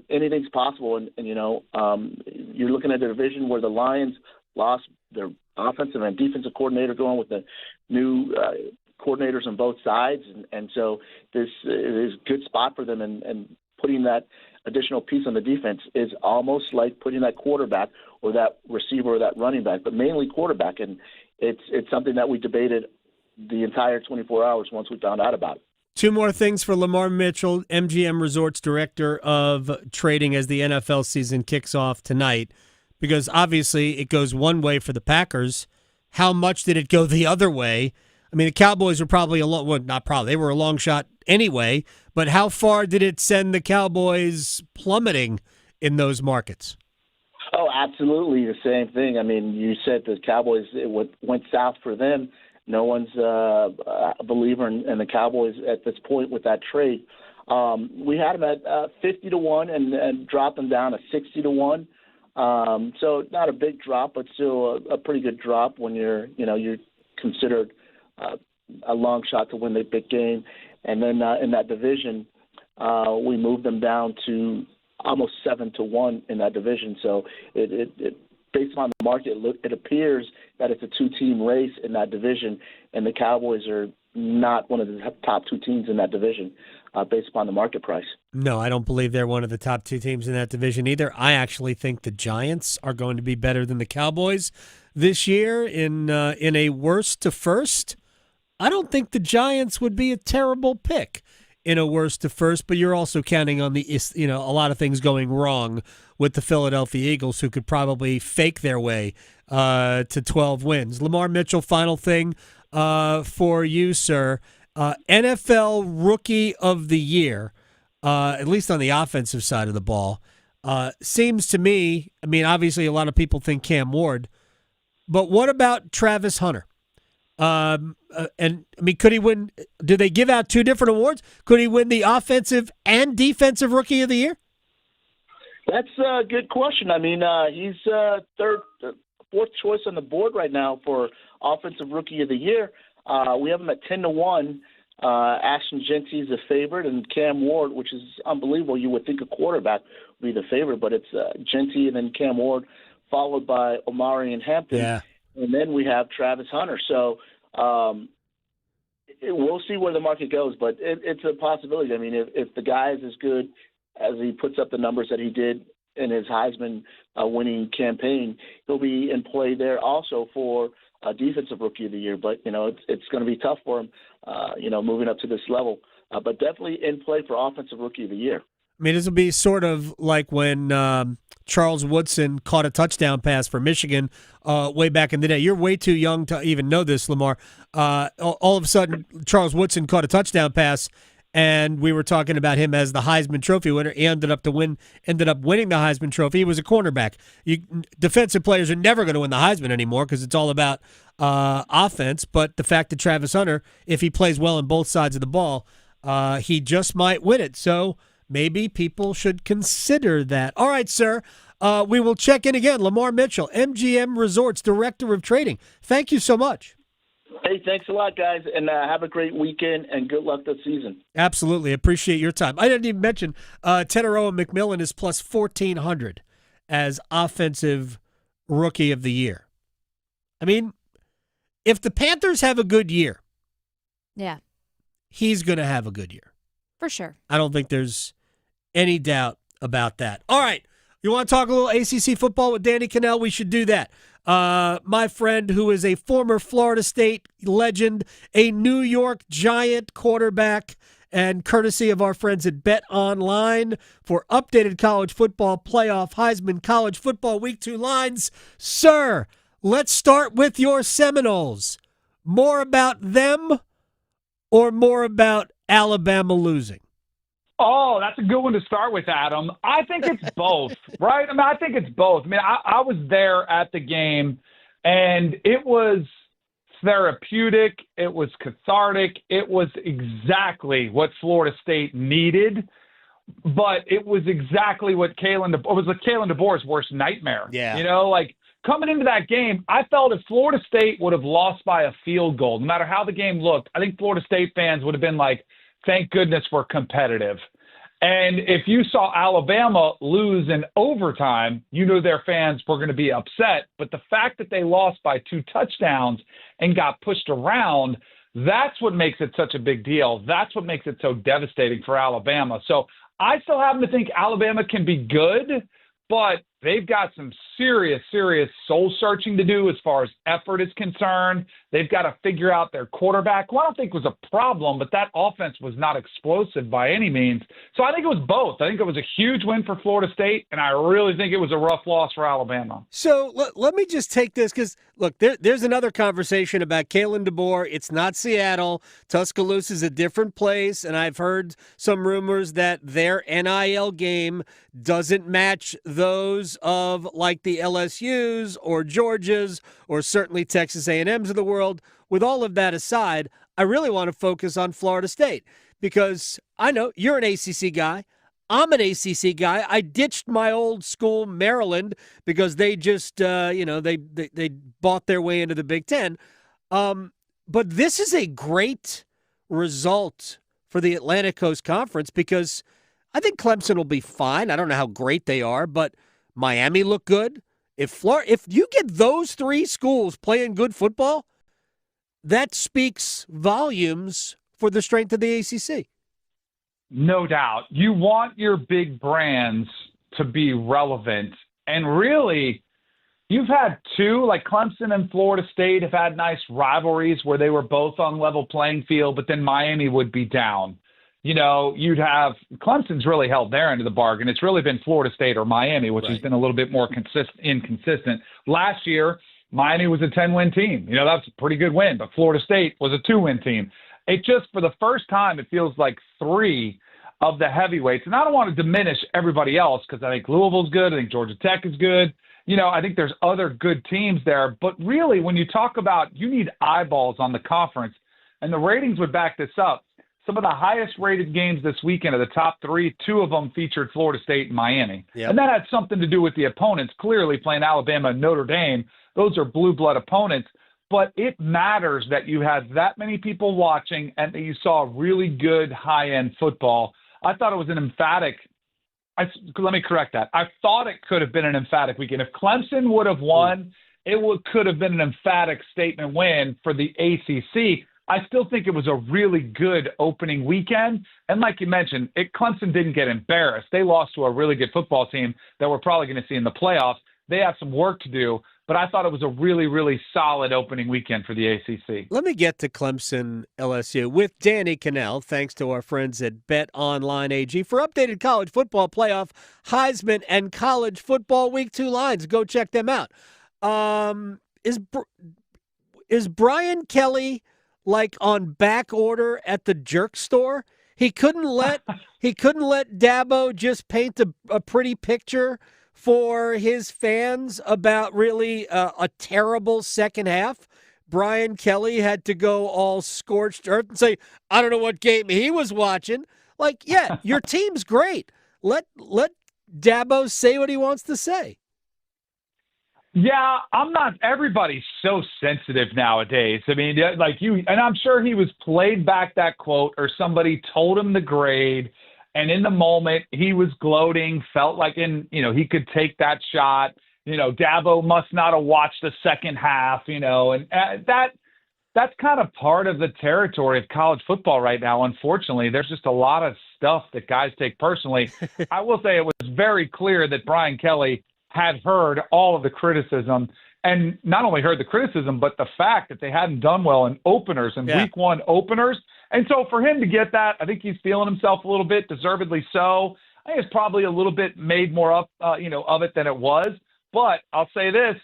anything's possible. And you're looking at a division where the Lions lost their offensive and defensive coordinator, going with the new coordinators on both sides. And so this is a good spot for them. And putting that additional piece on the defense is almost like putting that quarterback or that receiver or that running back, but mainly quarterback. And it's something that we debated the entire 24 hours once we found out about it. Two more things for Lamarr Mitchell, MGM Resorts Director of Trading, as the NFL season kicks off tonight, because obviously it goes one way for the Packers. How much did it go the other way? I mean, the Cowboys were probably they were a long shot anyway, but how far did it send the Cowboys plummeting in those markets? Oh, absolutely the same thing. I mean, you said the Cowboys, it went south for them. No one's a believer in the Cowboys at this point with that trade. We had them at 50-1 and dropped them down to 60-1. So not a big drop, but still a pretty good drop when you're considered a long shot to win the big game. And then in that division, we moved them down to almost 7-1 in that division. So it based on the market, it appears that it's a two-team race in that division, and the Cowboys are not one of the top two teams in that division based upon the market price. No, I don't believe they're one of the top two teams in that division either. I actually think the Giants are going to be better than the Cowboys this year in a worst to first. I don't think the Giants would be a terrible pick in a worst to first, but you're also counting on a lot of things going wrong with the Philadelphia Eagles, who could probably fake their way to 12 wins. Lamarr Mitchell, final thing for you, sir. NFL Rookie of the Year, at least on the offensive side of the ball, seems to me, I mean, obviously a lot of people think Cam Ward, but what about Travis Hunter? And I mean, could he win? Do they give out two different awards? Could he win the offensive and defensive Rookie of the Year? That's a good question. I mean, he's fourth choice on the board right now for offensive Rookie of the Year. We have him at 10-1. Ashton Genty is a favorite, and Cam Ward, which is unbelievable. You would think a quarterback would be the favorite, but it's Genty and then Cam Ward, followed by Omari and Hampton. Yeah. And then we have Travis Hunter. So we'll see where the market goes, but it's a possibility. I mean, if the guy is as good as he puts up the numbers that he did in his Heisman winning campaign, he'll be in play there also for defensive Rookie of the Year. But, it's going to be tough for him, moving up to this level. But definitely in play for offensive Rookie of the Year. I mean, this will be sort of like when Charles Woodson caught a touchdown pass for Michigan way back in the day. You're way too young to even know this, Lamarr. All of a sudden, Charles Woodson caught a touchdown pass, and we were talking about him as the Heisman Trophy winner. He ended up winning the Heisman Trophy. He was a cornerback. Defensive players are never going to win the Heisman anymore because it's all about offense. But the fact that Travis Hunter, if he plays well on both sides of the ball, he just might win it. So maybe people should consider that. All right, sir. We will check in again. Lamarr Mitchell, MGM Resorts Director of Trading. Thank you so much. Hey, thanks a lot, guys, and have a great weekend, and good luck this season. Absolutely. Appreciate your time. I didn't even mention Teteroa McMillan is plus 1,400 as Offensive Rookie of the Year. I mean, if the Panthers have a good year, yeah, he's going to have a good year. For sure. I don't think there's any doubt about that. All right. You want to talk a little ACC football with Danny Kannell? We should do that. My friend who is a former Florida State legend, a New York Giant quarterback, and courtesy of our friends at Bet Online for updated college football playoff Heisman College Football Week 2 lines. Sir, let's start with your Seminoles. More about them or more about Alabama losing? Oh, that's a good one to start with, Adam. I think it's both, right? I mean, I think it's both. I mean, I was there at the game, and it was therapeutic. It was cathartic. It was exactly what Florida State needed, but it was exactly what Kalen DeBoer's worst nightmare. Yeah. You know, like coming into that game, I felt if Florida State would have lost by a field goal, no matter how the game looked, I think Florida State fans would have been like, thank goodness we're competitive. And if you saw Alabama lose in overtime, you knew their fans were going to be upset. But the fact that they lost by 2 touchdowns and got pushed around, that's what makes it such a big deal. That's what makes it so devastating for Alabama. So I still happen to think Alabama can be good, but they've got some serious soul searching to do as far as effort is concerned. They've got to figure out their quarterback, who I don't think was a problem, but that offense was not explosive by any means. So I think it was both. I think it was a huge win for Florida State, and I really think it was a rough loss for Alabama. So let me just take this because, look, there's another conversation about Kalen DeBoer. It's not Seattle. Tuscaloosa is a different place, and I've heard some rumors that their NIL game doesn't match those of like the LSU's or Georgia's or certainly Texas A&M's of the world. With all of that aside, I really want to focus on Florida State because I know you're an ACC guy. I'm an ACC guy. I ditched my old school Maryland because they just, they bought their way into the Big Ten. But this is a great result for the Atlantic Coast Conference because I think Clemson will be fine. I don't know how great they are, but Miami looked good. If you get those 3 schools playing good football, that speaks volumes for the strength of the ACC. No doubt. You want your big brands to be relevant. And really, you've had 2, like Clemson and Florida State have had nice rivalries where they were both on level playing field, but then Miami would be down. You know, you'd have Clemson's really held their end of the bargain. It's really been Florida State or Miami, which has been a little bit more inconsistent. Last year, Miami was a 10-win team. You know, that's a pretty good win, but Florida State was a 2-win team. It just, for the first time, it feels like 3 of the heavyweights. And I don't want to diminish everybody else because I think Louisville's good. I think Georgia Tech is good. You know, I think there's other good teams there. But really, when you talk about you need eyeballs on the conference, and the ratings would back this up, some of the highest rated games this weekend of the top 3, 2 of them featured Florida State and Miami. Yep. And that had something to do with the opponents, clearly playing Alabama and Notre Dame. Those are blue blood opponents. But it matters that you had that many people watching and that you saw really good high-end football. I thought it was an emphatic – let me correct that. I thought it could have been an emphatic weekend. If Clemson would have won, could have been an emphatic statement win for the ACC. I still think it was a really good opening weekend. And like you mentioned, Clemson didn't get embarrassed. They lost to a really good football team that we're probably going to see in the playoffs. They have some work to do, but I thought it was a really, really solid opening weekend for the ACC. Let me get to Clemson LSU with Danny Kannell, thanks to our friends at Bet Online AG for updated college football playoff, Heisman, and college football week 2 lines. Go check them out. Is Brian Kelly like on back order at the jerk store? He couldn't let Dabo just paint a pretty picture for his fans about really a terrible second half. Brian Kelly had to go all scorched earth and say, I don't know what game he was watching. Like, yeah, your team's great. Let Dabo say what he wants to say. Yeah, everybody's so sensitive nowadays. I mean, and I'm sure he was played back that quote or somebody told him the grade, and in the moment he was gloating, felt like he could take that shot. Dabo must not have watched the second half, and that's kind of part of the territory of college football right now. Unfortunately, there's just a lot of stuff that guys take personally. I will say it was very clear that Brian Kelly had heard all of the criticism, and not only heard the criticism, but the fact that they hadn't done well in openers and week one openers. And so for him to get that, I think he's feeling himself a little bit, deservedly so. I think it's probably a little bit made more up, of it than it was. But I'll say this,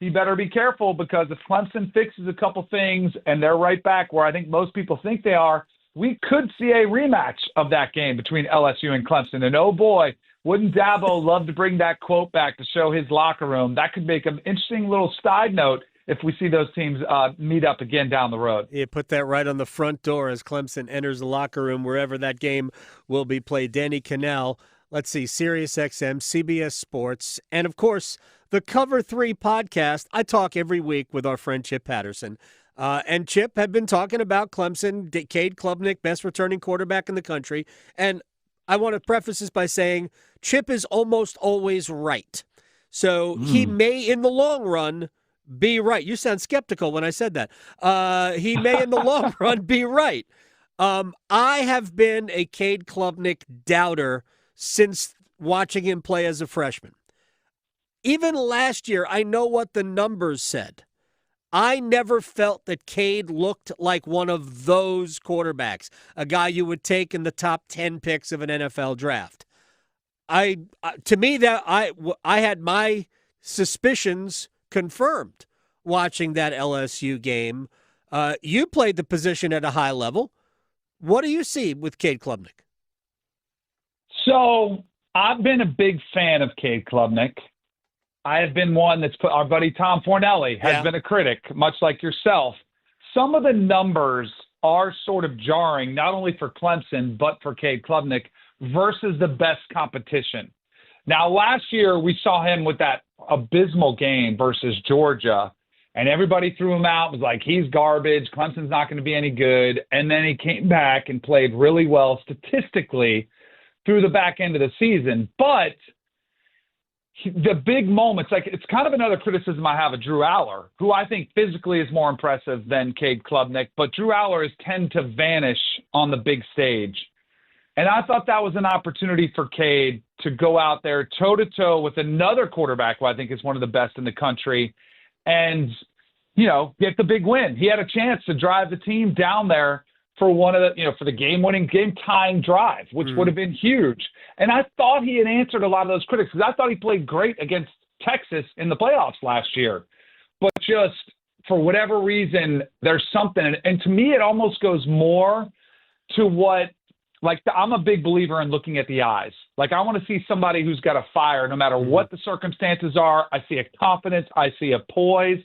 he better be careful, because if Clemson fixes a couple things and they're right back where I think most people think they are, we could see a rematch of that game between LSU and Clemson. And oh boy, wouldn't Dabo love to bring that quote back to show his locker room? That could make an interesting little side note if we see those teams meet up again down the road. You put that right on the front door as Clemson enters the locker room wherever that game will be played. Danny Kannell, let's see, SiriusXM, CBS Sports, and of course, the Cover 3 podcast. I talk every week with our friend Chip Patterson. And Chip had been talking about Clemson, Cade Klubnik, best returning quarterback in the country. And I want to preface this by saying Chip is almost always right. So he may, in the long run, be right. You sound skeptical when I said that. He may, in the long run, be right. I have been a Cade Klubnik doubter since watching him play as a freshman. Even last year, I know what the numbers said. I never felt that Cade looked like one of those quarterbacks, a guy you would take in the top 10 picks of an NFL draft. I had my suspicions confirmed watching that LSU game. You played the position at a high level. What do you see with Cade Klubnik? So I've been a big fan of Cade Klubnik. I have been one that's put, our buddy Tom Fornelli has been a critic, much like yourself. Some of the numbers are sort of jarring, not only for Clemson, but for Cade Klubnik versus the best competition. Now, last year we saw him with that abysmal game versus Georgia, and everybody threw him out, was like, he's garbage, Clemson's not going to be any good. And then he came back and played really well statistically through the back end of the season. But the big moments, like, it's kind of another criticism I have of Drew Aller, who I think physically is more impressive than Cade Klubnik, but Drew Aller tend to vanish on the big stage. And I thought that was an opportunity for Cade to go out there toe-to-toe with another quarterback who I think is one of the best in the country and, get the big win. He had a chance to drive the team down there for one of the, for the game-winning, game-tying drive, which would have been huge. And I thought he had answered a lot of those critics, because I thought he played great against Texas in the playoffs last year. But just for whatever reason, there's something. And to me, it almost goes more to what, I'm a big believer in looking at the eyes. I want to see somebody who's got a fire no matter what the circumstances are. I see a confidence. I see a poise.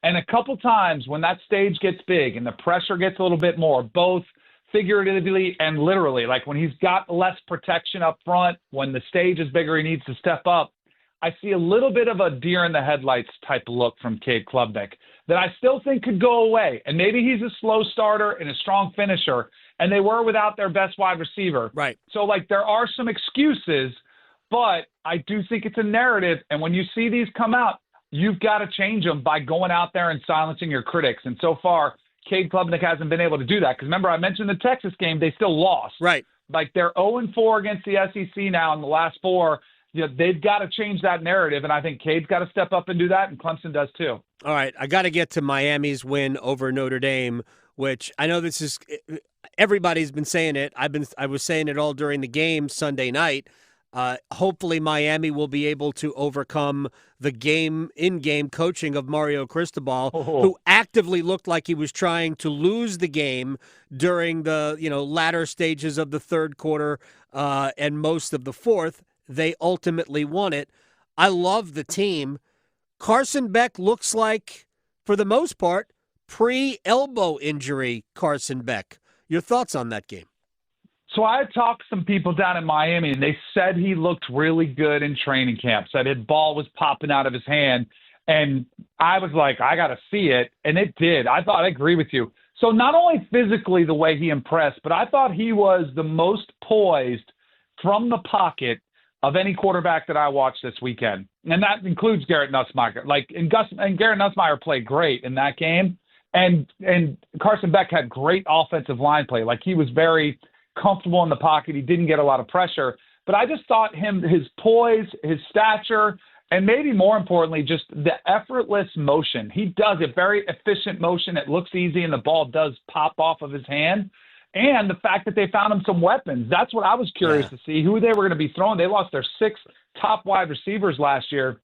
And a couple times when that stage gets big and the pressure gets a little bit more, both figuratively and literally, like when he's got less protection up front, when the stage is bigger, he needs to step up. I see a little bit of a deer in the headlights type look from Cade Klubnik that I still think could go away. And maybe he's a slow starter and a strong finisher, and they were without their best wide receiver. Right. So, there are some excuses, but I do think it's a narrative. And when you see these come out, you've got to change them by going out there and silencing your critics. And so far, Cade Klubnik hasn't been able to do that. Because remember, I mentioned the Texas game, they still lost. Right. They're 0-4 against the SEC now in the last 4. They've got to change that narrative, and I think Cade's got to step up and do that, and Clemson does too. All right, I got to get to Miami's win over Notre Dame, which I know this is everybody's been saying it. I was saying it all during the game Sunday night. Hopefully Miami will be able to overcome the in-game coaching of Mario Cristobal, who actively looked like he was trying to lose the game during the latter stages of the third quarter and most of the fourth. They ultimately won it. I love the team. Carson Beck looks like, for the most part, pre-elbow injury Carson Beck. Your thoughts on that game? So I talked to some people down in Miami, and they said he looked really good in training camp, said his ball was popping out of his hand. And I was like, I got to see it. And it did. I agree with you. So not only physically the way he impressed, but I thought he was the most poised from the pocket of any quarterback that I watched this weekend. And that includes Garrett Nussmeier. And Garrett Nussmeier played great in that game. And Carson Beck had great offensive line play. He was very comfortable in the pocket. He didn't get a lot of pressure. But I just thought his poise, his stature, and maybe more importantly, just the effortless motion. He does a very efficient motion. It looks easy, and the ball does pop off of his hand. And the fact that they found him some weapons. That's what I was curious to see, who they were going to be throwing. They lost their 6 top wide receivers last year.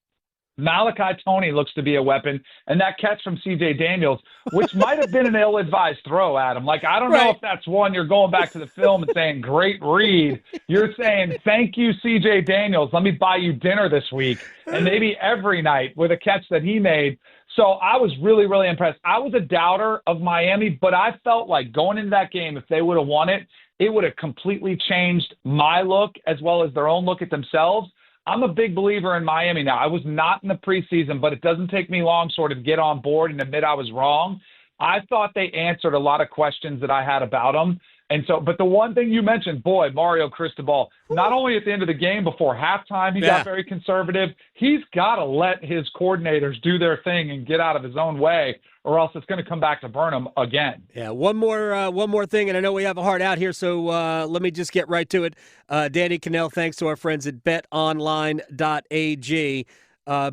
Malachi Toney looks to be a weapon, and that catch from C.J. Daniels, which might have been an ill-advised throw, Adam. Like, I don't know if that's one you're going back to the film and saying, great read. You're saying, thank you, C.J. Daniels. Let me buy you dinner this week, and maybe every night with a catch that he made. So I was really, really impressed. I was a doubter of Miami, but I felt like going into that game, if they would have won it, it would have completely changed my look as well as their own look at themselves. I'm a big believer in Miami now. I was not in the preseason, but it doesn't take me long sort of get on board and admit I was wrong. I thought they answered a lot of questions that I had about them. And so, but the one thing you mentioned, boy, Mario Cristobal, not only at the end of the game before halftime, he got very conservative. He's got to let his coordinators do their thing and get out of his own way, or else it's going to come back to burn him again. Yeah, one more thing, and I know we have a heart out here, so let me just get right to it. Danny Kannell, thanks to our friends at betonline.ag.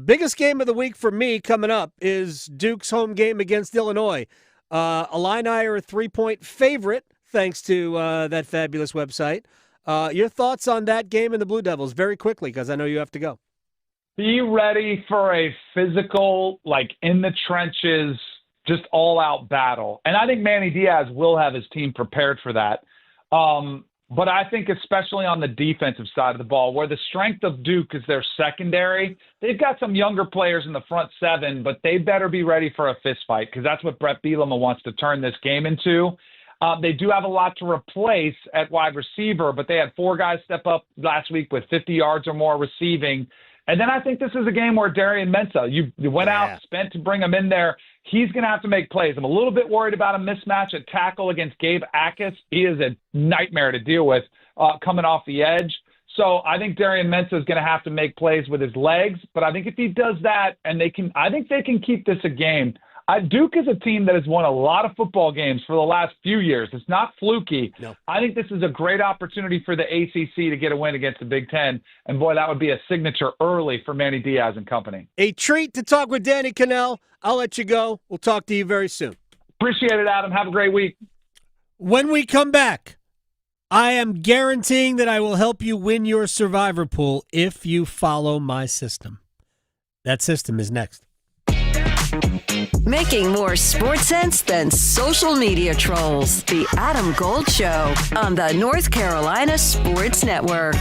Biggest game of the week for me coming up is Duke's home game against Illinois. Illini are a 3-point favorite, thanks to that fabulous website. Your thoughts on that game and the Blue Devils very quickly, because I know you have to go. Be ready for a physical, like in the trenches, just all-out battle. And I think Manny Diaz will have his team prepared for that. But I think especially on the defensive side of the ball, where the strength of Duke is their secondary, they've got some younger players in the front 7, but they better be ready for a fist fight, because that's what Brett Bielema wants to turn this game into. They do have a lot to replace at wide receiver, but they had 4 guys step up last week with 50 yards or more receiving. And then I think this is a game where Darian Mensah, you went out, spent to bring him in there. He's going to have to make plays. I'm a little bit worried about a mismatch at tackle against Gabe Akis. He is a nightmare to deal with coming off the edge. So I think Darian Mensah is going to have to make plays with his legs. But I think if he does that, and I think they can keep this a game. Duke is a team that has won a lot of football games for the last few years. It's not fluky. No. I think this is a great opportunity for the ACC to get a win against the Big Ten. And, boy, that would be a signature early for Manny Diaz and company. A treat to talk with Danny Kannell. I'll let you go. We'll talk to you very soon. Appreciate it, Adam. Have a great week. When we come back, I am guaranteeing that I will help you win your Survivor pool if you follow my system. That system is next. Making more sports sense than social media trolls. The Adam Gold Show on the North Carolina Sports Network.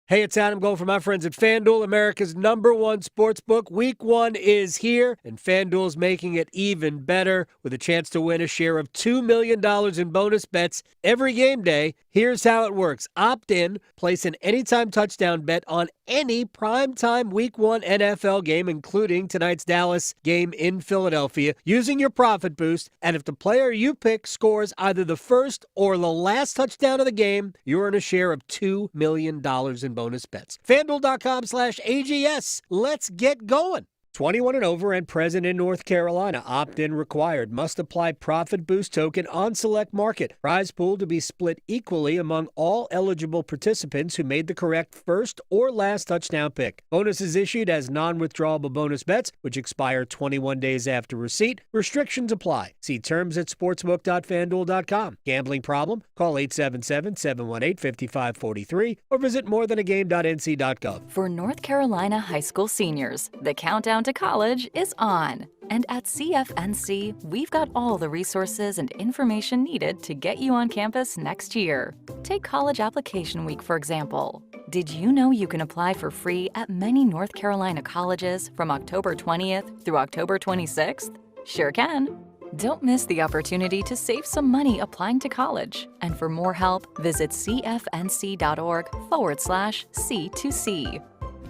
Hey, it's Adam Gold from my friends at FanDuel, America's #1 sports book. Week 1 is here, and FanDuel's making it even better with a chance to win a share of $2 million in bonus bets every game day. Here's how it works. Opt in, place an anytime touchdown bet on any primetime Week 1 NFL game, including tonight's Dallas game in Philadelphia, using your profit boost. And if the player you pick scores either the first or the last touchdown of the game, you earn a share of $2 million in bonus bets. FanDuel.com/AGS. Let's get going. 21 and over and present in North Carolina. Opt-in required. Must apply profit boost token on select market. Prize pool to be split equally among all eligible participants who made the correct first or last touchdown pick. Bonus is issued as non-withdrawable bonus bets, which expire 21 days after receipt. Restrictions apply. See terms at sportsbook.fanduel.com. Gambling problem? Call 877-718-5543 or visit morethanagame.nc.gov. For North Carolina high school seniors, the countdown to college is on. And at CFNC, we've got all the resources and information needed to get you on campus next year. Take College Application Week, for example. Did you know you can apply for free at many North Carolina colleges from October 20th through October 26th? Sure can. Don't miss the opportunity to save some money applying to college. And for more help, visit cfnc.org/C2C.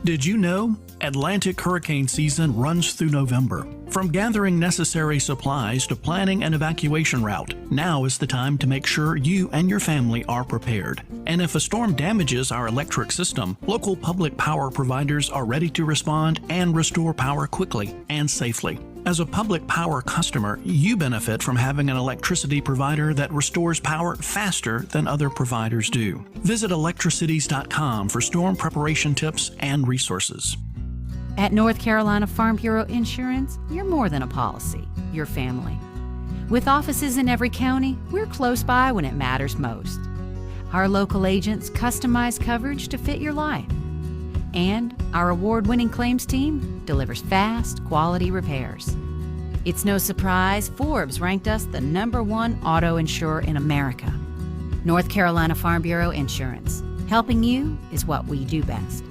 Did you know? Atlantic hurricane season runs through November. From gathering necessary supplies to planning an evacuation route, now is the time to make sure you and your family are prepared. And if a storm damages our electric system, local public power providers are ready to respond and restore power quickly and safely. As a public power customer, you benefit from having an electricity provider that restores power faster than other providers do. Visit electricities.com for storm preparation tips and resources. At North Carolina Farm Bureau Insurance, you're more than a policy, you're family. With offices in every county, we're close by when it matters most. Our local agents customize coverage to fit your life. And our award-winning claims team delivers fast, quality repairs. It's no surprise Forbes ranked us the #1 auto insurer in America. North Carolina Farm Bureau Insurance. Helping you is what we do best.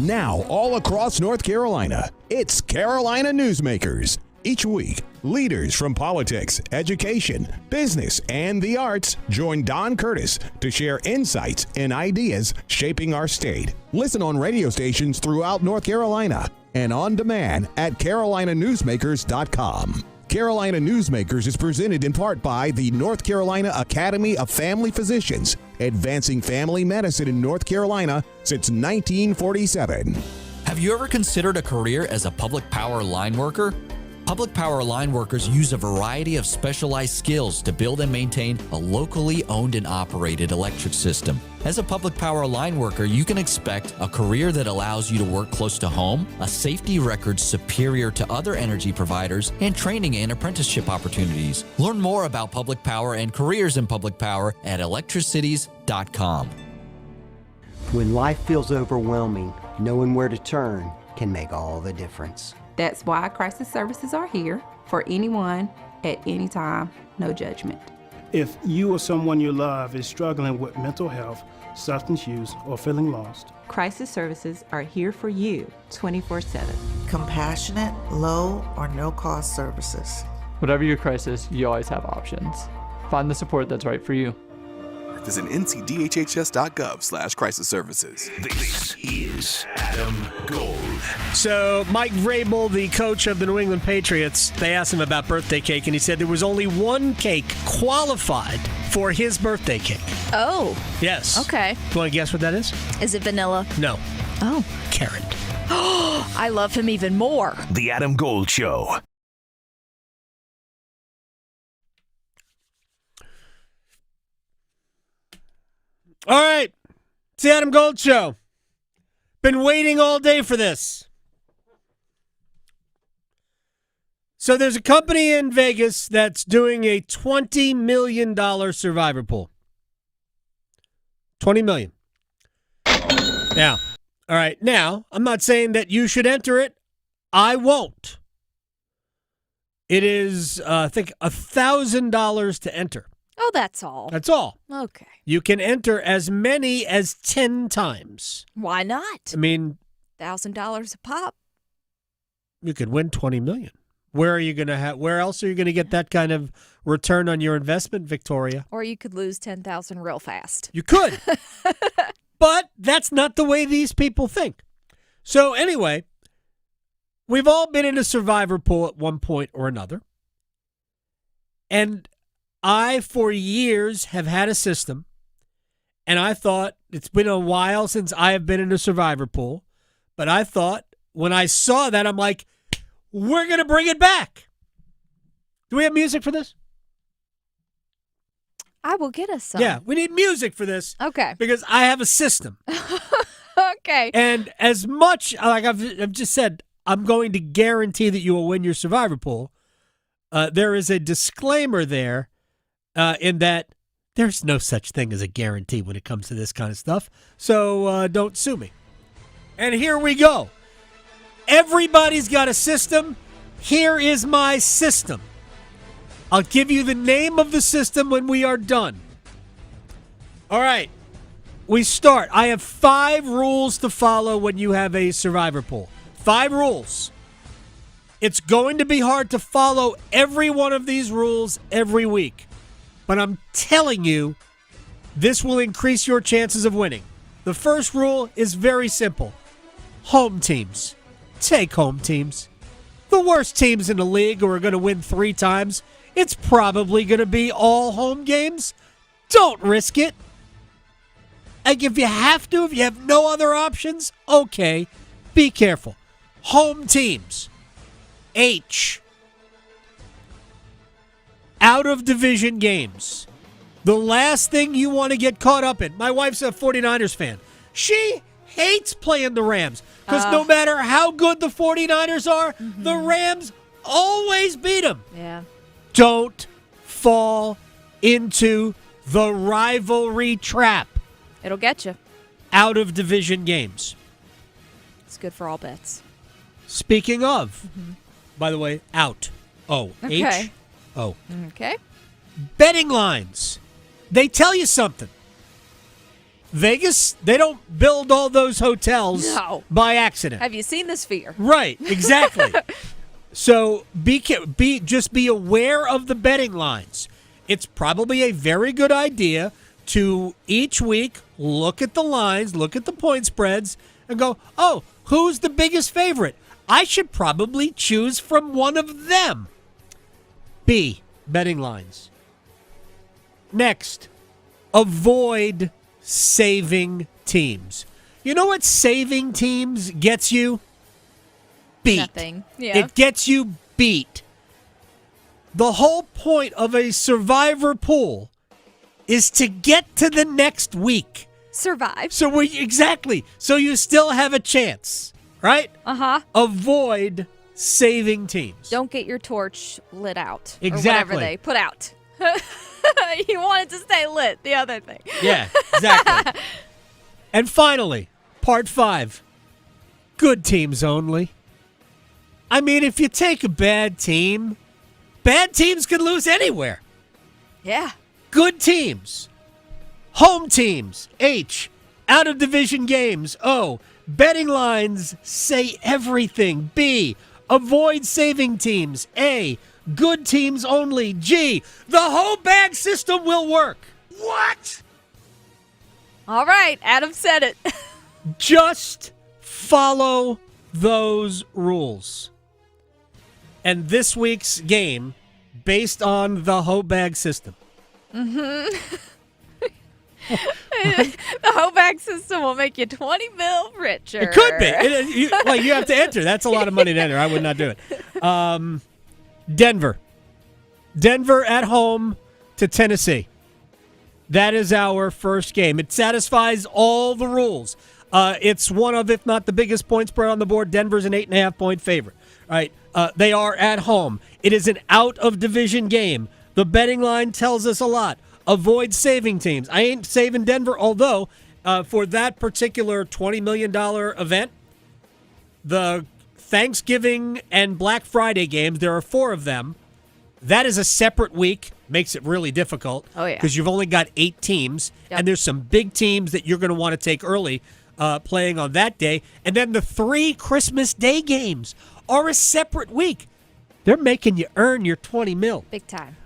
Now, all across North Carolina, it's Carolina Newsmakers. Each week, leaders from politics, education, business, and the arts join Don Curtis to share insights and ideas shaping our state. Listen on radio stations throughout North Carolina and on demand at carolinanewsmakers.com. Carolina Newsmakers is presented in part by the North Carolina Academy of Family Physicians, advancing family medicine in North Carolina since 1947. Have you ever considered a career as a public power line worker? Public power line workers use a variety of specialized skills to build and maintain a locally owned and operated electric system. As a public power line worker, you can expect a career that allows you to work close to home, a safety record superior to other energy providers, and training and apprenticeship opportunities. Learn more about public power and careers in public power at electricities.com. When life feels overwhelming, knowing where to turn can make all the difference. That's why crisis services are here for anyone at any time, no judgment. If you or someone you love is struggling with mental health, substance use, or feeling lost, crisis services are here for you 24/7. Compassionate, low, or no-cost services. Whatever your crisis, you always have options. Find the support that's right for you. Visit ncdhhs.gov/crisis services. This is Adam Gold. So Mike Vrabel, the coach of the New England Patriots, they asked him about birthday cake, and he said there was only one cake qualified for his birthday cake. Oh. Yes. Okay. You want to guess what that is? Is it vanilla? No. Oh. Carrot. I love him even more. The Adam Gold Show. All right. It's the Adam Gold Show. Been waiting all day for this. So there's a company in Vegas that's doing a $20 million survivor pool. $20 million. Now, all right. Now, I'm not saying that you should enter it. I won't. It is, I think, $1,000 to enter. Oh, that's all. That's all. Okay. You can enter as many as 10 times. Why not? I mean, $1,000 a pop. You could win $20 million. Where else are you going to get that kind of return on your investment, Victoria? Or you could lose $10,000 real fast. You could. But that's not the way these people think. So anyway, we've all been in a survivor pool at one point or another. And I, for years, have had a system, and I thought, it's been a while since I have been in a survivor pool, but I thought, when I saw that, I'm like, we're going to bring it back. Do we have music for this? I will get us some. Yeah, we need music for this. Okay. Because I have a system. Okay. And as much, like I've just said, I'm going to guarantee that you will win your survivor pool. There is a disclaimer there. In that there's no such thing as a guarantee when it comes to this kind of stuff. So don't sue me. And here we go. Everybody's got a system. Here is my system. I'll give you the name of the system when we are done. All right. We start. I have 5 rules to follow when you have a survivor pool. 5 rules. It's going to be hard to follow every one of these rules every week. But I'm telling you, this will increase your chances of winning. The first rule is very simple. Home teams. Take home teams. The worst teams in the league who are going to win 3 times, it's probably going to be all home games. Don't risk it. Like if you have to, if you have no other options, okay, be careful. Home teams. H. Out of division games. The last thing you want to get caught up in. My wife's a 49ers fan. She hates playing the Rams because no matter how good the 49ers are, the Rams always beat them. Yeah. Don't fall into the rivalry trap. It'll get you. Out of division games. It's good for all bets. Speaking of, by the way, out. O. Okay. H-O. Okay. Betting lines. They tell you something. Vegas, they don't build all those hotels by accident. Have you seen the Sphere? Right, exactly. So just be aware of the betting lines. It's probably a very good idea to each week look at the lines, look at the point spreads, and go, oh, who's the biggest favorite? I should probably choose from one of them. B, betting lines. Next, avoid saving teams. You know what saving teams gets you? Beat. Nothing. Yeah. It gets you beat. The whole point of a survivor pool is to get to the next week. Survive. So exactly. So you still have a chance, right? Avoid saving teams. Don't get your torch lit out. Exactly. Or whatever they put out. You want it to stay lit, the other thing. Yeah, exactly. And finally, part 5. Good teams only. I mean, if you take a bad teams can lose anywhere. Yeah. Good teams. Home teams. H. Out of division games. O. Betting lines say everything. B. Avoid saving teams. A. Good teams only. G. The whole bag system will work. What? All right. Adam said it. Just follow those rules. And this week's game, based on the whole bag system. The whole bag system will make you 20 mil richer. It could be. You have to enter. That's a lot of money to enter. I would not do it. Denver at home to Tennessee. That is our first game. It satisfies all the rules. It's one of, if not the biggest point spread on the board. Denver's an 8.5-point favorite. Right? They are at home. It is an out-of-division game. The betting line tells us a lot. Avoid saving teams. I ain't saving Denver, although for that particular $20 million event, the Thanksgiving and Black Friday games, there are 4 of them. That is a separate week. Makes it really difficult. Oh, yeah. Because you've only got 8 teams, and there's some big teams that you're going to want to take early playing on that day. And then the 3 Christmas Day games are a separate week. They're making you earn your 20 mil. Big time.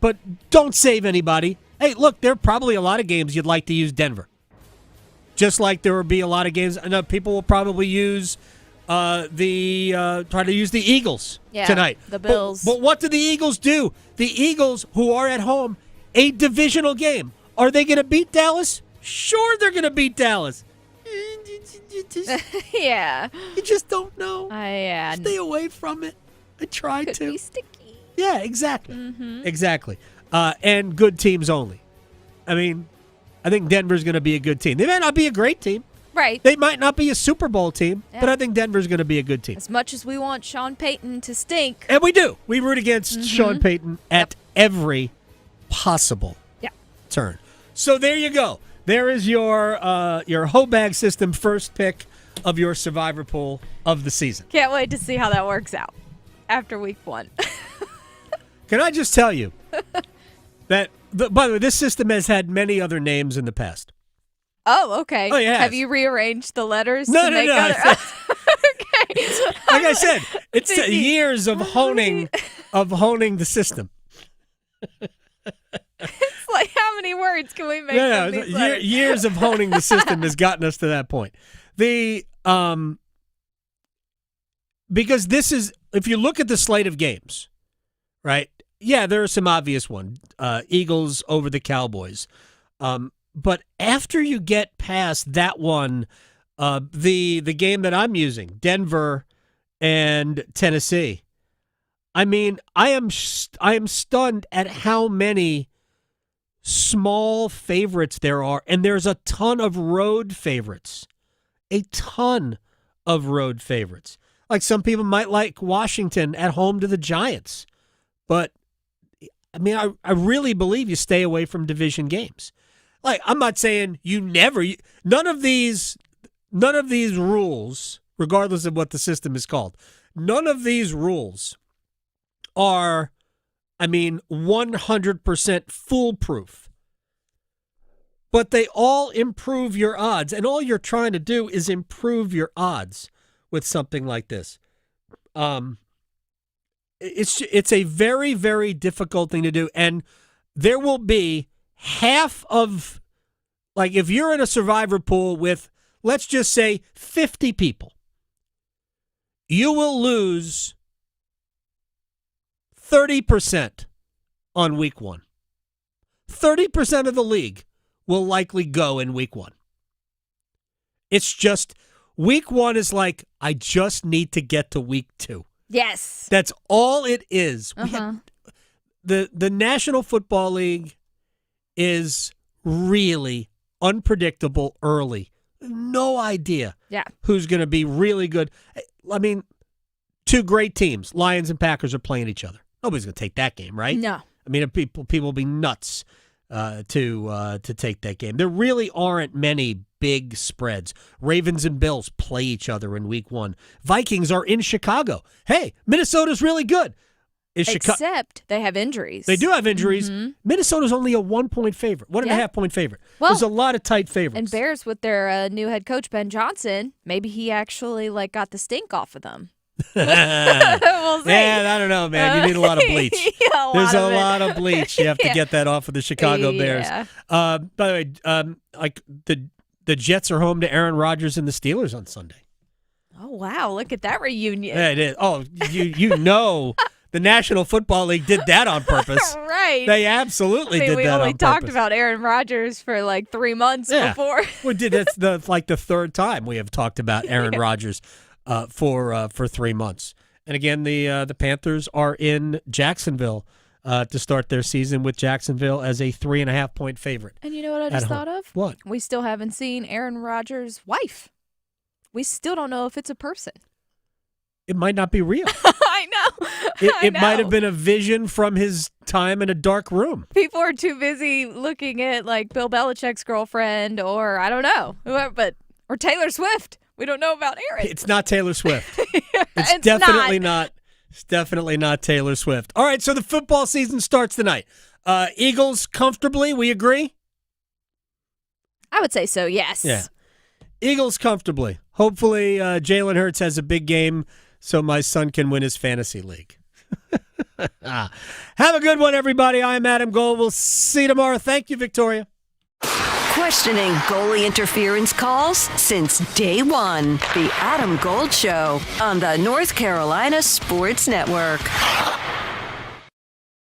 But don't save anybody. Hey, look, there are probably a lot of games you'd like to use Denver. Just like there will be a lot of games. I know people will probably use try to use the Eagles tonight. The Bills. But what do the Eagles do? The Eagles, who are at home, a divisional game. Are they going to beat Dallas? Sure, they're going to beat Dallas. Yeah. You just don't know. Yeah. Stay away from it. I tried Could to. be sticky. Yeah, exactly. Exactly. And good teams only. I mean, I think Denver's going to be a good team. They may not be a great team. Right. They might not be a Super Bowl team, but I think Denver's going to be a good team. As much as we want Sean Payton to stink. And we do. We root against Sean Payton at every possible turn. So there you go. There is your whole bag system first pick of your survivor pool of the season. Can't wait to see how that works out after week 1. Can I just tell you that, by the way, this system has had many other names in the past. Oh, okay. Oh, yeah. Have you rearranged the letters? No. Okay. Like I said, it's years of honing the system. It's like, how many words can we make from these letters? Years of honing the system has gotten us to that point. Because this is, if you look at the slate of games, right? Yeah, there are some obvious ones. Eagles over the Cowboys. But after you get past that one, the game that I'm using, Denver and Tennessee. I mean, I am stunned at how many small favorites there are, and there's a ton of road favorites. A ton of road favorites. Like some people might like Washington at home to the Giants. But, I mean, I really believe you stay away from division games. Like, I'm not saying none of these rules, regardless of what the system is called, none of these rules are, 100% foolproof. But they all improve your odds, and all you're trying to do is improve your odds with something like this. It's a very, very difficult thing to do, and there will be half of, like, if you're in a survivor pool with, let's just say, 50 people, you will lose 30% on week one. 30% of the league will likely go in week one. It's just, week one is like, I just need to get to week two. Yes. That's all it is. Uh-huh. The National Football League is really unpredictable early. No idea who's going to be really good. I mean, two great teams, Lions and Packers, are playing each other. Nobody's going to take that game, right? No. I mean, people will be nuts to take that game. There really aren't many big spreads. Ravens and Bills play each other in week one. Vikings are in Chicago. Hey, Minnesota's really good. Except they have injuries. They do have injuries. Mm-hmm. Minnesota's only a 1-point favorite, 1.5 point favorite. Well, there's a lot of tight favorites. And Bears with their new head coach, Ben Johnson, maybe he actually got the stink off of them. We'll see. Yeah, I don't know, man. You need a lot of bleach. There's a lot of bleach. You have to Yeah. get that off of the Chicago Bears. By the way, the Jets are home to Aaron Rodgers and the Steelers on Sunday. Oh, wow. Look at that reunion. Yeah, it is. Oh, you know the National Football League did that on purpose. Right. They absolutely did that on purpose. We only talked about Aaron Rodgers for 3 months before. We did. That's the third time we have talked about Aaron Rodgers for 3 months. And again, the Panthers are in Jacksonville to start their season, with Jacksonville as a 3.5 point favorite. And you know what I just thought of? What? We still haven't seen Aaron Rodgers' wife. We still don't know if it's a person. It might not be real. I know. It might have been a vision from his time in a dark room. People are too busy looking at Bill Belichick's girlfriend, or I don't know, or Taylor Swift. We don't know about Aaron. It's not Taylor Swift. It's definitely not. It's definitely not Taylor Swift. All right, so the football season starts tonight. Eagles comfortably, we agree? I would say so, yes. Yeah. Eagles comfortably. Hopefully Jalen Hurts has a big game so my son can win his fantasy league. Have a good one, everybody. I'm Adam Gold. We'll see you tomorrow. Thank you, Victoria. Questioning goalie interference calls since day one. The Adam Gold Show on the North Carolina Sports Network.